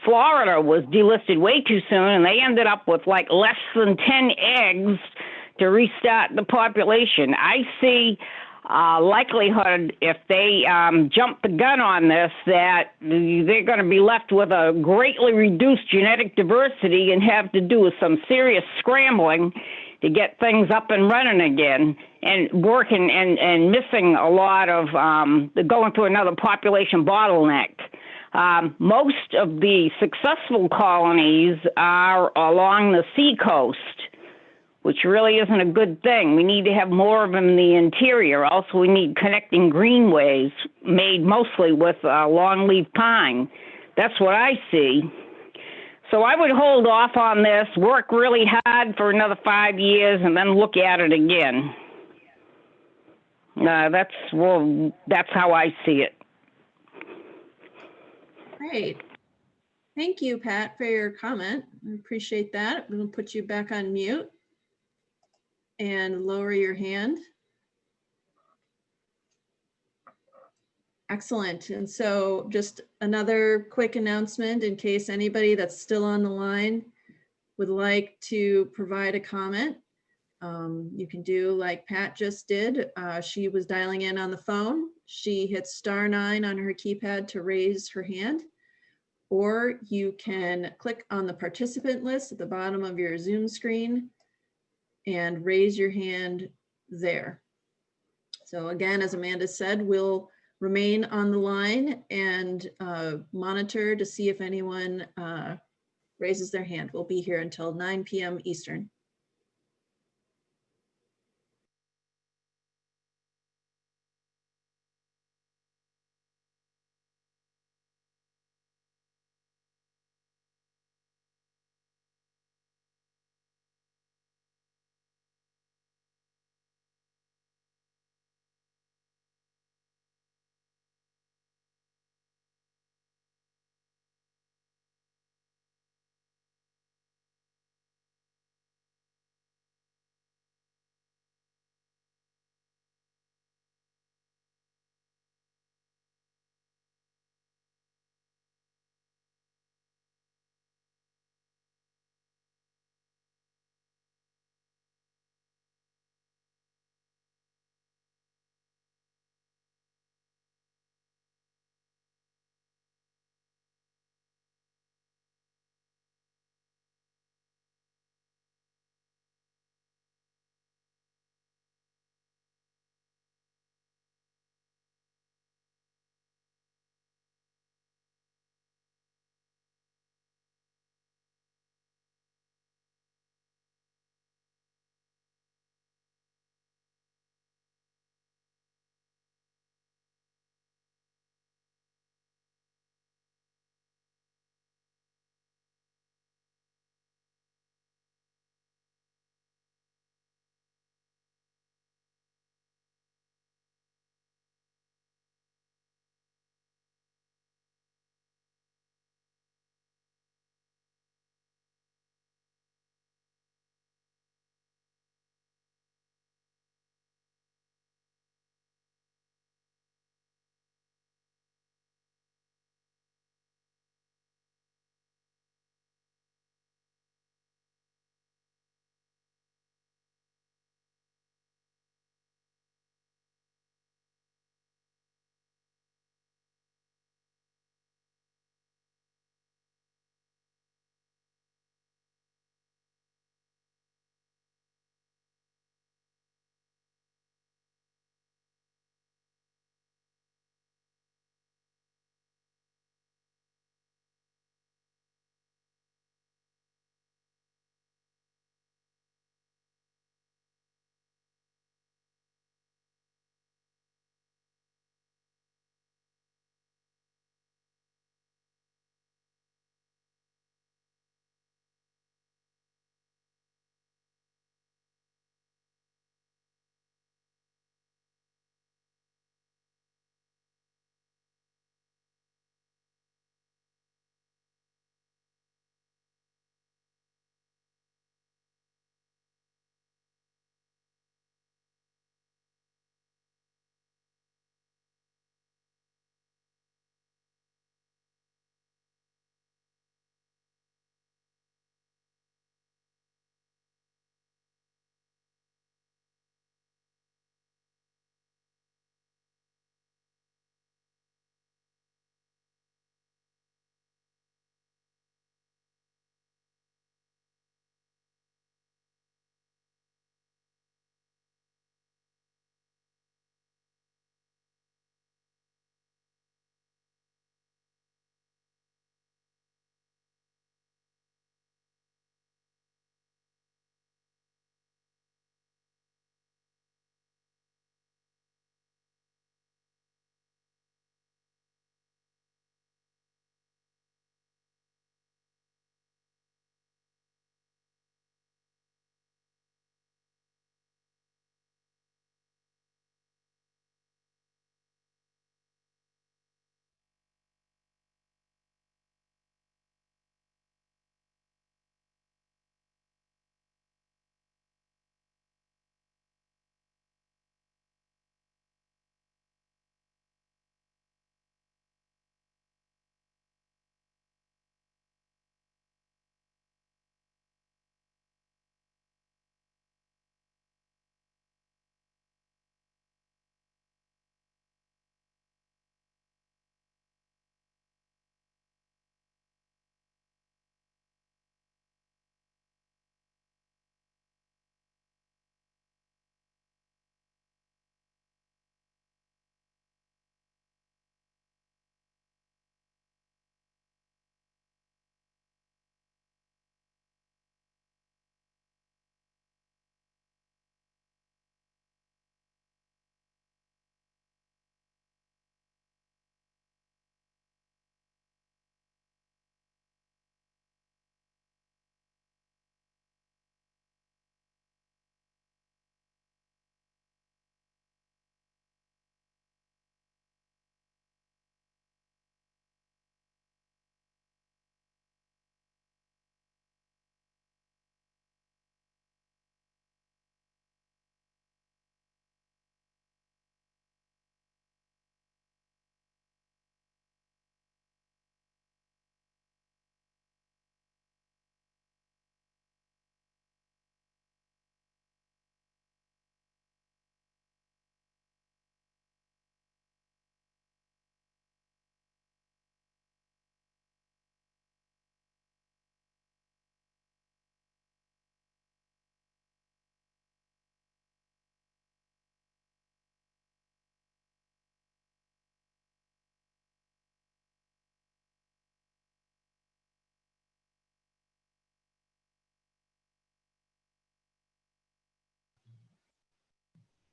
Speaker 11: Florida was delisted way too soon, and they ended up with like less than 10 eggs to restart the population. I see likelihood, if they jump the gun on this, that they're going to be left with a greatly reduced genetic diversity and have to do some serious scrambling to get things up and running again, and working and missing a lot of going through another population bottleneck. Most of the successful colonies are along the seacoast, which really isn't a good thing. We need to have more of them in the interior. Also, we need connecting greenways made mostly with longleaf pine. That's what I see. So I would hold off on this, work really hard for another 5 years, and then look at it again. That's how I see it.
Speaker 5: Great. Thank you, Pat, for your comment. I appreciate that. I'm going to put you back on mute and lower your hand. Excellent. And so just another quick announcement in case anybody that's still on the line would like to provide a comment. You can do like Pat just did. She was dialing in on the phone. She hit *9 on her keypad to raise her hand. Or you can click on the participant list at the bottom of your Zoom screen and raise your hand there. So again, as Amanda said, we'll remain on the line and monitor to see if anyone raises their hand. We'll be here until 9 p.m. Eastern.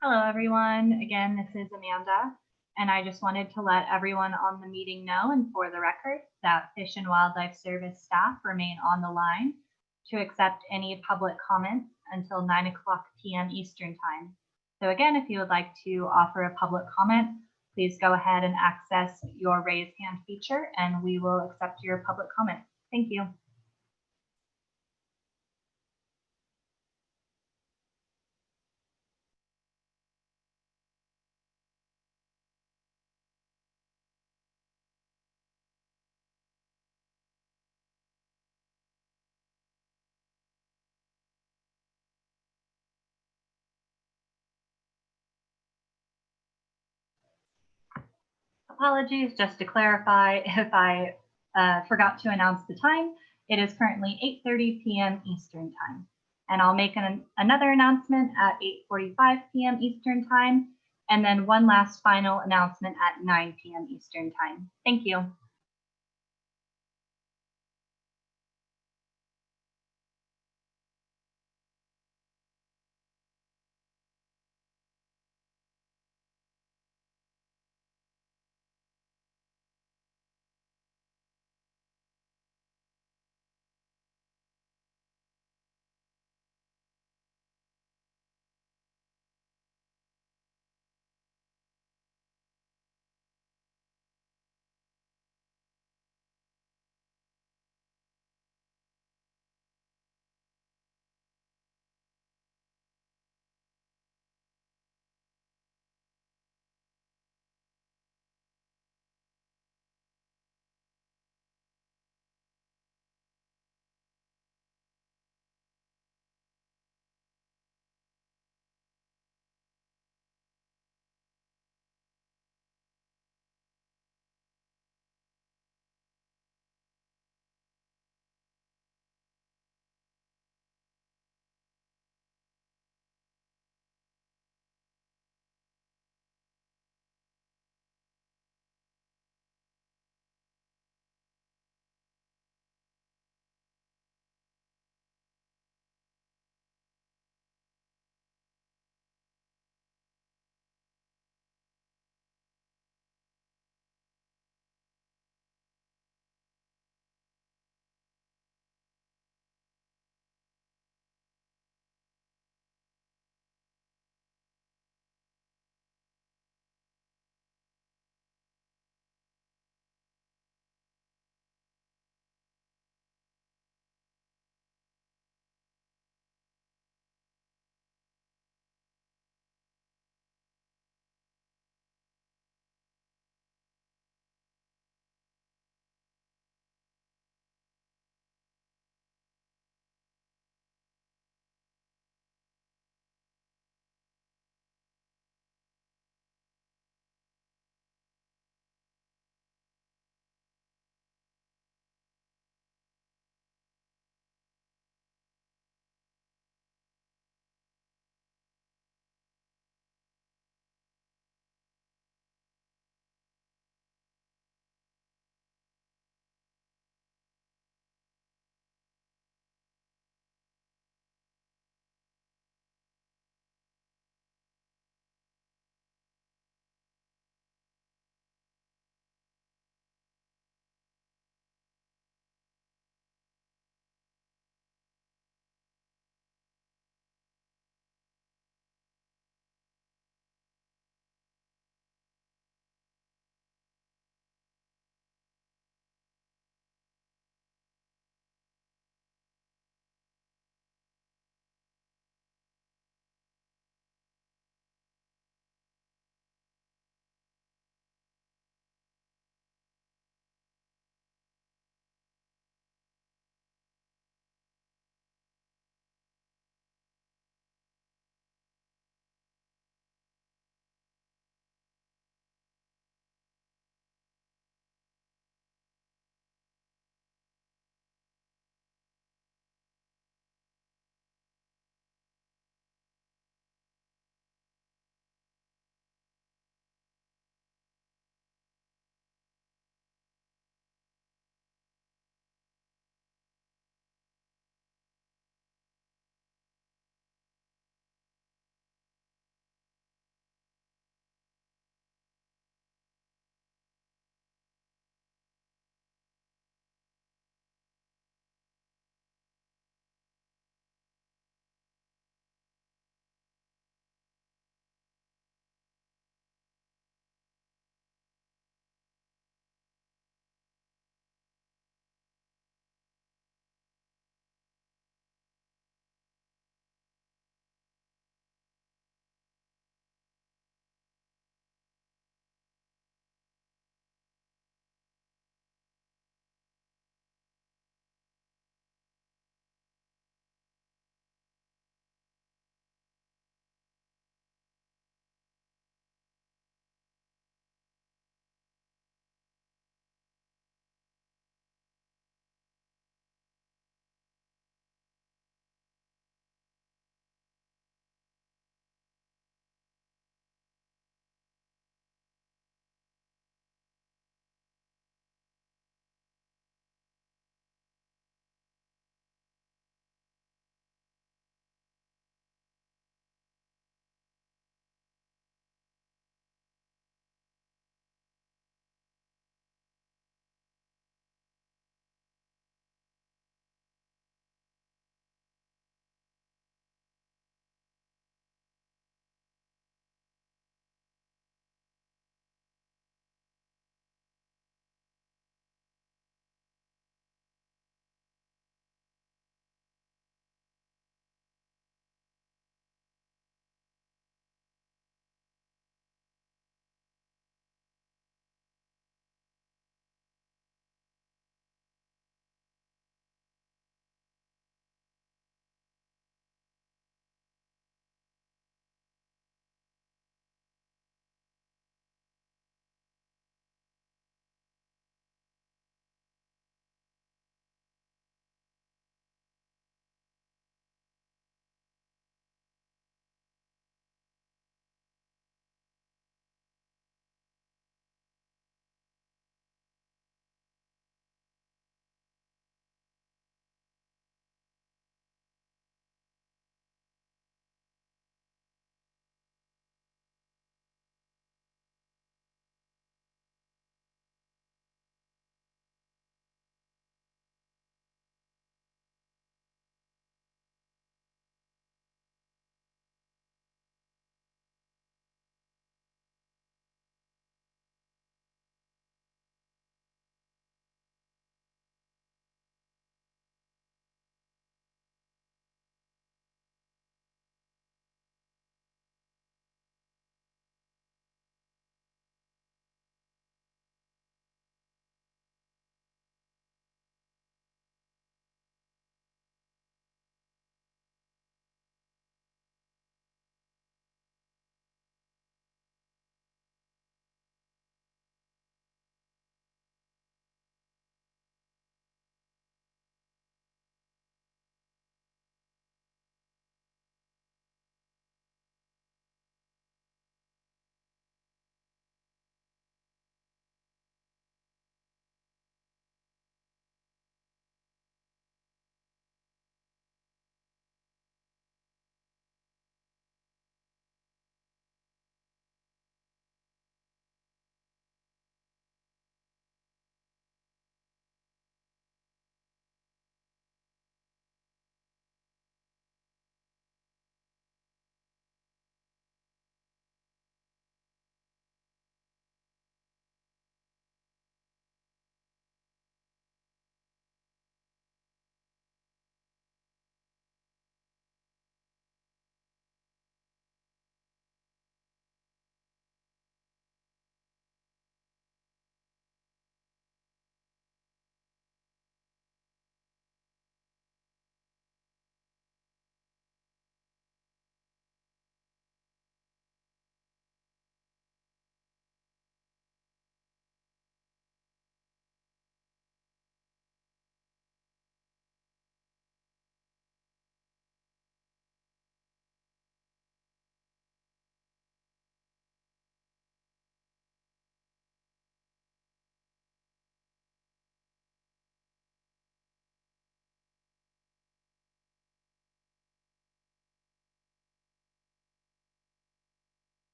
Speaker 1: Hello, everyone. Again, this is Amanda, and I just wanted to let everyone on the meeting know and for the record that Fish and Wildlife Service staff remain on the line to accept any public comments until 9 o'clock p.m. Eastern Time. So again, if you would like to offer a public comment, please go ahead and access your raise hand feature and we will accept your public comment. Thank you. Apologies, just to clarify, if I forgot to announce the time, it is currently 8:30 p.m. Eastern Time. And I'll make another announcement at 8:45 p.m. Eastern Time, and then one last final announcement at 9 p.m. Eastern Time. Thank you.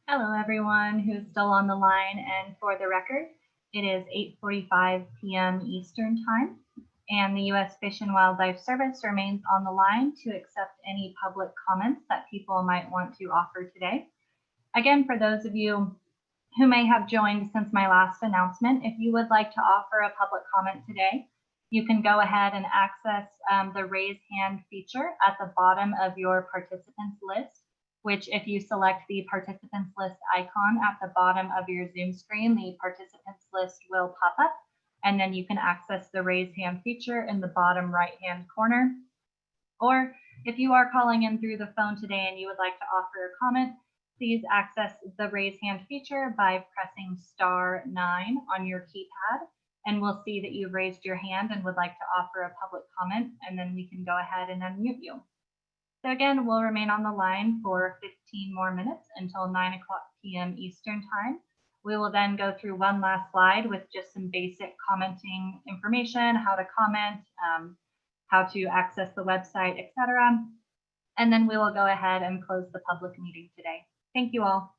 Speaker 1: Hello, everyone who's still on the line. And for the record, it is 8:45 p.m. Eastern Time, and the U.S. Fish and Wildlife Service remains on the line to accept any public comments that people might want to offer today. Again, for those of you who may have joined since my last announcement, if you would like to offer a public comment today, you can go ahead and access the raise hand feature at the bottom of your participants list, which if you select the participants list icon at the bottom of your Zoom screen, the participants list will pop up, and then you can access the raise hand feature in the bottom right-hand corner. Or if you are calling in through the phone today and you would like to offer a comment, please access the raise hand feature by pressing *9 on your keypad, and we'll see that you've raised your hand and would like to offer a public comment, and then we can go ahead and unmute you. So again, we'll remain on the line for 15 more minutes until 9 o'clock p.m. Eastern Time. We will then go through one last slide with just some basic commenting information, how to comment, how to access the website, etc. And then we will go ahead and close the public meeting today. Thank you all.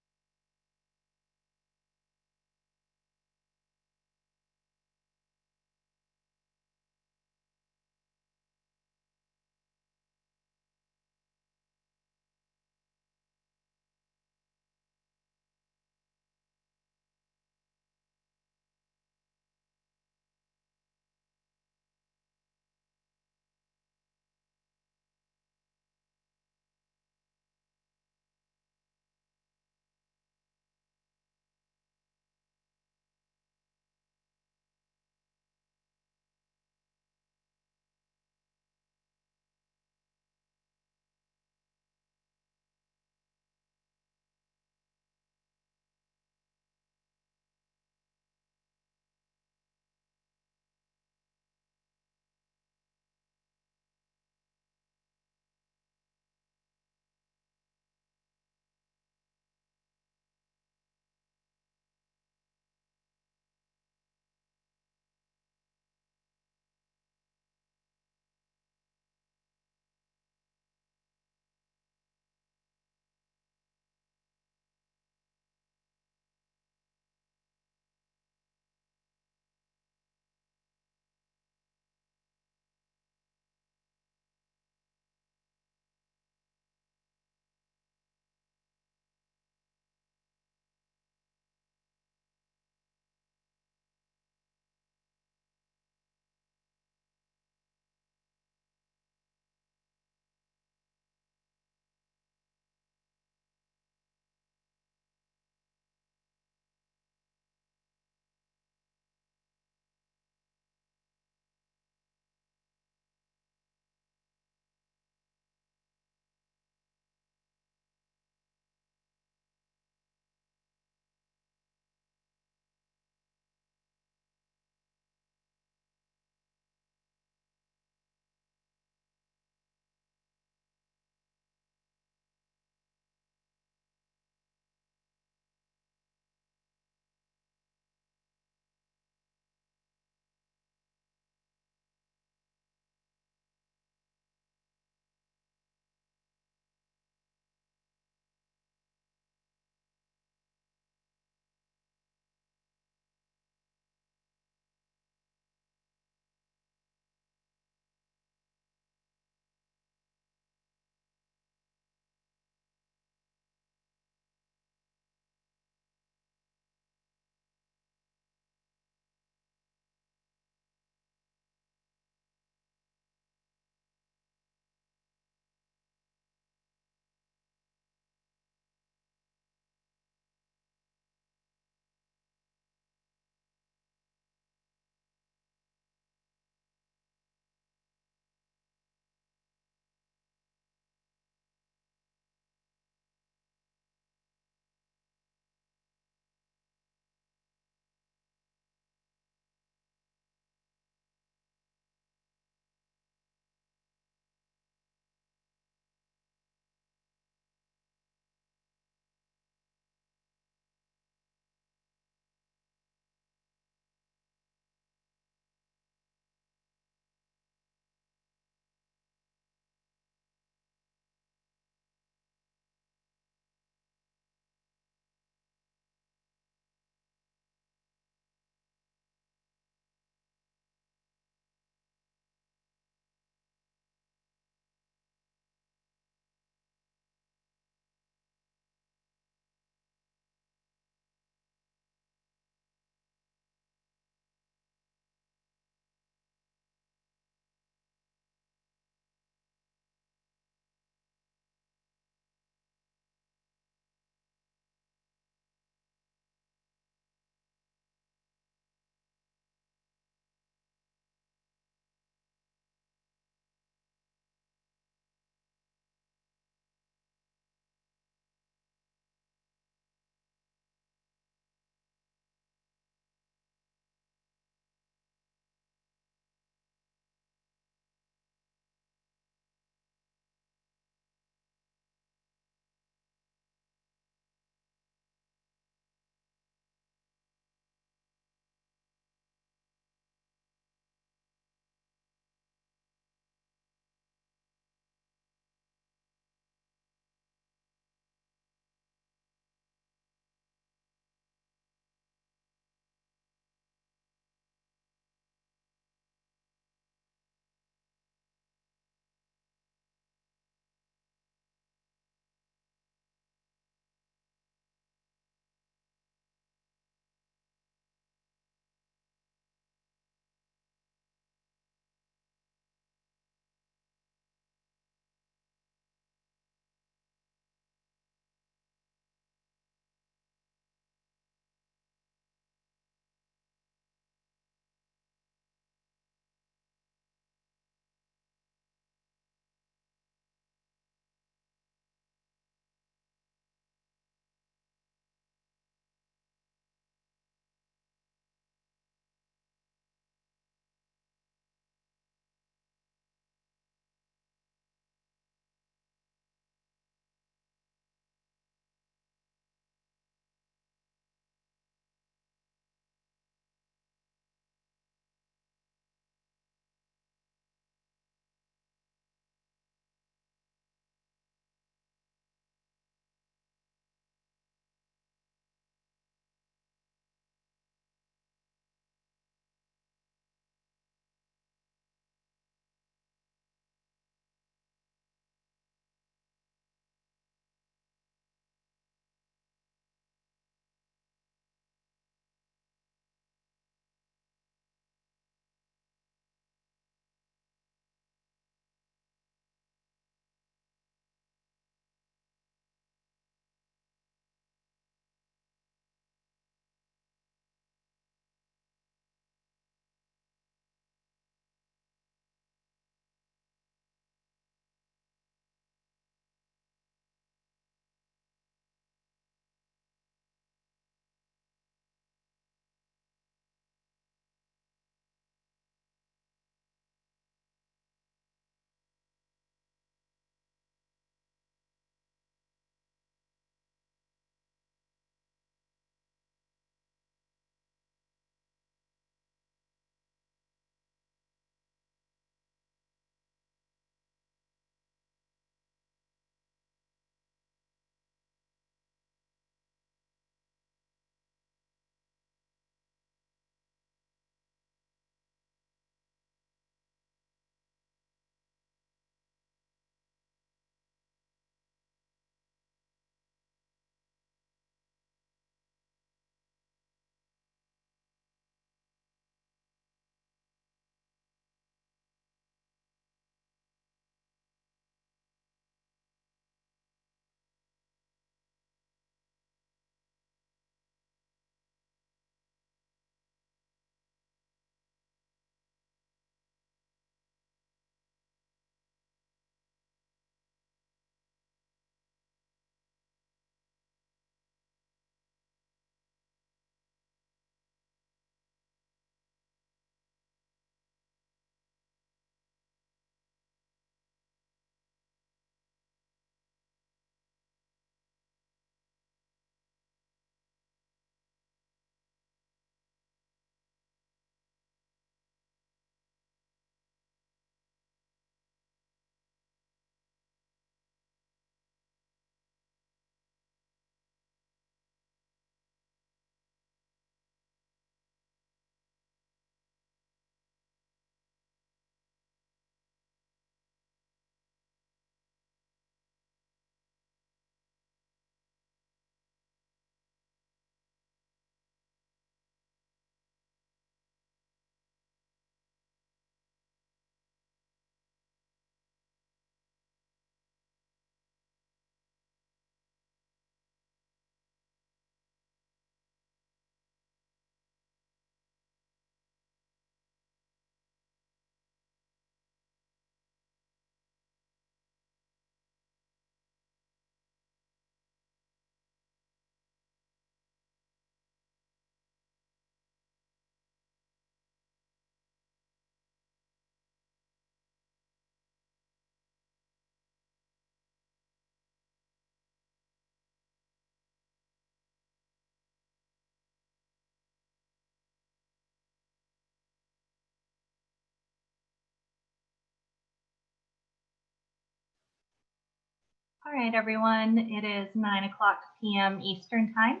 Speaker 1: All right, everyone, it is 9 o'clock p.m. Eastern Time.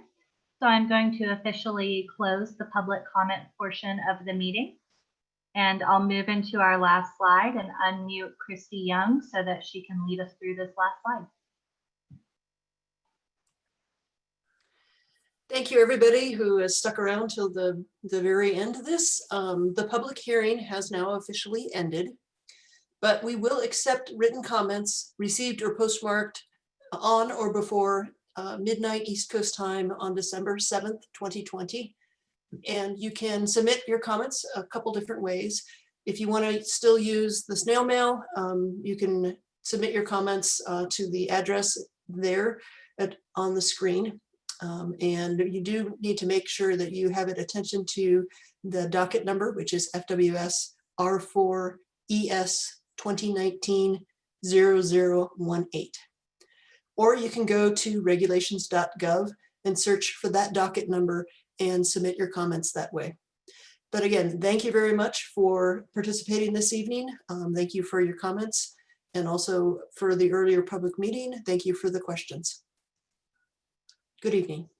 Speaker 1: So I'm going to officially close the public comment portion of the meeting. And I'll move into our last slide and unmute Christy Young so that she can lead us through this last slide.
Speaker 2: Thank you, everybody who has stuck around till the very end of this. The public hearing has now officially ended, but we will accept written comments received or postmarked on or before midnight East Coast time on December 7th, 2020. And you can submit your comments a couple different ways. If you want to still use the snail mail, you can submit your comments to the address there on the screen. And you do need to make sure that you have attention to the docket number, which is FWS R4ES 2019-0018. Or you can go to regulations.gov and search for that docket number and submit your comments that way. But again, thank you very much for participating this evening. Thank you for your comments, and also for the earlier public meeting. Thank you for the questions. Good evening.